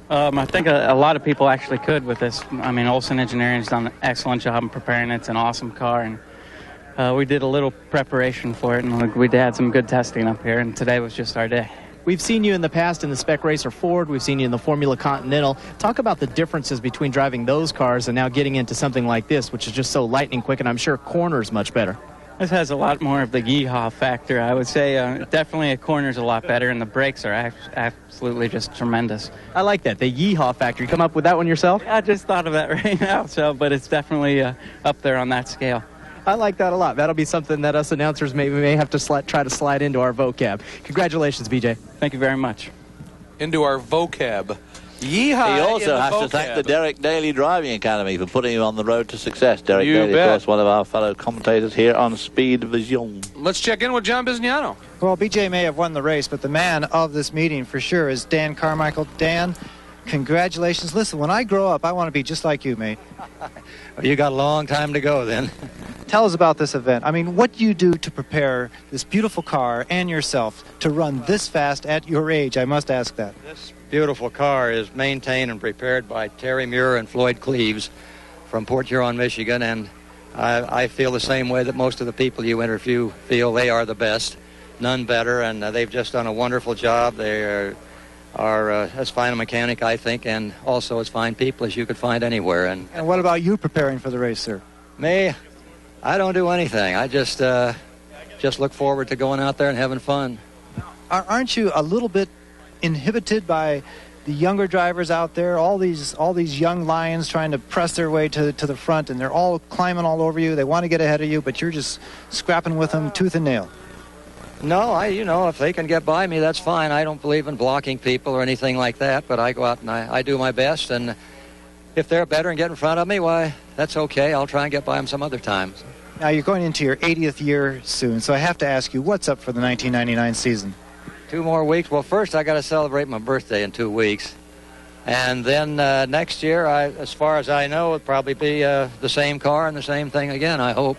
[SPEAKER 10] I think a lot of people actually could with this. I mean, Olson Engineering's done an excellent job in preparing it. It's an awesome car, and we did a little preparation for it, and we had some good testing up here, and today was just our day.
[SPEAKER 22] We've seen you in the past in the Spec Racer Ford. We've seen you in the Formula Continental. Talk about the differences between driving those cars and now getting into something like this, which is just so lightning quick, and I'm sure corners much better.
[SPEAKER 10] This has a lot more of the yeehaw factor, I would say. Definitely a corner's a lot better, and the brakes are absolutely just tremendous.
[SPEAKER 22] I like that, the yeehaw factor. You come up with that one yourself?
[SPEAKER 10] I just thought of that right now, but it's definitely up there on that scale.
[SPEAKER 22] I like that a lot. That'll be something that us announcers may have to try to slide into our vocab. Congratulations, BJ.
[SPEAKER 10] Thank you very much.
[SPEAKER 1] Into our vocab. Yeehaw.
[SPEAKER 4] He also has to thank the Derek Daly Driving Academy for putting him on the road to success. Derek Daly, of course, one of our fellow commentators here on Speed Vision.
[SPEAKER 1] Let's check in with John Bizignano.
[SPEAKER 3] Well, BJ may have won the race, but the man of this meeting for sure is Dan Carmichael. Dan, congratulations. Listen, when I grow up, I want to be just like you, mate.
[SPEAKER 12] Well, you got a long time to go then.
[SPEAKER 3] Tell us about this event. I mean, what do you do to prepare this beautiful car and yourself to run this fast at your age? I must ask that.
[SPEAKER 12] This beautiful car is maintained and prepared by Terry Muir and Floyd Cleaves from Port Huron, Michigan, and I feel the same way that most of the people you interview feel. They are the best, none better, and they've just done a wonderful job. They are as fine a mechanic, I think, and also as fine people as you could find anywhere. And
[SPEAKER 3] what about you preparing for the race, sir?
[SPEAKER 12] Me? I don't do anything. I just look forward to going out there and having fun.
[SPEAKER 3] Aren't you a little bit inhibited by the younger drivers out there? All these young lions trying to press their way to the front, and they're all climbing all over you. They want to get ahead of you, but you're just scrapping with them tooth and nail.
[SPEAKER 12] No, if they can get by me, that's fine. I don't believe in blocking people or anything like that, but I go out and I do my best, and if they're better and get in front of me, why, that's okay. I'll try and get by them some other time.
[SPEAKER 3] Now, you're going into your 80th year soon, so I have to ask you, what's up for the 1999 season?
[SPEAKER 12] 2 more weeks. Well, first I got to celebrate my birthday in 2 weeks. And then next year, as far as I know, it'll probably be the same car and the same thing again, I hope.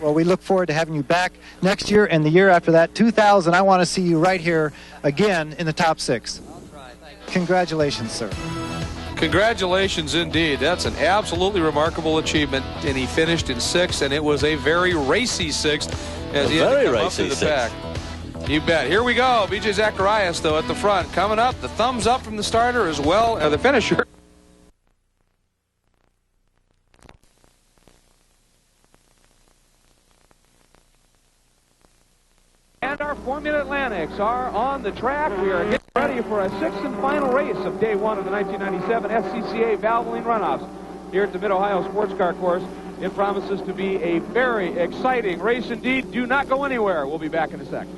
[SPEAKER 3] Well, we look forward to having you back next year and the year after that. 2000, I want to see you right here again in the top 6.
[SPEAKER 12] I'll try. Thank you.
[SPEAKER 3] Congratulations, sir.
[SPEAKER 1] Congratulations indeed. That's an absolutely remarkable achievement, and he finished in 6th, and it was a very racy 6th as he had to come up to the pack. You bet. Here we go. BJ Zacharias, though, at the front. Coming up, the thumbs up from the starter as well as the finisher. And our Formula Atlantics are on the track. We are getting ready for a 6th and final race of day 1 of the 1997 SCCA Valvoline Runoffs here at the Mid-Ohio Sports Car Course. It promises to be a very exciting race indeed. Do not go anywhere. We'll be back in a second.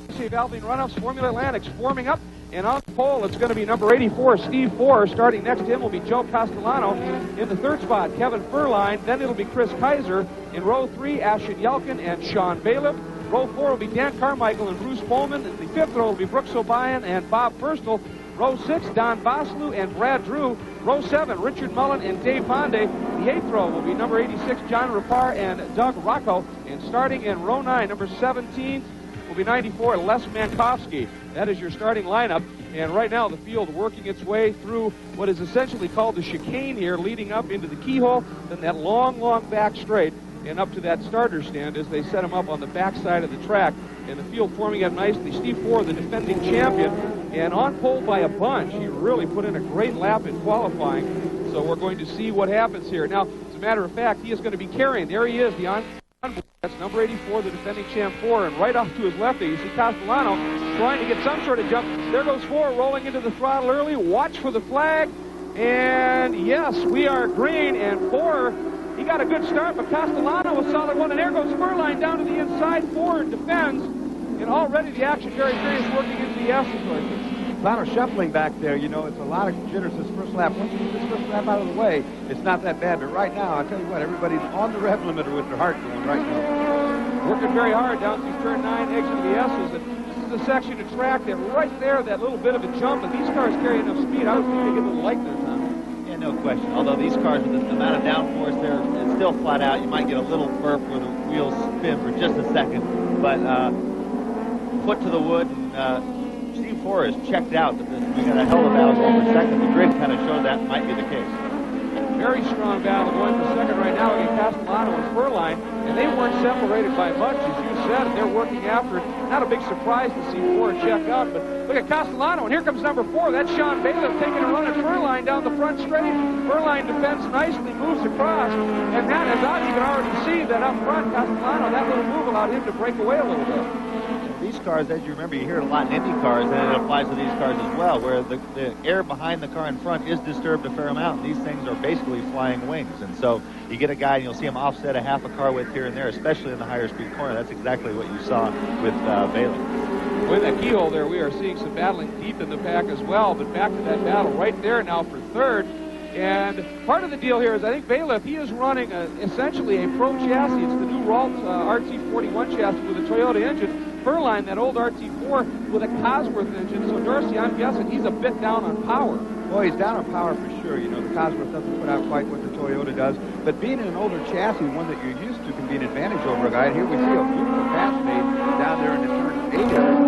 [SPEAKER 1] Valvoline Runoffs, Formula Atlantic's forming up. And on the pole, it's going to be number 84, Steve Forer. Starting next to him will be Joe Castellano. In the third spot, Kevin Furline. Then it'll be Chris Kaiser. In row 3, Ashton Yelkin and Sean Bailiff. Row 4 will be Dan Carmichael and Bruce Pullman. In the fifth row will be Brooks O'Brien and Bob Firstel. Row 6, Don Boslu and Brad Drew. Row 7, Richard Mullen and Dave Bonde. The eighth row will be number 86, John Rapar and Doug Rocco. And starting in row 9, number 17, will be 94, Les Mankowski. That is your starting lineup. And right now the field working its way through what is essentially called the chicane here, leading up into the keyhole, then that long back straight, and up to that starter stand as they set him up on the back side of the track. And the field forming up nicely. Steve Forer, the defending champion, and on pole by a bunch. He really put in a great lap in qualifying. So we're going to see what happens here. Now, as a matter of fact, he is going to be carrying. There he is, the on. That's number 84, the defending champ Forer, and right off to his left there, you see Castellano trying to get some sort of jump. There goes Forer rolling into the throttle early. Watch for the flag, and yes, we are green, and Forer, he got a good start, but Castellano a solid one, and there goes Furline down to the inside. Forer defends, and already the action very serious working into the Aston.
[SPEAKER 9] A lot of shuffling back there, you know, it's a lot of jitters this first lap. Once you get this first lap out of the way, it's not that bad. But right now, I'll tell you what, everybody's on the rev limiter with their heart going right now.
[SPEAKER 1] Working very hard down through turn 9, exit of the S's. And this is a section of track that right there, that little bit of a jump, and these cars carry enough speed. I would think they get a little light there, Tom.
[SPEAKER 14] Yeah, no question. Although these cars, with the amount of downforce there, it's still flat out. You might get a little burp where the wheels spin for just a second. But foot to the wood, and Steve Forer is checked out. We got a hell of a battle going for second. The grid kind of showed that might be the case.
[SPEAKER 1] Very strong battle going for second right now against Castellano and Furline, and they weren't separated by much, as you said, and they're working after it. Not a big surprise to see Forer check out, but look at Castellano, and here comes number 4. That's Sean Bailiff taking a run at Furline down the front straight. Furline defends nicely, moves across, and that, as you can already see, that up front, Castellano, that little move allowed him to break away a little bit.
[SPEAKER 14] These cars, as you remember, you hear it a lot in Indy cars, and it applies to these cars as well, where the air behind the car in front is disturbed a fair amount. These things are basically flying wings, and so you get a guy and you'll see him offset a half a car width here and there, especially in the higher speed corner. That's exactly what you saw with Bailiff.
[SPEAKER 1] With that keyhole there, we are seeing some battling deep in the pack as well, but back to that battle right there now for third. And part of the deal here is I think Bailiff, he is running essentially a pro chassis. It's the new Ralt RT41 chassis with a Toyota engine. Furline, that old RT4 with a Cosworth engine. So, Dorsey, I'm guessing he's a bit down on power.
[SPEAKER 9] Well, he's down on power for sure. You know, the Cosworth doesn't put out quite what the Toyota does. But being in an older chassis, one that you're used to, can be an advantage over a guy. And here we see a beautiful pass made down there in the turn 8 area.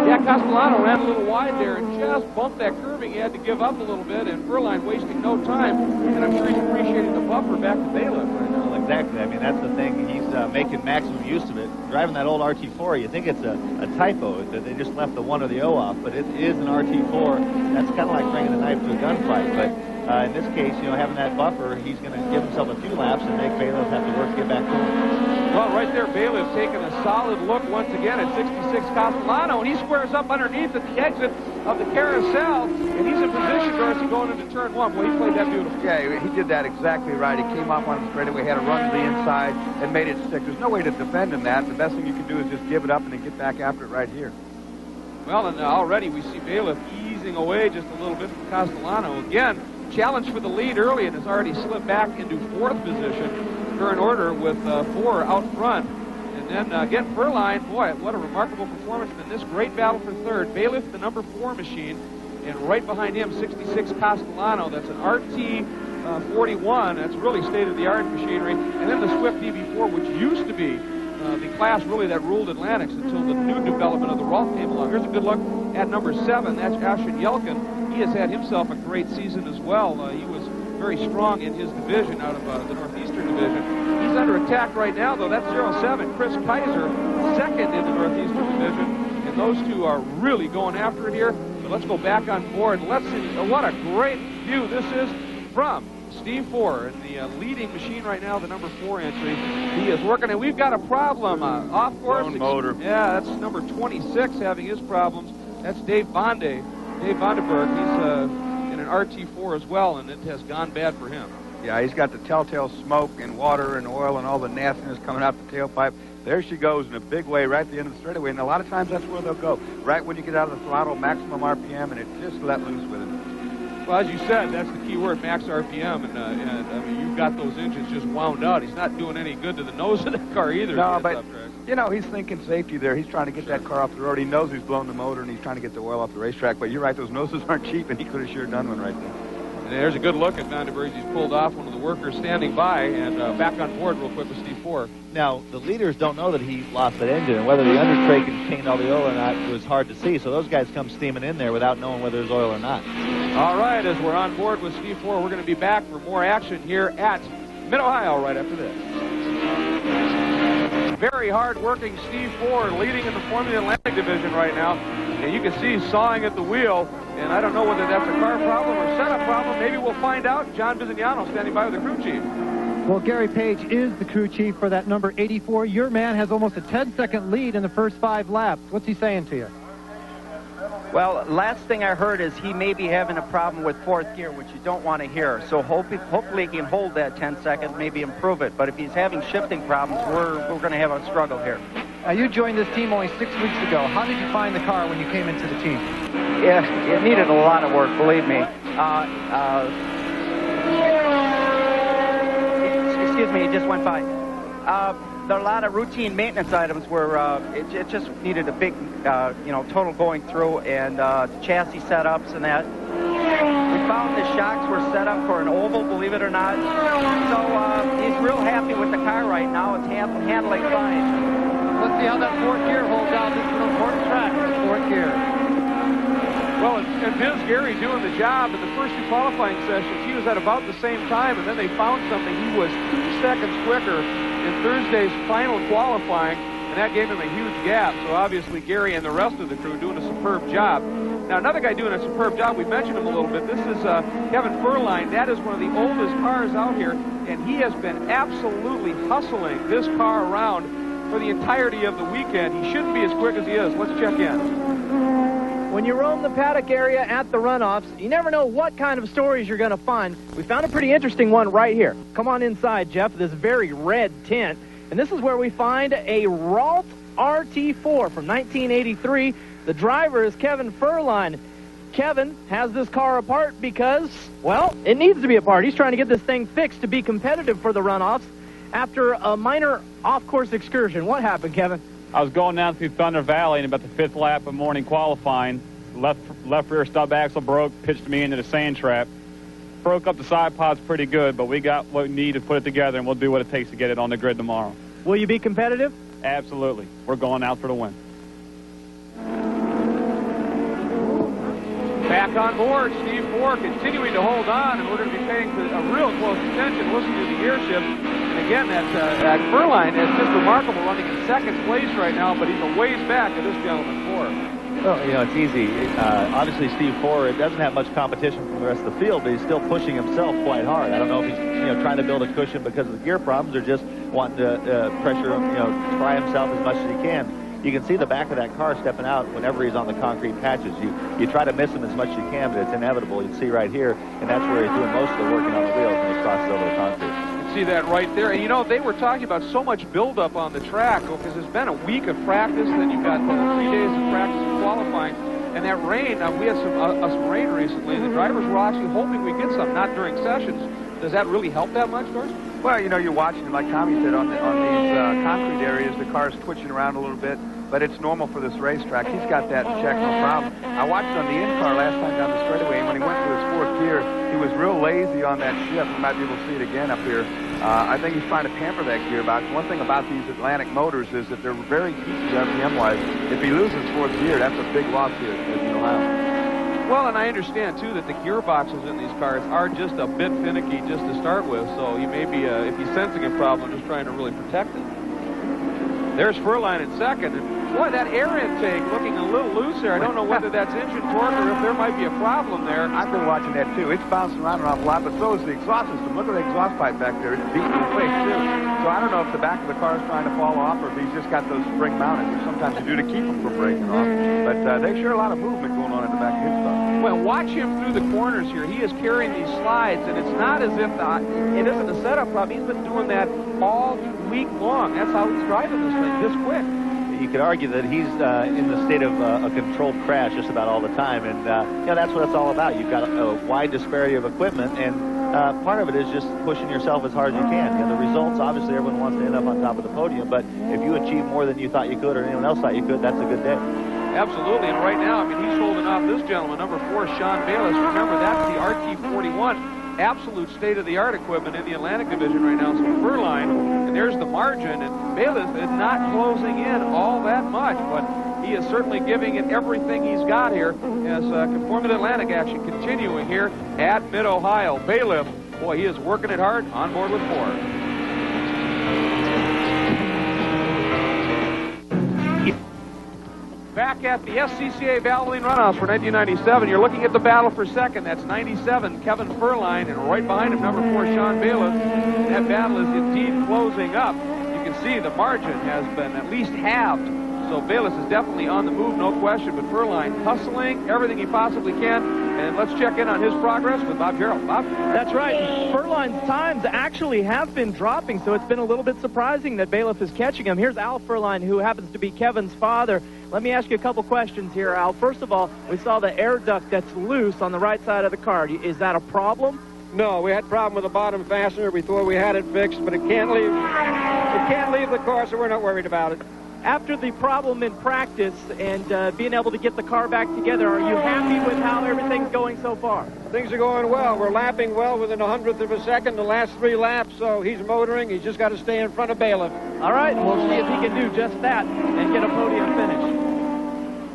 [SPEAKER 1] Yeah, Castellano ran a little wide there and just bumped that curving. He had to give up a little bit, and Furline wasting no time. And I'm sure he's appreciating the buffer back to Bailiff right now.
[SPEAKER 14] Well, exactly. I mean, that's the thing. He's making maximum use of it. Driving that old RT4, you think it's a typo that they just left the 1 or the O off, but it is an RT4. That's kind of like bringing a knife to a gunfight. But in this case, you know, having that buffer, he's going to give himself a few laps and make Bailiff have to work to get back to him.
[SPEAKER 1] Well, right there, Bailiff taking a solid look once again at 66 Castellano, and he squares up underneath at the exit of the carousel, and he's in position, Dorsey, going into turn 1. Well, he played that beautiful.
[SPEAKER 9] Yeah, he did that exactly right. He came up on the straightaway, had a run to the inside, and made it stick. There's no way to defend in that. The best thing you can do is just give it up and then get back after it right here.
[SPEAKER 1] Well, and already we see Bailiff easing away just a little bit from Castellano. Again, challenge for the lead early and has already slipped back into 4th position. Current order with Forer out front. And then again, Furline, boy, what a remarkable performance in this great battle for third. Bailiff, the number 4 machine, and right behind him, 66 Castellano. That's an RT41. That's really state-of-the-art machinery. And then the Swift DB4, which used to be the class really that ruled Atlantics until the new development of the Ralt came along. Here's a good look at number 7. That's Ashton Yelkin. He has had himself a great season as well. He was very strong in his division out of the Northeastern division. He's under attack right now, though. That's 07. Chris Kaiser, second in the Northeastern division. And those two are really going after it here. So let's go back on board. Let's see what a great view this is from Steve Forer, and the leading machine right now, the number 4 entry. He is working, and we've got a problem. Off course.
[SPEAKER 9] Motor.
[SPEAKER 1] Yeah, that's number 26 having his problems. That's Dave Bonde. Dave Vondenberg. He's in an RT4 as well, and it has gone bad for him.
[SPEAKER 9] Yeah, he's got the telltale smoke and water and oil and all the nastiness coming out the tailpipe. There she goes in a big way right at the end of the straightaway, and a lot of times that's where they'll go, right when you get out of the throttle, maximum RPM, and it just let loose with it.
[SPEAKER 1] Well, as you said, that's the key word, max RPM, and I mean, you've got those engines just wound out. He's not doing any good to the nose of the car either.
[SPEAKER 9] No, but, you know, he's thinking safety there. He's trying to get that car off the road. He knows he's blown the motor, and he's trying to get the oil off the racetrack. But you're right, those noses aren't cheap, and he could have sure done one right there.
[SPEAKER 1] And there's a good look at Vandenberg. He's pulled off one of the workers standing by, and back on board real quick with Steve Ford.
[SPEAKER 14] Now, the leaders don't know that he lost that engine, and whether the undertray contained all the oil or not was hard to see. So those guys come steaming in there without knowing whether there's oil or not.
[SPEAKER 1] All right, as we're on board with Steve Ford, we're going to be back for more action here at Mid-Ohio right after this. Very hard-working Steve Ford leading in the Formula Atlantic division right now. And you can see he's sawing at the wheel. And I don't know whether that's a car problem or setup problem. Maybe we'll find out. John Visignano standing by with the crew chief.
[SPEAKER 3] Well, Gary Page is the crew chief for that number 84. Your man has almost a 10-second lead in the first 5 laps. What's he saying to you?
[SPEAKER 11] Well, last thing I heard is he may be having a problem with fourth gear, which you don't want to hear. So hopefully he can hold that 10 seconds, maybe improve it. But if he's having shifting problems, we're going to have a struggle here.
[SPEAKER 3] You joined this team only 6 weeks ago. How did you find the car when you came into the team?
[SPEAKER 11] Yeah, it needed a lot of work, believe me. Excuse me, it just went by. There are a lot of routine maintenance items where it just needed a big, total going through, and chassis setups and that. We found the shocks were set up for an oval, believe it or not. So he's real happy with the car right now. It's handling fine.
[SPEAKER 3] Let's see how that fourth gear holds out. This is an important track, fourth gear.
[SPEAKER 1] Well, and Biz Gary doing the job in the first 2 qualifying sessions. He was at about the same time, and then they found something. He was 2 seconds quicker in Thursday's final qualifying, and that gave him a huge gap. So obviously Gary and the rest of the crew doing a superb job. Now, another guy doing a superb job, we mentioned him a little bit. This is Kevin Furline. That is one of the oldest cars out here, and he has been absolutely hustling this car around for the entirety of the weekend. He shouldn't be as quick as he is. Let's check in.
[SPEAKER 22] When you roam the paddock area at the runoffs, you never know what kind of stories you're going to find. We found a pretty interesting one right here. Come on inside, Jeff, this very red tint. And this is where we find a Ralt RT4 from 1983. The driver is Kevin Furline. Kevin has this car apart because, well, it needs to be apart. He's trying to get this thing fixed to be competitive for the runoffs after a minor off-course excursion. What happened, Kevin?
[SPEAKER 5] I was going down through Thunder Valley, and about the 5th lap of morning qualifying, left rear stub axle broke, pitched me into the sand trap. Broke up the side pods pretty good, but we got what we need to put it together, and we'll do what it takes to get it on the grid tomorrow.
[SPEAKER 22] Will you be competitive?
[SPEAKER 5] Absolutely. We're going out for the win.
[SPEAKER 1] Back on board, Steve Ford continuing to hold on, and we're going to be paying a real close attention, listening to the gear shift. And again, that Furline is just remarkable, running in second place right now, but he's a ways back to this gentleman, Ford.
[SPEAKER 14] Well, it's easy. Obviously, Steve Ford doesn't have much competition from the rest of the field, but he's still pushing himself quite hard. I don't know if he's trying to build a cushion because of the gear problems or just wanting to pressure try himself as much as he can. You can see the back of that car stepping out whenever he's on the concrete patches. You try to miss him as much as you can, but it's inevitable. You can see right here, and that's where he's doing most of the working on the wheels when he crosses over the concrete.
[SPEAKER 1] You can see that right there. And, they were talking about so much buildup on the track because there's been a week of practice, then you've got 3 days of practice and qualifying. And that rain, we had some rain recently. The drivers were actually hoping we get some, not during sessions. Does that really help that much, Doris?
[SPEAKER 9] Well, you're watching, like Tommy said, on these concrete areas, the car's twitching around a little bit, but it's normal for this racetrack. He's got that in check, no problem. I watched on the in-car last time down the straightaway, and when he went to his 4th gear, he was real lazy on that shift. We might be able to see it again up here. I think he's trying to pamper that gearbox. One thing about these Atlantic motors is that they're very easy RPM-wise. If he loses 4th gear, that's a big loss here at Ohio.
[SPEAKER 1] Well, and I understand, too, that the gearboxes in these cars are just a bit finicky just to start with, so you may be, if he's sensing a problem, just trying to really protect it. There's Furline in second, and boy, that air intake looking a little loose there. I don't know whether that's engine torque or if there might be a problem there.
[SPEAKER 9] I've been watching that, too. It's bouncing around an awful lot, but so is the exhaust system. Look at the exhaust pipe back there. It's beating in the face, too. So I don't know if the back of the car is trying to fall off or if he's just got those spring mounted, which sometimes you do to keep them from breaking off. But there's sure a lot of movement going on in the back of his car.
[SPEAKER 1] Well, watch him through the corners here. He is carrying these slides, and it's not as if it isn't a setup problem. He's been doing that all week long. That's how he's driving this thing this quick.
[SPEAKER 14] You could argue that he's in the state of a controlled crash just about all the time, and that's what it's all about. You've got a wide disparity of equipment, and part of it is just pushing yourself as hard as you can. The results, obviously, everyone wants to end up on top of the podium, but if you achieve more than you thought you could or anyone else thought you could, that's a good day.
[SPEAKER 1] Absolutely, and right now, I mean, he's holding off this gentleman, number 4, Sean Bayless. Remember, that's the RT41, absolute state-of-the-art equipment in the Atlantic Division right now. So Furline, and there's the margin, and Bayless is not closing in all that much, but he is certainly giving it everything he's got here as Conformity Atlantic action continuing here at Mid-Ohio. Bailiff, boy, he is working it hard on board with 4. Back at the SCCA Valvoline Runoffs for 1997, you're looking at the battle for second. That's 97, Kevin Furline, and right behind him, number 4, Sean Bayless. That battle is indeed closing up. You can see the margin has been at least halved. So Bayless is definitely on the move, no question, but Furline hustling everything he possibly can. And let's check in on his progress with Bob Gerald. Bob?
[SPEAKER 22] That's right. Furline's times actually have been dropping, so it's been a little bit surprising that Bailiff is catching him. Here's Al Furline, who happens to be Kevin's father. Let me ask you a couple questions here, Al. First of all, we saw the air duct that's loose on the right side of the car. Is that a problem?
[SPEAKER 15] No, we had a problem with the bottom fastener. We thought we had it fixed, but it can't leave the car, so we're not worried about it.
[SPEAKER 22] After the problem in practice and being able to get the car back together, are you happy with how everything's going so far?
[SPEAKER 15] Things are going well. We're lapping well within 100th of a second the last 3 laps, so he's motoring. He's just got to stay in front of Bailiff.
[SPEAKER 22] All right, we'll see if he can do just that and get a podium finish.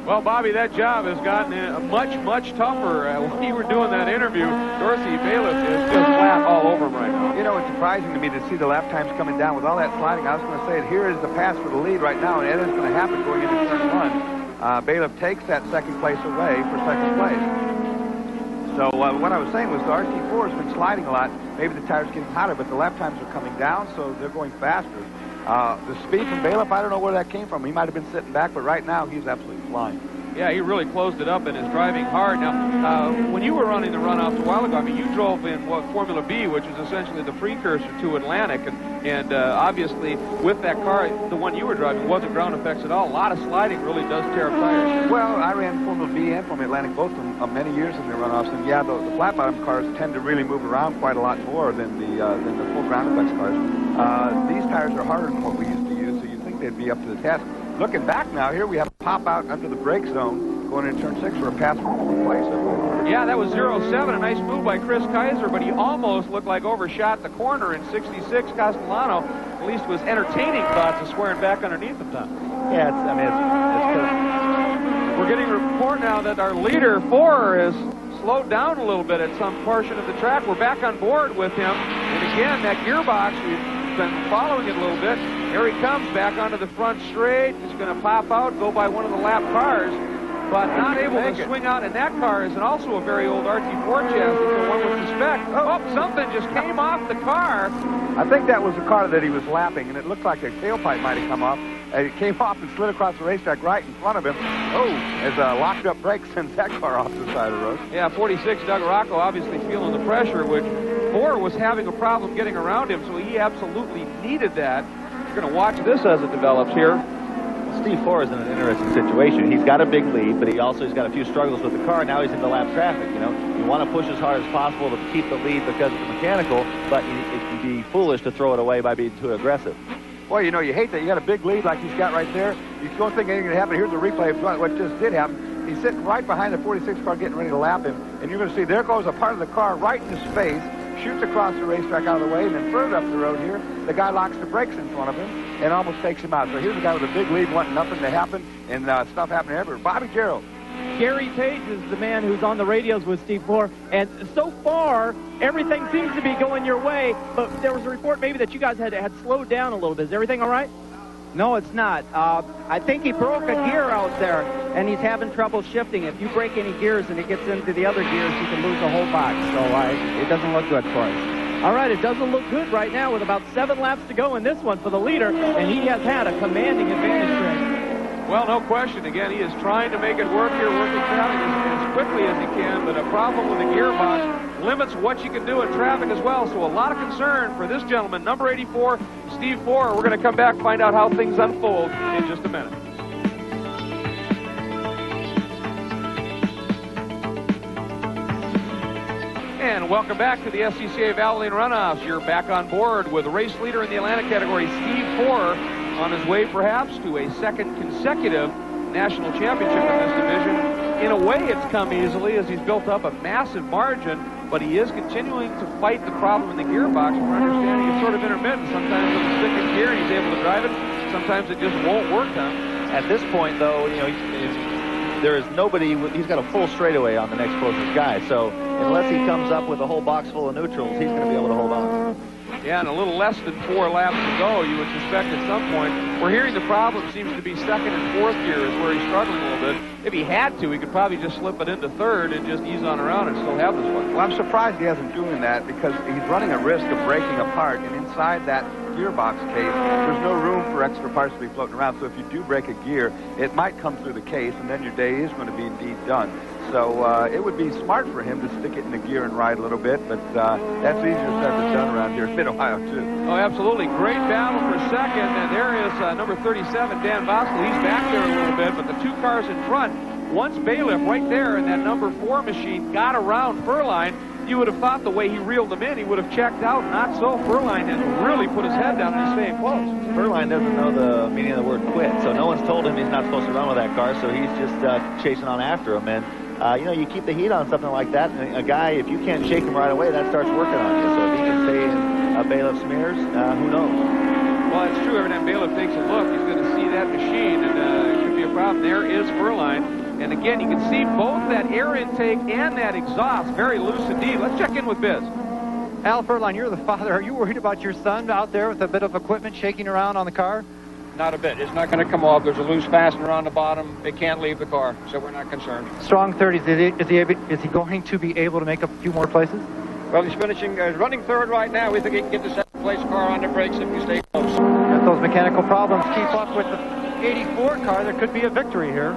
[SPEAKER 1] Well, Bobby, that job has gotten much tougher. When you were doing that interview, Dorsey Bailiff is just flat all over him right now.
[SPEAKER 9] You know, it's surprising to me to see the lap times coming down with all that sliding. I was going to say, here is the pass for the lead right now, and it is going to happen going into turn 1. Bailiff takes that second place away for second place. So what I was saying was the RT4 has been sliding a lot. Maybe the tire's getting hotter, but the lap times are coming down, so they're going faster. The speed from Bailiff, I don't know where that came from. He might have been sitting back, but right now he's absolutely flying.
[SPEAKER 1] Yeah, he really closed it up and is driving hard. Now, when you were running the runoffs a while ago, I mean, you drove in Formula B, which is essentially the precursor to Atlantic, and obviously with that car, the one you were driving wasn't ground effects at all. A lot of sliding really does tear up tires.
[SPEAKER 9] Well, I ran Formula B and Formula Atlantic both many years in the runoffs, and yeah, the flat bottom cars tend to really move around quite a lot more than the full ground effects cars. These tires are harder than what we used to use, so you'd think they'd be up to the test. Looking back now, here we have a pop out under the brake zone going into turn 6 for a pass for fourth place.
[SPEAKER 1] Yeah, that was 0-7. A nice move by Chris Kaiser, but he almost looked like overshot the corner in 66. Castellano at least was entertaining thoughts of swearing back underneath him, Tom.
[SPEAKER 14] Yeah, it's
[SPEAKER 1] we're getting a report now that our leader, 4, has slowed down a little bit at some portion of the track. We're back on board with him. And again, that gearbox, we've been following it a little bit. Here he comes back onto the front straight. He's going to pop out, go by one of the lap cars, but not able to swing out. And that car is also a very old RT4 chassis, so one would suspect, something just came off the car.
[SPEAKER 9] I think that was the car that he was lapping, and it looked like a tailpipe might have come off. It came off and slid across the racetrack right in front of him. As a locked-up brake sends that car off the side of the road.
[SPEAKER 1] Yeah, 46, Doug Rocco obviously feeling the pressure, which 4 was having a problem getting around him, so he absolutely needed that. We're going to watch this as it develops here.
[SPEAKER 14] Well, Steve 4 is in an interesting situation. He's got a big lead, but he's got a few struggles with the car. Now he's into lap traffic, you know. You want to push as hard as possible to keep the lead because of the mechanical, but it can be foolish to throw it away by being too aggressive.
[SPEAKER 9] Boy, you know, you hate that. You got a big lead like he's got right there. You don't think anything can happen. Here's a replay of what just did happen. He's sitting right behind the 46 car getting ready to lap him, and you're going to see there goes a part of the car right in his face, shoots across the racetrack out of the way, and then further up the road here, the guy locks the brakes in front of him and almost takes him out. So here's a guy with a big lead wanting nothing to happen, and stuff happening everywhere. Bobby Gerald.
[SPEAKER 22] Gary Page is the man who's on the radios with Steve 4, and so far, everything seems to be going your way, but there was a report maybe that you guys had slowed down a little bit. Is everything all right?
[SPEAKER 11] No, it's not. I think he broke a gear out there, and he's having trouble shifting. If you break any gears and it gets into the other gears, you can lose the whole box. So it doesn't look good for us.
[SPEAKER 22] All right, it doesn't look good right now with about 7 laps to go in this one for the leader, and he has had a commanding advantage, Greg.
[SPEAKER 1] Well, no question. Again, he is trying to make it work here, working traffic as quickly as he can, but a problem with the gearbox limits what you can do in traffic as well. So a lot of concern for this gentleman, number 84, Steve Forer. We're going to come back and find out how things unfold in just a minute. And welcome back to the SCCA Valvoline Runoffs. You're back on board with race leader in the Atlantic category, Steve Forer, on his way perhaps to a second consecutive national championship in this division. In a way, it's come easily as he's built up a massive margin, but he is continuing to fight the problem in the gearbox. We're understanding it's sort of intermittent. Sometimes with a stick in gear and he's able to drive it. Sometimes it just won't work on him.
[SPEAKER 14] At this point, though, you know, there is nobody. He's got a full straightaway on the next closest guy. So unless he comes up with a whole box full of neutrals, he's going to be able to hold on.
[SPEAKER 1] Yeah, and a little less than 4 laps to go, you would suspect at some point. We're hearing the problem seems to be second and fourth gear is where he's struggling a little bit. If he had to, he could probably just slip it into third and just ease on around and still have this one.
[SPEAKER 9] Well, I'm surprised he hasn't doing that because he's running a risk of breaking apart, and inside that gearbox case, there's no room for extra parts to be floating around. So if you do break a gear, it might come through the case, and then your day is going to be indeed done. So it would be smart for him to stick it in the gear and ride a little bit, but that's easier said than done around here in Mid-Ohio, too.
[SPEAKER 1] Oh, absolutely. Great battle for second, and there is number 37, Dan Bosco. He's back there a little bit, but the 2 cars in front, once Bailiff right there in that number 4 machine got around Furline, you would have thought the way he reeled him in, he would have checked out. Not so. Furline has really put his head down and he's staying close.
[SPEAKER 14] Furline doesn't know the meaning of the word quit, so no one's told him he's not supposed to run with that car, so he's just chasing on after him. And you know, you keep the heat on something like that, and a guy, if you can't shake him right away, that starts working on you. So if he can stay in Bailiff's mirrors, who knows?
[SPEAKER 1] Well, it's true. Every time Bailiff takes a look, he's going to see that machine, and it could be a problem. There is Furline. And again, you can see both that air intake and that exhaust very loose indeed. Let's check in with Biz.
[SPEAKER 3] Al Furline, you're the father. Are you worried about your son out there with a bit of equipment shaking around on the car?
[SPEAKER 15] Not a bit. It's not going to come off. There's a loose fastener on the bottom. It can't leave the car, so we're not concerned.
[SPEAKER 3] Strong 30s. Is he going to be able to make a few more places?
[SPEAKER 15] Well, he's finishing, running third right now. We think he can get the second-place car on the brakes if we stay close.
[SPEAKER 3] If those mechanical problems keep up with the 84 car, there could be a victory here.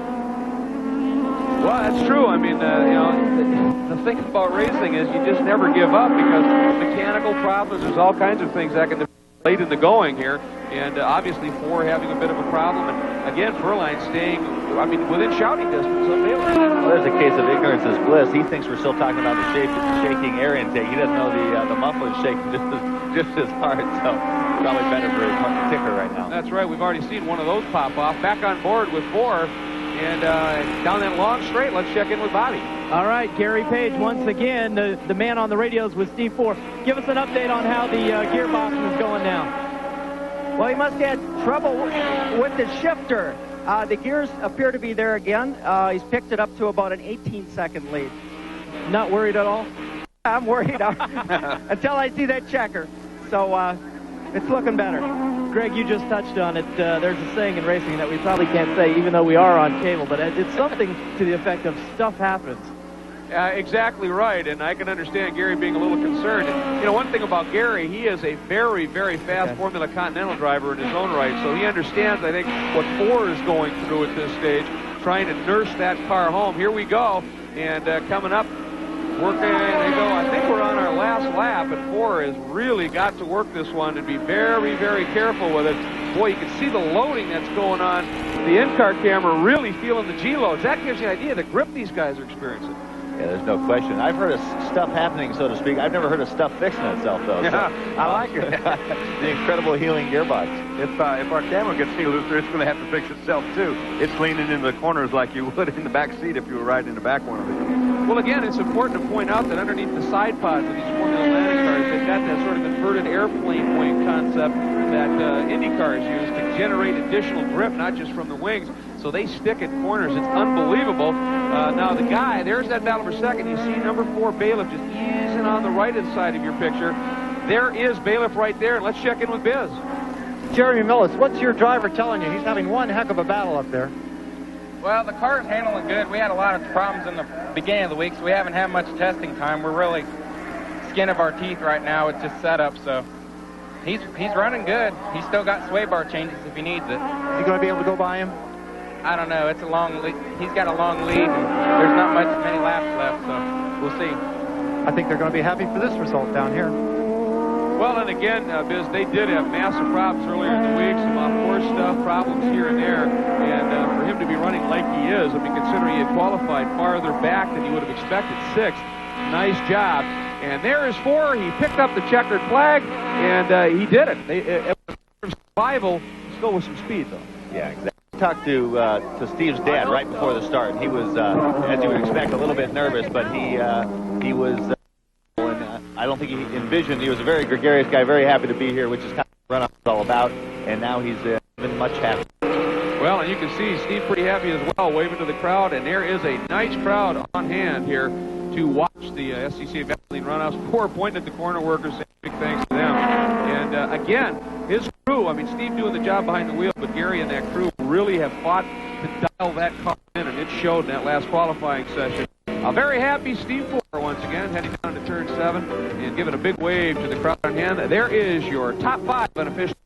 [SPEAKER 1] Well, that's true. I mean, you know, the thing about racing is you just never give up because mechanical problems, there's all kinds of things that can be late in the going here. And obviously, Forer having a bit of a problem. And again, Furline staying, I mean, within shouting distance of Bailiff.
[SPEAKER 14] Well, there's a case of ignorance is bliss. He thinks we're still talking about the shaking air intake. He doesn't know the muffler's shaking just as hard. So probably better for his ticker right now.
[SPEAKER 1] That's right. We've already seen one of those pop off. Back on board with Forer. And down that long straight, let's check in with Bobby.
[SPEAKER 22] All right, Gary Page, once again, the man on the radios with Steve Forer. Give us an update on how the gearbox is going now.
[SPEAKER 11] Well, he must have had trouble with the shifter. The gears appear to be there again. He's picked it up to about an 18-second lead.
[SPEAKER 22] Not worried at all?
[SPEAKER 11] I'm worried until I see that checker. So it's looking better.
[SPEAKER 22] Greg, you just touched on it. There's a saying in racing that we probably can't say, even though we are on cable, but it's something to the effect of stuff happens.
[SPEAKER 1] Exactly right, and I can understand Gary being a little concerned. And, you know, one thing about Gary, he is a very, very fast Formula Continental driver in his own right, so he understands, I think, what Forer is going through at this stage, trying to nurse that car home. Here we go, and coming up, working, they go. I think we're on our last lap, and Forer has really got to work this one and be very, very careful with it. Boy, you can see the loading that's going on. The in-car camera really feeling the G-loads. That gives you an idea of the grip these guys are experiencing.
[SPEAKER 14] Yeah, there's no question. I've heard of stuff happening, so to speak. I've never heard of stuff fixing itself, though.
[SPEAKER 9] Yeah,
[SPEAKER 14] so,
[SPEAKER 9] I like it.
[SPEAKER 14] The incredible healing gearbox.
[SPEAKER 9] If our camera gets any looser, it's going to have to fix itself, too. It's leaning into the corners like you would in the back seat if you were riding in the back one of these.
[SPEAKER 1] Well, again, it's important to point out that underneath the side pods of these Formula Atlantic cars, they've got that sort of inverted airplane wing concept that Indy cars use to generate additional grip, not just from the wings. So they stick at corners. It's unbelievable. Now, the guy, there's that battle for second. You see number 4, Bailiff, just easing on the right-hand side of your picture. There is Bailiff right there. Let's check in with Biz.
[SPEAKER 3] Jeremy Millis, what's your driver telling you? He's having one heck of a battle up there.
[SPEAKER 16] Well, the car's handling good. We had a lot of problems in the beginning of the week, so we haven't had much testing time. We're really skin of our teeth right now. It's just setup, so he's running good. He's still got sway bar changes if he needs it.
[SPEAKER 3] Is he going to be able to go by him?
[SPEAKER 16] I don't know. It's a long lead. He's got a long lead. And there's not many laps left, so we'll see.
[SPEAKER 3] I think they're going to be happy for this result down here.
[SPEAKER 1] Well, and again, Biz, they did have massive problems earlier in the week, some off-course stuff, problems here and there, and for him to be running like he is, I mean, considering he had qualified farther back than you would have expected, 6th, nice job. And there is 4. He picked up the checkered flag, and he did it. It was survival, still with some speed, though.
[SPEAKER 14] Yeah, exactly. I talked to Steve's dad right before the start. He was, as you would expect, a little bit nervous, but he was. I don't think he envisioned. He was a very gregarious guy, very happy to be here, which is kind of what Runoffs is all about. And now he's been much happier.
[SPEAKER 1] Well, and you can see Steve pretty happy as well, waving to the crowd. And there is a nice crowd on hand here to watch the SCCA Vaseline Runoffs. Poor pointing at the corner workers, saying big thanks to them. And again, his crew, I mean, Steve doing the job behind the wheel, but Gary and that crew really have fought to dial that car in, and it showed in that last qualifying session. A very happy Steve Fuller once again, heading down to turn 7 and giving a big wave to the crowd on hand. There is your top 5 unofficial